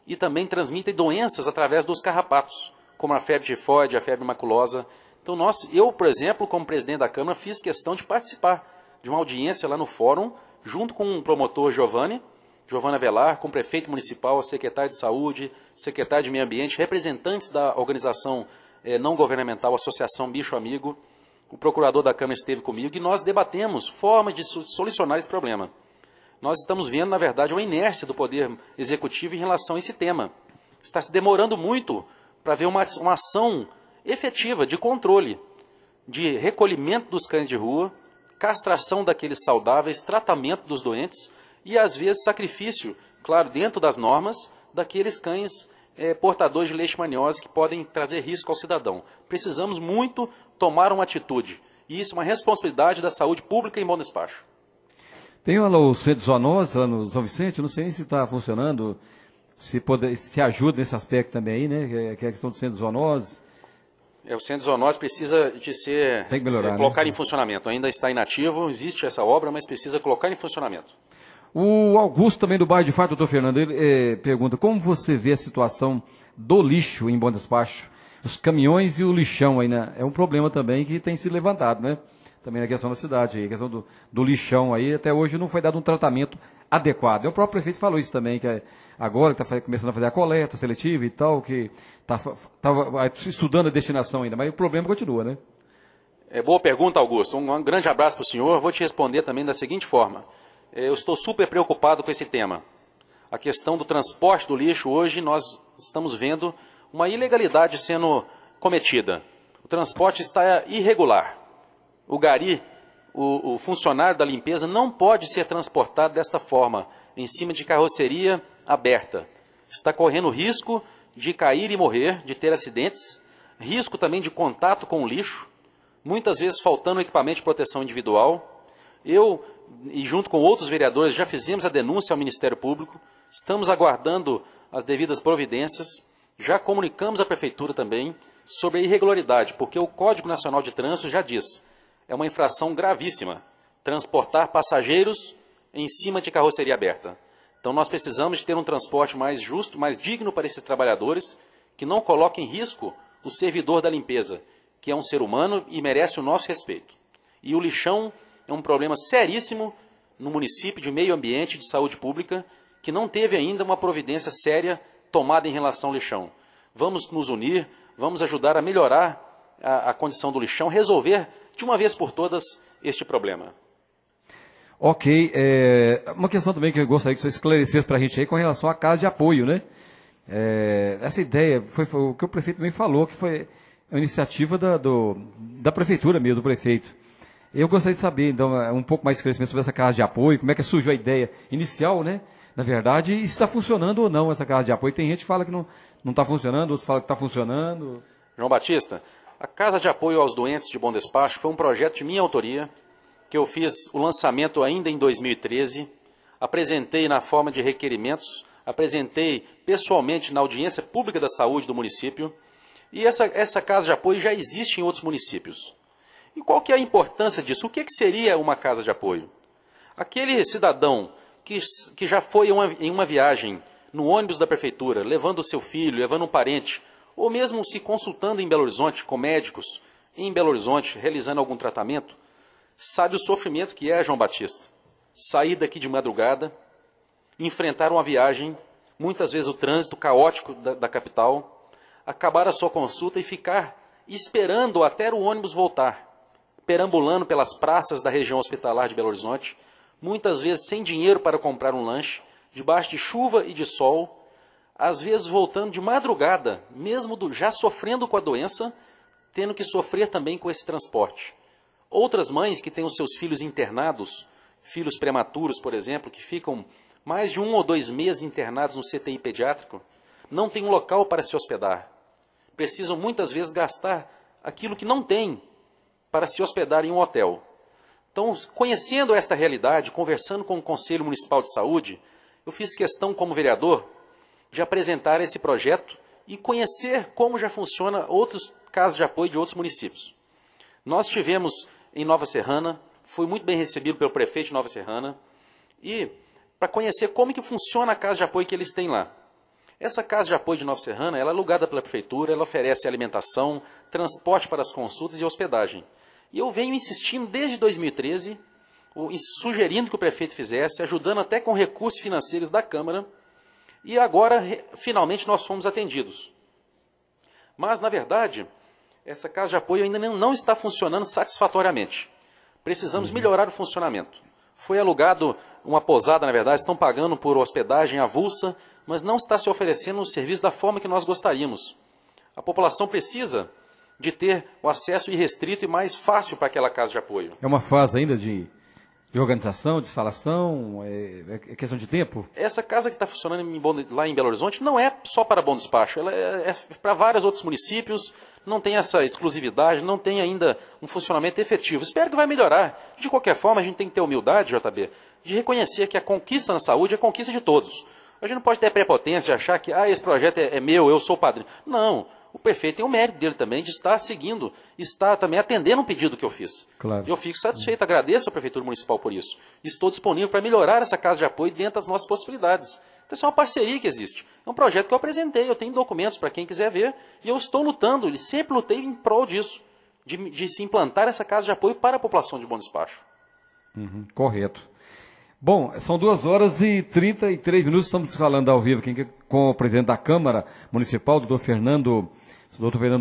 e também transmitem doenças através dos carrapatos, como a febre tifoide, a febre maculosa. Então, eu, por exemplo, como presidente da Câmara, fiz questão de participar de uma audiência lá no fórum, junto com o promotor Giovanna Velar, com o prefeito municipal, secretário de saúde, secretário de meio ambiente, representantes da organização não governamental, Associação Bicho Amigo. O procurador da Câmara esteve comigo e nós debatemos formas de solucionar esse problema. Nós estamos vendo, na verdade, uma inércia do Poder Executivo em relação a esse tema. Está se demorando muito para ver uma ação efetiva de controle, de recolhimento dos cães de rua, castração daqueles saudáveis, tratamento dos doentes e, às vezes, sacrifício, claro, dentro das normas, daqueles cães portadores de leishmaniose que podem trazer risco ao cidadão. Precisamos muito tomar uma atitude. E isso é uma responsabilidade da saúde pública em Bom Despacho. Tem lá o centro de zoonose, lá no São Vicente, não sei se está funcionando, se ajuda nesse aspecto também aí, né? Que é a questão do centro de zoonose. O centro de zoonose precisa de ser tem que melhorar, colocar em funcionamento. Ainda está inativo, existe essa obra, mas precisa colocar em funcionamento. O Augusto, também do bairro de Fato, doutor Fernando, ele pergunta, como você vê a situação do lixo em Bom Despacho? Os caminhões e o lixão aí, né? É um problema também que tem se levantado, né? Também na questão da cidade, a questão do lixão aí, até hoje não foi dado um tratamento adequado. E o próprio prefeito falou isso também, que agora que está começando a fazer a coleta seletiva e tal, que está estudando a destinação ainda, mas o problema continua, né? Boa pergunta, Augusto. Um grande abraço para o senhor. Vou te responder também da seguinte forma. Eu estou super preocupado com esse tema. A questão do transporte do lixo, hoje nós estamos vendo uma ilegalidade sendo cometida. O transporte está irregular. O gari, o funcionário da limpeza, não pode ser transportado desta forma, em cima de carroceria aberta. Está correndo risco de cair e morrer, de ter acidentes, risco também de contato com o lixo, muitas vezes faltando equipamento de proteção individual. Eu, e junto com outros vereadores, já fizemos a denúncia ao Ministério Público, estamos aguardando as devidas providências, já comunicamos à Prefeitura também sobre a irregularidade, porque o Código Nacional de Trânsito já diz, é uma infração gravíssima, transportar passageiros em cima de carroceria aberta. Então nós precisamos de ter um transporte mais justo, mais digno para esses trabalhadores, que não coloquem em risco o servidor da limpeza, que é um ser humano e merece o nosso respeito. E o lixão é um problema seríssimo no município de meio ambiente e de saúde pública, que não teve ainda uma providência séria tomada em relação ao lixão. Vamos nos unir, vamos ajudar a melhorar a condição do lixão, resolver de uma vez por todas este problema. Ok, uma questão também que eu gostaria que você esclarecesse para a gente aí com relação à casa de apoio, né? Essa ideia foi o que o prefeito também falou, que foi a iniciativa da prefeitura mesmo, do prefeito. Eu gostaria de saber, então, um pouco mais de esclarecimento sobre essa casa de apoio, como é que surgiu a ideia inicial, né? Na verdade, e se está funcionando ou não essa casa de apoio. Tem gente que fala que não está funcionando, outros falam que está funcionando. João Batista, a Casa de Apoio aos Doentes de Bom Despacho foi um projeto de minha autoria, que eu fiz o lançamento ainda em 2013, apresentei na forma de requerimentos, apresentei pessoalmente na audiência pública da saúde do município, e essa casa de apoio já existe em outros municípios. E qual que é a importância disso? O que seria uma casa de apoio? Aquele cidadão que já foi em uma viagem no ônibus da prefeitura, levando o seu filho, levando um parente, ou mesmo se consultando em Belo Horizonte com médicos, em Belo Horizonte, realizando algum tratamento, sabe o sofrimento que é, João Batista. Sair daqui de madrugada, enfrentar uma viagem, muitas vezes o trânsito caótico da capital, acabar a sua consulta e ficar esperando até o ônibus voltar, perambulando pelas praças da região hospitalar de Belo Horizonte, muitas vezes sem dinheiro para comprar um lanche, debaixo de chuva e de sol, às vezes voltando de madrugada, mesmo já sofrendo com a doença, tendo que sofrer também com esse transporte. Outras mães que têm os seus filhos internados, filhos prematuros, por exemplo, que ficam mais de 1 ou 2 meses internados no CTI pediátrico, não têm um local para se hospedar. Precisam muitas vezes gastar aquilo que não têm para se hospedar em um hotel. Então, conhecendo esta realidade, conversando com o Conselho Municipal de Saúde, eu fiz questão, como vereador, de apresentar esse projeto e conhecer como já funciona outros casos de apoio de outros municípios. Nós tivemos em Nova Serrana, fui muito bem recebido pelo prefeito de Nova Serrana, e para conhecer como que funciona a casa de apoio que eles têm lá. Essa casa de apoio de Nova Serrana, ela é alugada pela prefeitura, ela oferece alimentação, transporte para as consultas e hospedagem. E eu venho insistindo desde 2013, sugerindo que o prefeito fizesse, ajudando até com recursos financeiros da Câmara, e agora, finalmente, nós fomos atendidos. Mas, na verdade, essa casa de apoio ainda não está funcionando satisfatoriamente. Precisamos melhorar o funcionamento. Foi alugado uma pousada, na verdade, estão pagando por hospedagem avulsa, mas não está se oferecendo o serviço da forma que nós gostaríamos. A população precisa de ter o acesso irrestrito e mais fácil para aquela casa de apoio. É uma fase ainda de organização, de instalação, é questão de tempo? Essa casa que está funcionando lá em Belo Horizonte não é só para Bom Despacho, ela é para vários outros municípios, não tem essa exclusividade, não tem ainda um funcionamento efetivo. Espero que vai melhorar. De qualquer forma, a gente tem que ter humildade, JB, de reconhecer que a conquista na saúde é conquista de todos. A gente não pode ter prepotência de achar que esse projeto é meu, eu sou o padrinho. Não. O prefeito tem o mérito dele também de estar seguindo, está também atendendo um pedido que eu fiz. Claro. Eu fico satisfeito, agradeço à Prefeitura Municipal por isso. Estou disponível para melhorar essa casa de apoio dentro das nossas possibilidades. Então, isso é uma parceria que existe. É um projeto que eu apresentei, eu tenho documentos para quem quiser ver, e eu estou lutando, e sempre lutei em prol disso, de se implantar essa casa de apoio para a população de Bom Despacho. Correto. Bom, são 2h33, estamos falando ao vivo aqui com o presidente da Câmara Municipal, doutor Fernando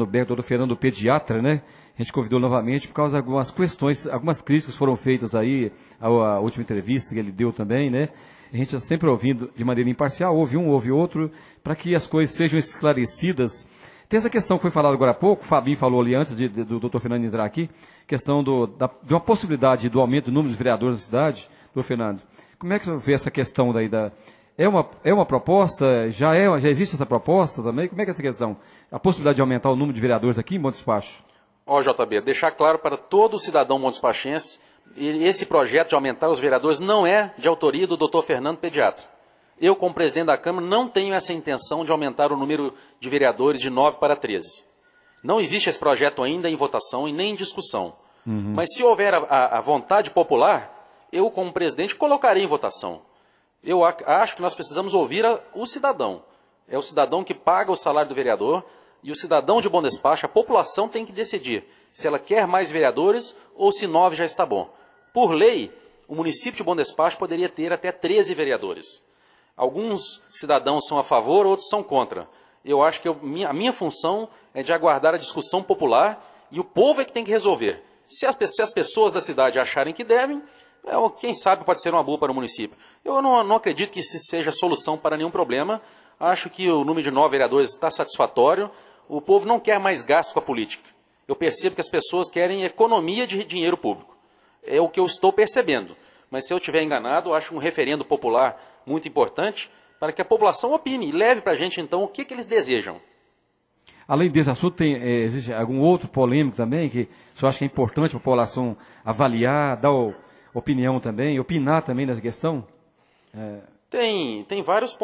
Berto, doutor Fernando Pediatra, né? A gente convidou novamente por causa de algumas questões, algumas críticas foram feitas aí, a última entrevista que ele deu também, né? A gente está sempre ouvindo de maneira imparcial, ouve um, ouve outro, para que as coisas sejam esclarecidas. Tem essa questão que foi falada agora há pouco, o Fabinho falou ali antes do doutor Fernando entrar aqui, questão de uma possibilidade do aumento do número de vereadores da cidade, doutor Fernando. Como é que você vê essa questão daí É uma proposta? Já existe essa proposta também? Como é que é essa questão? A possibilidade de aumentar o número de vereadores aqui em Bom Despacho? JB, deixar claro para todo cidadão montespachense, esse projeto de aumentar os vereadores não é de autoria do doutor Fernando Pediatra. Eu, como presidente da Câmara, não tenho essa intenção de aumentar o número de vereadores de 9 para 13. Não existe esse projeto ainda em votação e nem em discussão. Mas se houver a vontade popular, eu, como presidente, colocarei em votação. Eu acho que nós precisamos ouvir o cidadão. É o cidadão que paga o salário do vereador, e o cidadão de Bom Despacho, a população tem que decidir se ela quer mais vereadores ou se 9 já está bom. Por lei, o município de Bom Despacho poderia ter até 13 vereadores. Alguns cidadãos são a favor, outros são contra. Eu acho que a minha função é de aguardar a discussão popular, e o povo é que tem que resolver. Se as pessoas da cidade acharem que devem, quem sabe pode ser uma boa para o município. Eu não acredito que isso seja solução para nenhum problema. Acho que o número de 9 vereadores está satisfatório. O povo não quer mais gasto com a política. Eu percebo que as pessoas querem economia de dinheiro público. É o que eu estou percebendo. Mas se eu estiver enganado, acho um referendo popular muito importante para que a população opine e leve para a gente, então, o que eles desejam. Além desse assunto, existe algum outro polêmico também que o senhor acha que é importante para a população avaliar, dar opinião também, opinar também nessa questão? Tem vários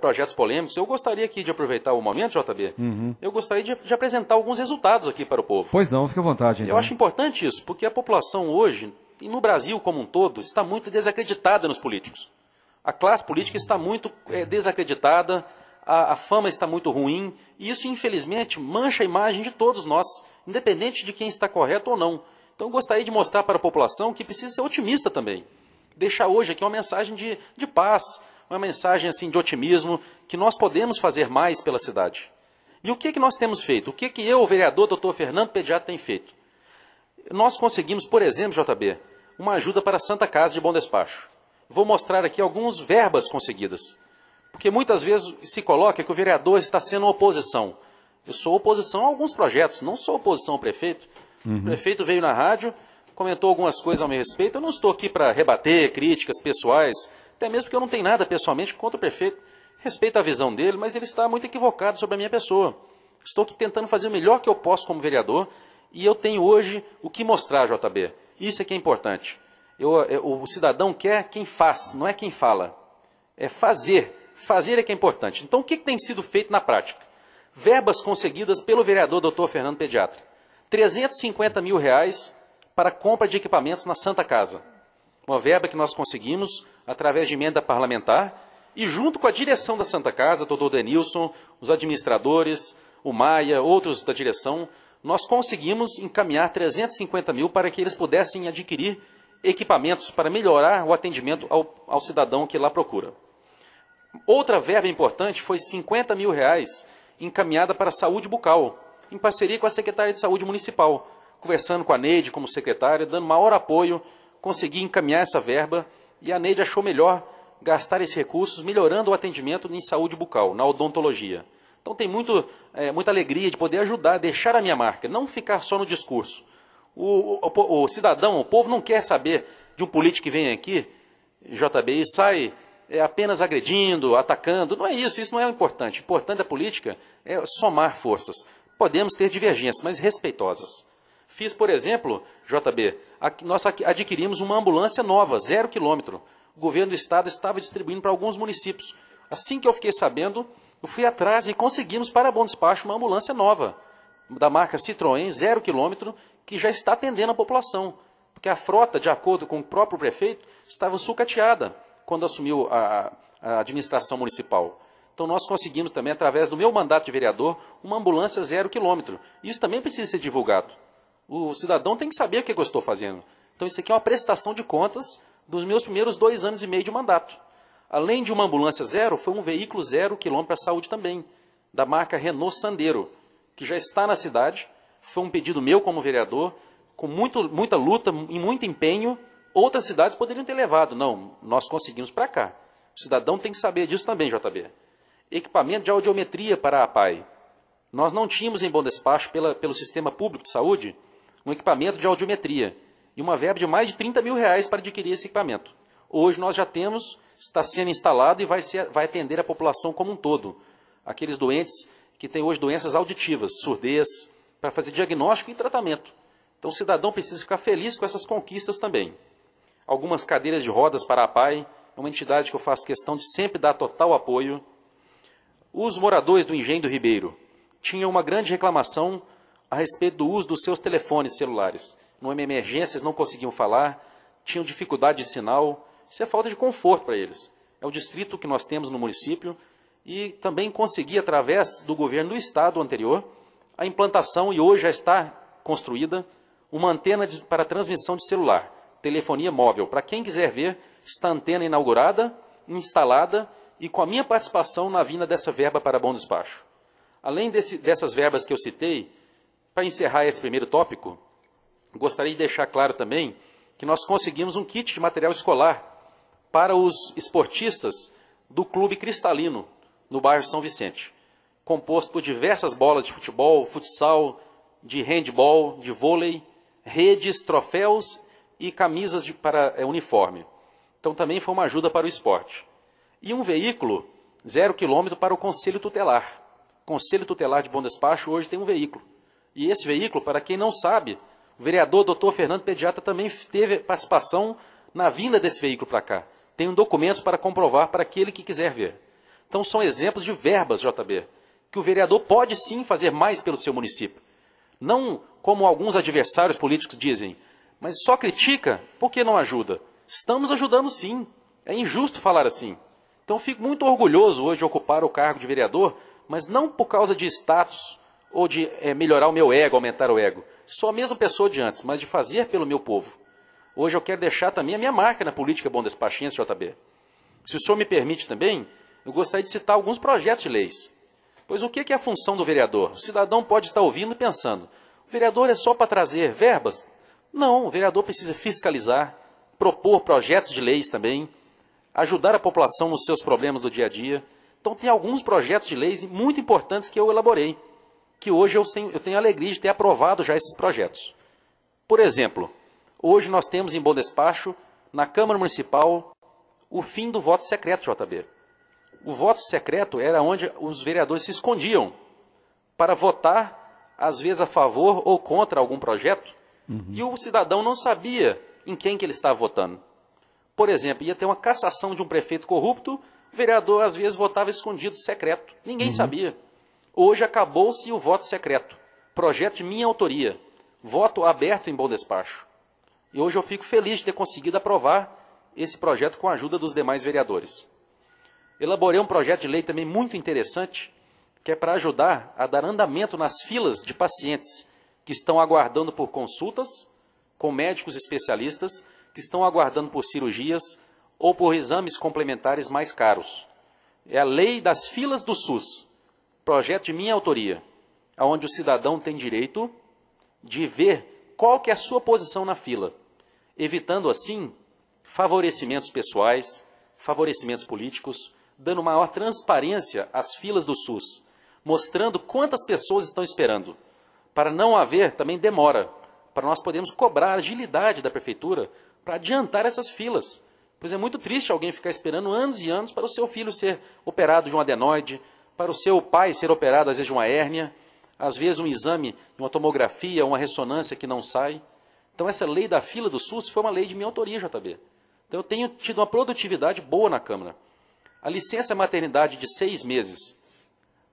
projetos polêmicos. Eu gostaria aqui de aproveitar o momento, JB. Eu gostaria de apresentar alguns resultados aqui para o povo. Pois não, fique à vontade. Então. Eu acho importante isso, porque a população hoje, e no Brasil como um todo, está muito desacreditada nos políticos. A classe política está muito desacreditada, a fama está muito ruim, e isso, infelizmente, mancha a imagem de todos nós, independente de quem está correto ou não. Então, eu gostaria de mostrar para a população que precisa ser otimista também. Deixar hoje aqui uma mensagem de paz, uma mensagem assim, de otimismo, que nós podemos fazer mais pela cidade. E o que nós temos feito? O que eu, o vereador Dr. Fernando Pediatra, tem feito? Nós conseguimos, por exemplo, JB, uma ajuda para a Santa Casa de Bom Despacho. Vou mostrar aqui algumas verbas conseguidas. Porque muitas vezes se coloca que o vereador está sendo oposição. Eu sou oposição a alguns projetos, não sou oposição ao prefeito. O prefeito veio na rádio, comentou algumas coisas ao meu respeito. Eu não estou aqui para rebater críticas pessoais, até mesmo porque eu não tenho nada pessoalmente contra o prefeito. Respeito a visão dele, mas ele está muito equivocado sobre a minha pessoa. Estou aqui tentando fazer o melhor que eu posso como vereador e eu tenho hoje o que mostrar, JB. Isso é que é importante. O cidadão quer quem faz, não é quem fala. É fazer. Fazer é que é importante. Então, o que tem sido feito na prática? Verbas conseguidas pelo vereador Dr. Fernando Pediatra. R$350 mil para compra de equipamentos na Santa Casa. Uma verba que nós conseguimos através de emenda parlamentar e junto com a direção da Santa Casa, o doutor Denilson, os administradores, o Maia, outros da direção, nós conseguimos encaminhar 350 mil para que eles pudessem adquirir equipamentos para melhorar o atendimento ao cidadão que lá procura. Outra verba importante foi 50 mil encaminhada para a saúde bucal, em parceria com a Secretaria de Saúde Municipal. Conversando com a Neide como secretária, dando maior apoio, consegui encaminhar essa verba e a Neide achou melhor gastar esses recursos melhorando o atendimento em saúde bucal, na odontologia. Então tem muita alegria de poder ajudar, deixar a minha marca, não ficar só no discurso. O cidadão, o povo não quer saber de um político que vem aqui, JB, e sai apenas agredindo, atacando. Não é isso, isso não é o importante. O importante da política é somar forças. Podemos ter divergências, mas respeitosas. Fiz, por exemplo, JB, nós adquirimos uma ambulância nova, 0 quilômetro. O governo do estado estava distribuindo para alguns municípios. Assim que eu fiquei sabendo, eu fui atrás e conseguimos para Bom Despacho uma ambulância nova, da marca Citroën, 0 quilômetro, que já está atendendo a população. Porque a frota, de acordo com o próprio prefeito, estava sucateada quando assumiu a administração municipal. Então nós conseguimos também, através do meu mandato de vereador, uma ambulância 0 quilômetro. Isso também precisa ser divulgado. O cidadão tem que saber o que eu estou fazendo. Então isso aqui é uma prestação de contas dos meus primeiros 2 anos e meio de mandato. Além de uma ambulância 0, foi um veículo 0 quilômetro para a saúde também, da marca Renault Sandero, que já está na cidade. Foi um pedido meu como vereador, com muita luta e muito empenho. Outras cidades poderiam ter levado. Não, nós conseguimos para cá. O cidadão tem que saber disso também, JB. Equipamento de audiometria para a APAI. Nós não tínhamos em Bom Despacho, pelo Sistema Público de Saúde, um equipamento de audiometria e uma verba de mais de R$30 mil para adquirir esse equipamento. Hoje nós já temos, está sendo instalado e vai atender a população como um todo. Aqueles doentes que têm hoje doenças auditivas, surdez, para fazer diagnóstico e tratamento. Então o cidadão precisa ficar feliz com essas conquistas também. Algumas cadeiras de rodas para a APAI, é uma entidade que eu faço questão de sempre dar total apoio. Os moradores do Engenho do Ribeiro tinham uma grande reclamação a respeito do uso dos seus telefones celulares. Numa emergência, eles não conseguiam falar, tinham dificuldade de sinal. Isso é falta de conforto para eles. É o distrito que nós temos no município e também consegui, através do governo do estado anterior, a implantação, e hoje já está construída, uma antena para transmissão de celular, telefonia móvel. Para quem quiser ver, está a antena inaugurada, instalada e com a minha participação na vinda dessa verba para Bom Despacho. Além dessas verbas que eu citei, para encerrar esse primeiro tópico, gostaria de deixar claro também que nós conseguimos um kit de material escolar para os esportistas do Clube Cristalino, no bairro São Vicente, composto por diversas bolas de futebol, futsal, de handball, de vôlei, redes, troféus e camisas para uniforme. Então também foi uma ajuda para o esporte. E um veículo 0 quilômetro para o Conselho Tutelar. O Conselho Tutelar de Bom Despacho hoje tem um veículo. E esse veículo, para quem não sabe, o vereador Dr. Fernando Pediatra também teve participação na vinda desse veículo para cá. Tem documentos para comprovar para aquele que quiser ver. Então são exemplos de verbas, JB, que o vereador pode sim fazer mais pelo seu município. Não como alguns adversários políticos dizem, mas só critica, por que não ajuda? Estamos ajudando sim. É injusto falar assim. Então, fico muito orgulhoso hoje de ocupar o cargo de vereador, mas não por causa de status ou de melhorar o meu ego, aumentar o ego. Sou a mesma pessoa de antes, mas de fazer pelo meu povo. Hoje eu quero deixar também a minha marca na política bom despachense, JB. Se o senhor me permite também, eu gostaria de citar alguns projetos de leis. Pois o que é a função do vereador? O cidadão pode estar ouvindo e pensando, o vereador é só para trazer verbas? Não, o vereador precisa fiscalizar, propor projetos de leis também, ajudar a população nos seus problemas do dia a dia. Então tem alguns projetos de leis muito importantes que eu elaborei, que hoje eu tenho a alegria de ter aprovado já esses projetos. Por exemplo, hoje nós temos em bom despacho, na Câmara Municipal, o fim do voto secreto, JB. O voto secreto era onde os vereadores se escondiam para votar, às vezes a favor ou contra algum projeto, e o cidadão não sabia em quem que ele estava votando. Por exemplo, ia ter uma cassação de um prefeito corrupto, o vereador às vezes votava escondido, secreto. Ninguém sabia. Hoje acabou-se o voto secreto. Projeto de minha autoria. Voto aberto em bom despacho. E hoje eu fico feliz de ter conseguido aprovar esse projeto com a ajuda dos demais vereadores. Elaborei um projeto de lei também muito interessante, que é para ajudar a dar andamento nas filas de pacientes que estão aguardando por consultas com médicos especialistas, que estão aguardando por cirurgias ou por exames complementares mais caros. É a lei das filas do SUS, projeto de minha autoria, onde o cidadão tem direito de ver qual que é a sua posição na fila, evitando assim favorecimentos pessoais, favorecimentos políticos, dando maior transparência às filas do SUS, mostrando quantas pessoas estão esperando, para não haver também demora, para nós podermos cobrar a agilidade da prefeitura para adiantar essas filas. Pois é muito triste alguém ficar esperando anos e anos para o seu filho ser operado de um adenoide, para o seu pai ser operado, às vezes, de uma hérnia, às vezes um exame, uma tomografia, uma ressonância que não sai. Então, essa lei da fila do SUS foi uma lei de minha autoria, JB. Então, eu tenho tido uma produtividade boa na Câmara. A licença maternidade de 6 meses.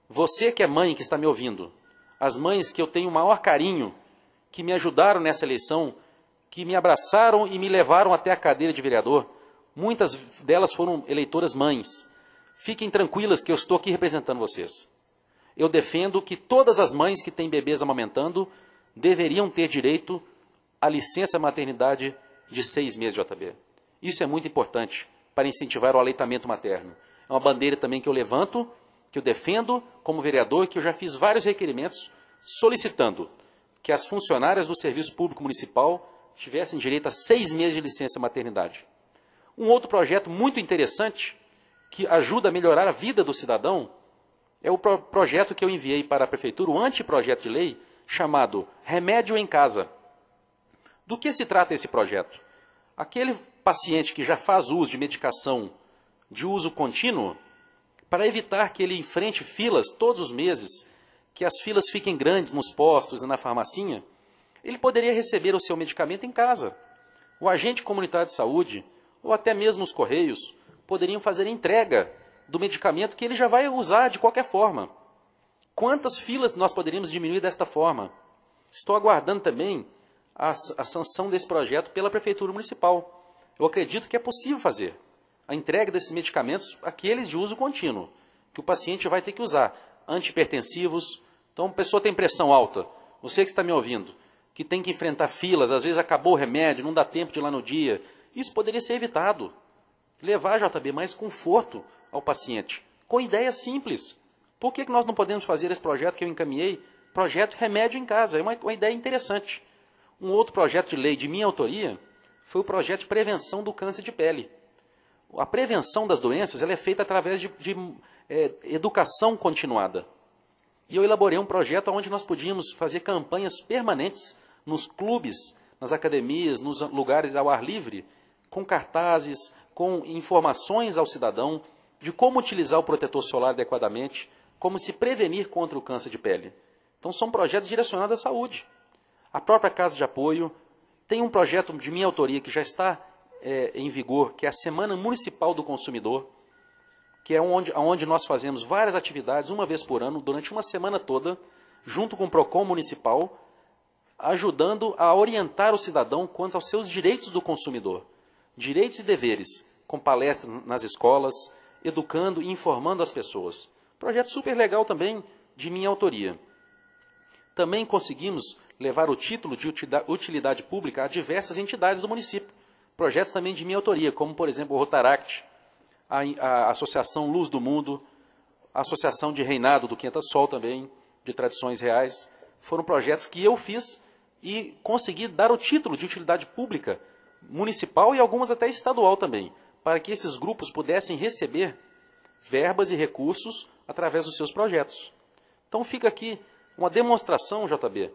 Você que é mãe, que está me ouvindo, as mães que eu tenho o maior carinho, que me ajudaram nessa eleição, que me abraçaram e me levaram até a cadeira de vereador, muitas delas foram eleitoras mães. Fiquem tranquilas que eu estou aqui representando vocês. Eu defendo que todas as mães que têm bebês amamentando deveriam ter direito à licença maternidade de 6 meses, JB. Isso é muito importante para incentivar o aleitamento materno. É uma bandeira também que eu levanto, que eu defendo como vereador, e que eu já fiz vários requerimentos solicitando que as funcionárias do Serviço Público Municipal tivessem direito a 6 meses de licença maternidade. Um outro projeto muito interessante, que ajuda a melhorar a vida do cidadão, é o projeto que eu enviei para a Prefeitura, o anteprojeto de lei, chamado Remédio em Casa. Do que se trata esse projeto? Aquele paciente que já faz uso de medicação de uso contínuo, para evitar que ele enfrente filas todos os meses, que as filas fiquem grandes nos postos e na farmacinha, ele poderia receber o seu medicamento em casa. O agente comunitário de saúde, ou até mesmo os correios, poderiam fazer entrega do medicamento que ele já vai usar de qualquer forma. Quantas filas nós poderíamos diminuir desta forma? Estou aguardando também a sanção desse projeto pela Prefeitura Municipal. Eu acredito que é possível fazer a entrega desses medicamentos, aqueles de uso contínuo, que o paciente vai ter que usar, antihipertensivos. Então, a pessoa tem pressão alta, você que está me ouvindo, que tem que enfrentar filas, às vezes acabou o remédio, não dá tempo de ir lá no dia, isso poderia ser evitado. Levar, JB, mais conforto ao paciente, com ideias simples. Por que nós não podemos fazer esse projeto que eu encaminhei? Projeto Remédio em Casa, é uma ideia interessante. Um outro projeto de lei de minha autoria foi o projeto de prevenção do câncer de pele. A prevenção das doenças ela é feita através de educação continuada. E eu elaborei um projeto onde nós podíamos fazer campanhas permanentes nos clubes, nas academias, nos lugares ao ar livre, com cartazes, com informações ao cidadão de como utilizar o protetor solar adequadamente, como se prevenir contra o câncer de pele. Então, são projetos direcionados à saúde. A própria Casa de Apoio tem um projeto de minha autoria que já está em vigor, que é a Semana Municipal do Consumidor, que é onde nós fazemos várias atividades, uma vez por ano, durante uma semana toda, junto com o PROCON Municipal, ajudando a orientar o cidadão quanto aos seus direitos do consumidor, direitos e deveres, com palestras nas escolas, educando e informando as pessoas. Projeto super legal também, de minha autoria. Também conseguimos levar o título de utilidade pública a diversas entidades do município. Projetos também de minha autoria, como, por exemplo, o Rotaract, a Associação Luz do Mundo, a Associação de Reinado do Quinta Sol também, de Tradições Reais. Foram projetos que eu fiz e consegui dar o título de utilidade pública municipal e algumas até estadual também, para que esses grupos pudessem receber verbas e recursos através dos seus projetos. Então fica aqui uma demonstração, JB,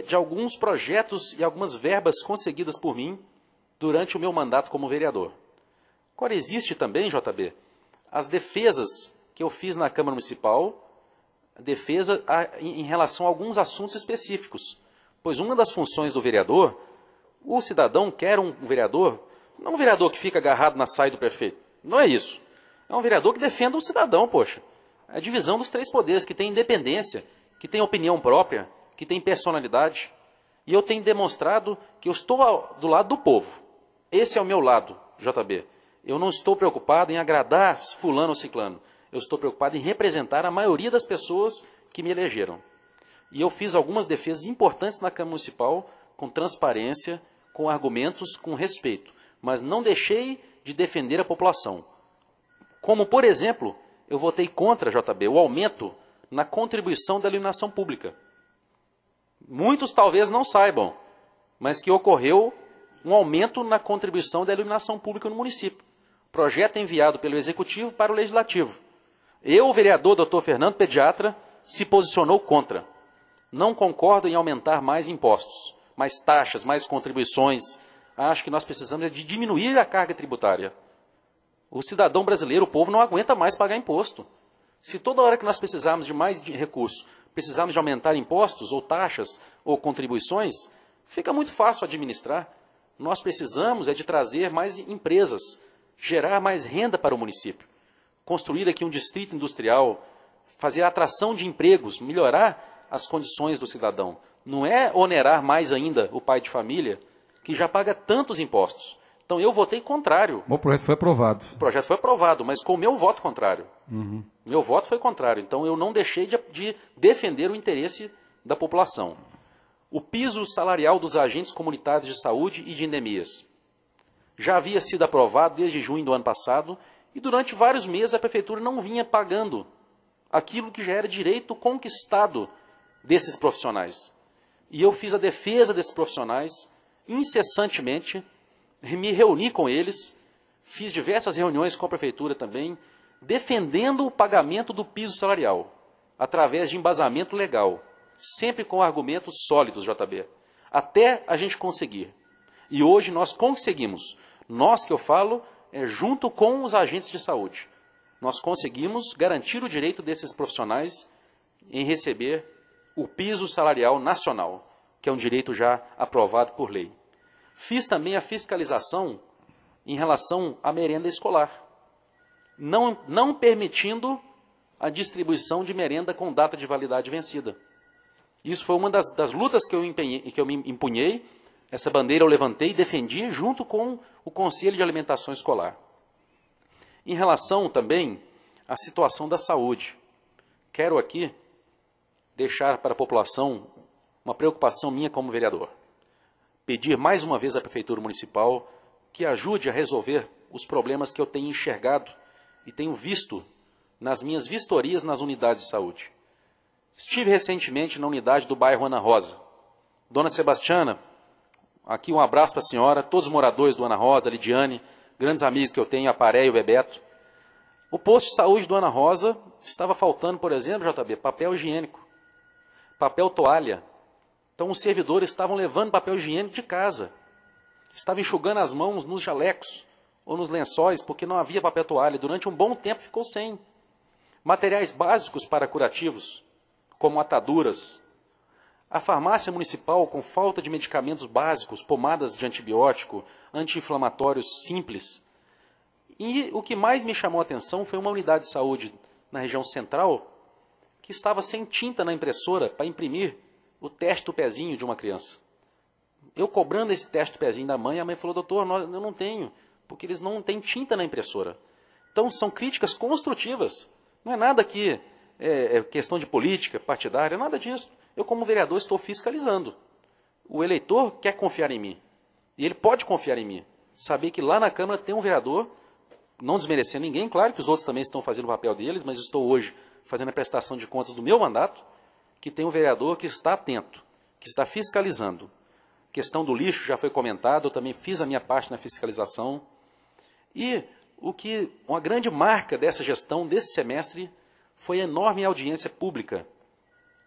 de alguns projetos e algumas verbas conseguidas por mim durante o meu mandato como vereador. Agora existe também, JB, as defesas que eu fiz na Câmara Municipal, defesa em relação a alguns assuntos específicos. Pois uma das funções do vereador, o cidadão quer um vereador, não um vereador que fica agarrado na saia do prefeito. Não é isso. É um vereador que defenda o cidadão, poxa. É a divisão dos três poderes, que tem independência, que tem opinião própria, que tem personalidade. E eu tenho demonstrado que eu estou do lado do povo. Esse é o meu lado, JB. Eu não estou preocupado em agradar fulano ou ciclano. Eu estou preocupado em representar a maioria das pessoas que me elegeram. E eu fiz algumas defesas importantes na Câmara Municipal, com transparência, com argumentos, com respeito. Mas não deixei de defender a população. Como, por exemplo, eu votei contra, JB, o aumento na contribuição da iluminação pública. Muitos talvez não saibam, mas que ocorreu um aumento na contribuição da iluminação pública no município. Projeto enviado pelo Executivo para o Legislativo. Eu, o vereador Dr. Fernando Pediatra, se posicionou contra. Não concordo em aumentar mais impostos, mais taxas, mais contribuições. Acho que nós precisamos de diminuir a carga tributária. O cidadão brasileiro, o povo, não aguenta mais pagar imposto. Se toda hora que nós precisarmos de mais recursos, precisarmos de aumentar impostos, ou taxas, ou contribuições, fica muito fácil administrar. Nós precisamos de trazer mais empresas, gerar mais renda para o município, construir aqui um distrito industrial, fazer a atração de empregos, melhorar as condições do cidadão. Não é onerar mais ainda o pai de família, que já paga tantos impostos. Então eu votei contrário. O projeto foi aprovado. O projeto foi aprovado, mas com o meu voto contrário. Meu voto foi contrário. Então eu não deixei de defender o interesse da população. O piso salarial dos agentes comunitários de saúde e de endemias. Já havia sido aprovado desde junho do ano passado e durante vários meses a prefeitura não vinha pagando aquilo que já era direito conquistado desses profissionais. E eu fiz a defesa desses profissionais incessantemente, me reuni com eles, fiz diversas reuniões com a prefeitura também, defendendo o pagamento do piso salarial, através de embasamento legal, sempre com argumentos sólidos, JB, até a gente conseguir. E hoje nós conseguimos. Nós, que eu falo, junto com os agentes de saúde. Nós conseguimos garantir o direito desses profissionais em receber o piso salarial nacional, que é um direito já aprovado por lei. Fiz também a fiscalização em relação à merenda escolar, não permitindo a distribuição de merenda com data de validade vencida. Isso foi uma das lutas que eu me empunhei. Essa bandeira eu levantei e defendi junto com o Conselho de Alimentação Escolar. Em relação também à situação da saúde, quero aqui deixar para a população uma preocupação minha como vereador. Pedir mais uma vez à Prefeitura Municipal que ajude a resolver os problemas que eu tenho enxergado e tenho visto nas minhas vistorias nas unidades de saúde. Estive recentemente na unidade do bairro Ana Rosa. Dona Sebastiana, aqui um abraço para a senhora, todos os moradores do Ana Rosa, Lidiane, grandes amigos que eu tenho, a Pareia e o Bebeto. O posto de saúde do Ana Rosa estava faltando, por exemplo, JB, papel higiênico, papel toalha. Então os servidores estavam levando papel higiênico de casa. Estavam enxugando as mãos nos jalecos ou nos lençóis, porque não havia papel toalha. Durante um bom tempo ficou sem. Materiais básicos para curativos, como ataduras. A farmácia municipal com falta de medicamentos básicos, pomadas de antibiótico, anti-inflamatórios simples. E o que mais me chamou a atenção foi uma unidade de saúde na região central que estava sem tinta na impressora para imprimir o teste do pezinho de uma criança. Eu cobrando esse teste do pezinho da mãe, a mãe falou, doutor, eu não tenho, porque eles não têm tinta na impressora. Então, são críticas construtivas. Não é nada que é questão de política partidária, nada disso. Eu, como vereador, estou fiscalizando. O eleitor quer confiar em mim. E ele pode confiar em mim. Saber que lá na Câmara tem um vereador, não desmerecendo ninguém, claro que os outros também estão fazendo o papel deles, mas estou hoje fazendo a prestação de contas do meu mandato, que tem um vereador que está atento, que está fiscalizando. A questão do lixo já foi comentada, eu também fiz a minha parte na fiscalização. E uma grande marca dessa gestão, desse semestre, foi a enorme audiência pública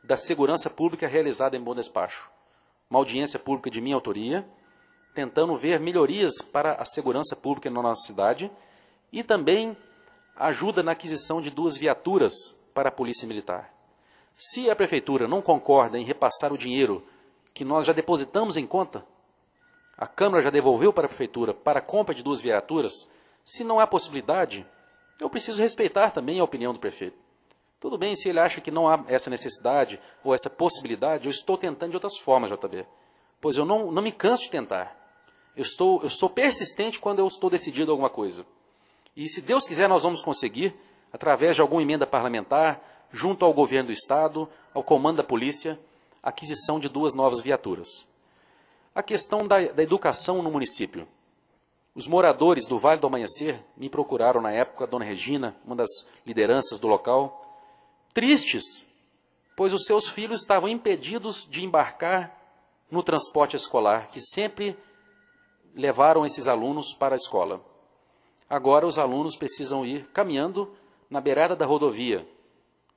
da segurança pública realizada em Bom Despacho. Uma audiência pública de minha autoria, tentando ver melhorias para a segurança pública na nossa cidade e também ajuda na aquisição de 2 viaturas para a Polícia Militar. Se a Prefeitura não concorda em repassar o dinheiro que nós já depositamos em conta, a Câmara já devolveu para a Prefeitura para a compra de 2 viaturas, se não há possibilidade, eu preciso respeitar também a opinião do prefeito. Tudo bem, se ele acha que não há essa necessidade ou essa possibilidade, eu estou tentando de outras formas, JB. Pois eu não me canso de tentar. Eu sou persistente quando eu estou decidido alguma coisa. E se Deus quiser, nós vamos conseguir, através de alguma emenda parlamentar, junto ao governo do Estado, ao comando da polícia, a aquisição de 2 novas viaturas. A questão da educação no município. Os moradores do Vale do Amanhecer me procuraram na época, a dona Regina, uma das lideranças do local, tristes, pois os seus filhos estavam impedidos de embarcar no transporte escolar, que sempre levaram esses alunos para a escola. Agora os alunos precisam ir caminhando na beirada da rodovia,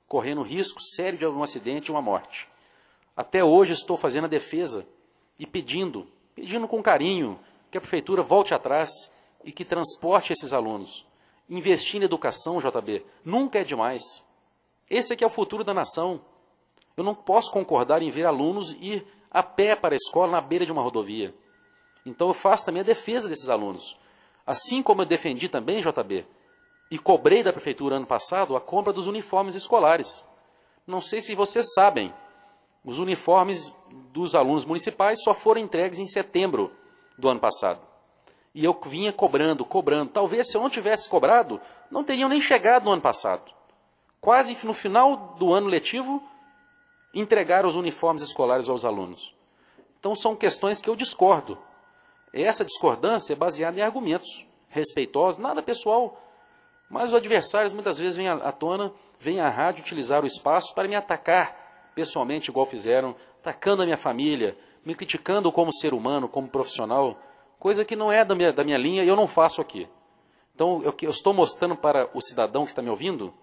correndo risco sério de um acidente e uma morte. Até hoje estou fazendo a defesa e pedindo com carinho, que a Prefeitura volte atrás e que transporte esses alunos. Investir em educação, JB, nunca é demais. Esse aqui é o futuro da nação. Eu não posso concordar em ver alunos ir a pé para a escola na beira de uma rodovia. Então eu faço também a defesa desses alunos. Assim como eu defendi também, JB, e cobrei da Prefeitura ano passado a compra dos uniformes escolares. Não sei se vocês sabem, os uniformes dos alunos municipais só foram entregues em setembro do ano passado. E eu vinha cobrando. Talvez se eu não tivesse cobrado, não teriam nem chegado no ano passado. Quase no final do ano letivo, entregaram os uniformes escolares aos alunos. Então são questões que eu discordo. Essa discordância é baseada em argumentos respeitosos, nada pessoal. Mas os adversários muitas vezes vêm à tona, vêm à rádio utilizar o espaço para me atacar pessoalmente, igual fizeram, atacando a minha família, me criticando como ser humano, como profissional, coisa que não é da minha linha e eu não faço aqui. Então eu estou mostrando para o cidadão que está me ouvindo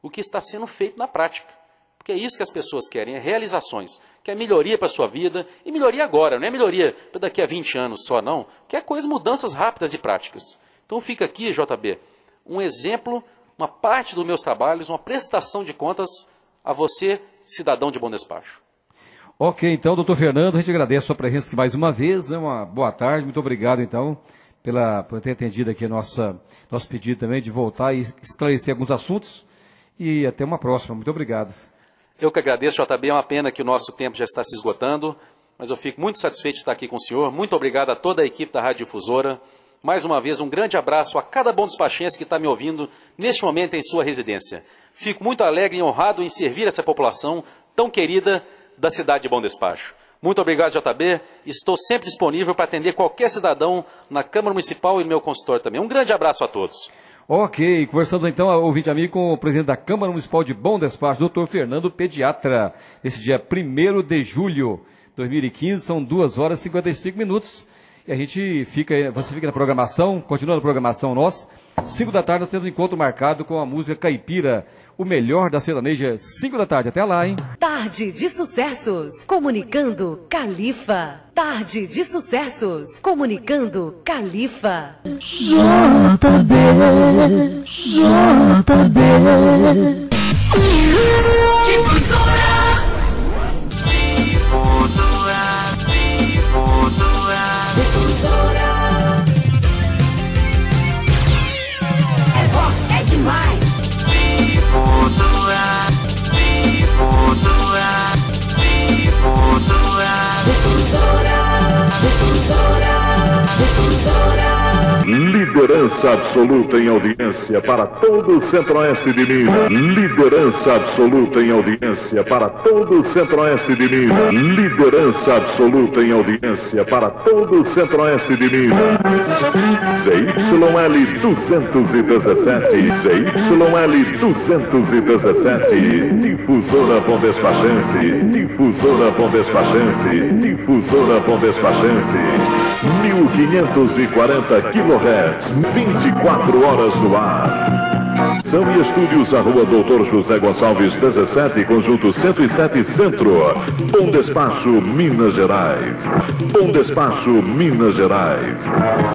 o que está sendo feito na prática. Porque é isso que as pessoas querem, é realizações, que é melhoria para a sua vida, e melhoria agora, não é melhoria para daqui a 20 anos só, não. Que é mudanças rápidas e práticas. Então fica aqui, JB, um exemplo, uma parte dos meus trabalhos, uma prestação de contas a você, cidadão de Bom Despacho. Ok, então, doutor Fernando, a gente agradece a sua presença aqui mais uma vez, né? Uma boa tarde, muito obrigado, então, por ter atendido aqui nosso pedido também de voltar e esclarecer alguns assuntos, e até uma próxima. Muito obrigado. Eu que agradeço, JB, é uma pena que o nosso tempo já está se esgotando, mas eu fico muito satisfeito de estar aqui com o senhor. Muito obrigado a toda a equipe da Rádio Difusora. Mais uma vez, um grande abraço a cada bom despachense que está me ouvindo neste momento em sua residência. Fico muito alegre e honrado em servir essa população tão querida da cidade de Bom Despacho. Muito obrigado, JB. Estou sempre disponível para atender qualquer cidadão na Câmara Municipal e no meu consultório também. Um grande abraço a todos. Ok, conversando então, ouvinte amigo, com o presidente da Câmara Municipal de Bom Despacho, doutor Fernando Pediatra, nesse dia 1º de julho de 2015, são 2 horas e 55 minutos, e a gente você fica na programação, continuando a programação nossa, 5 da tarde nós temos um encontro marcado com a música caipira, o melhor da sertaneja, 5 da tarde, até lá, hein? Tarde de Sucessos, comunicando Califa. Tarde de Sucessos, comunicando Califa. JB. É demais. Líder Liderança absoluta em audiência para todo o Centro-Oeste de Minas. Liderança absoluta em audiência para todo o Centro-Oeste de Minas. Liderança absoluta em audiência para todo o Centro-Oeste de Minas. ZYL 217, ZYL 217, Difusora Bom Despachense, Difusora Bom Despachense, Difusora Bom Despachense, 1540 kHz, 24 horas no ar. São e estúdios, a Rua Doutor José Gonçalves 17, Conjunto 107 Centro. Bom Despacho, Minas Gerais. Bom Despacho, Minas Gerais.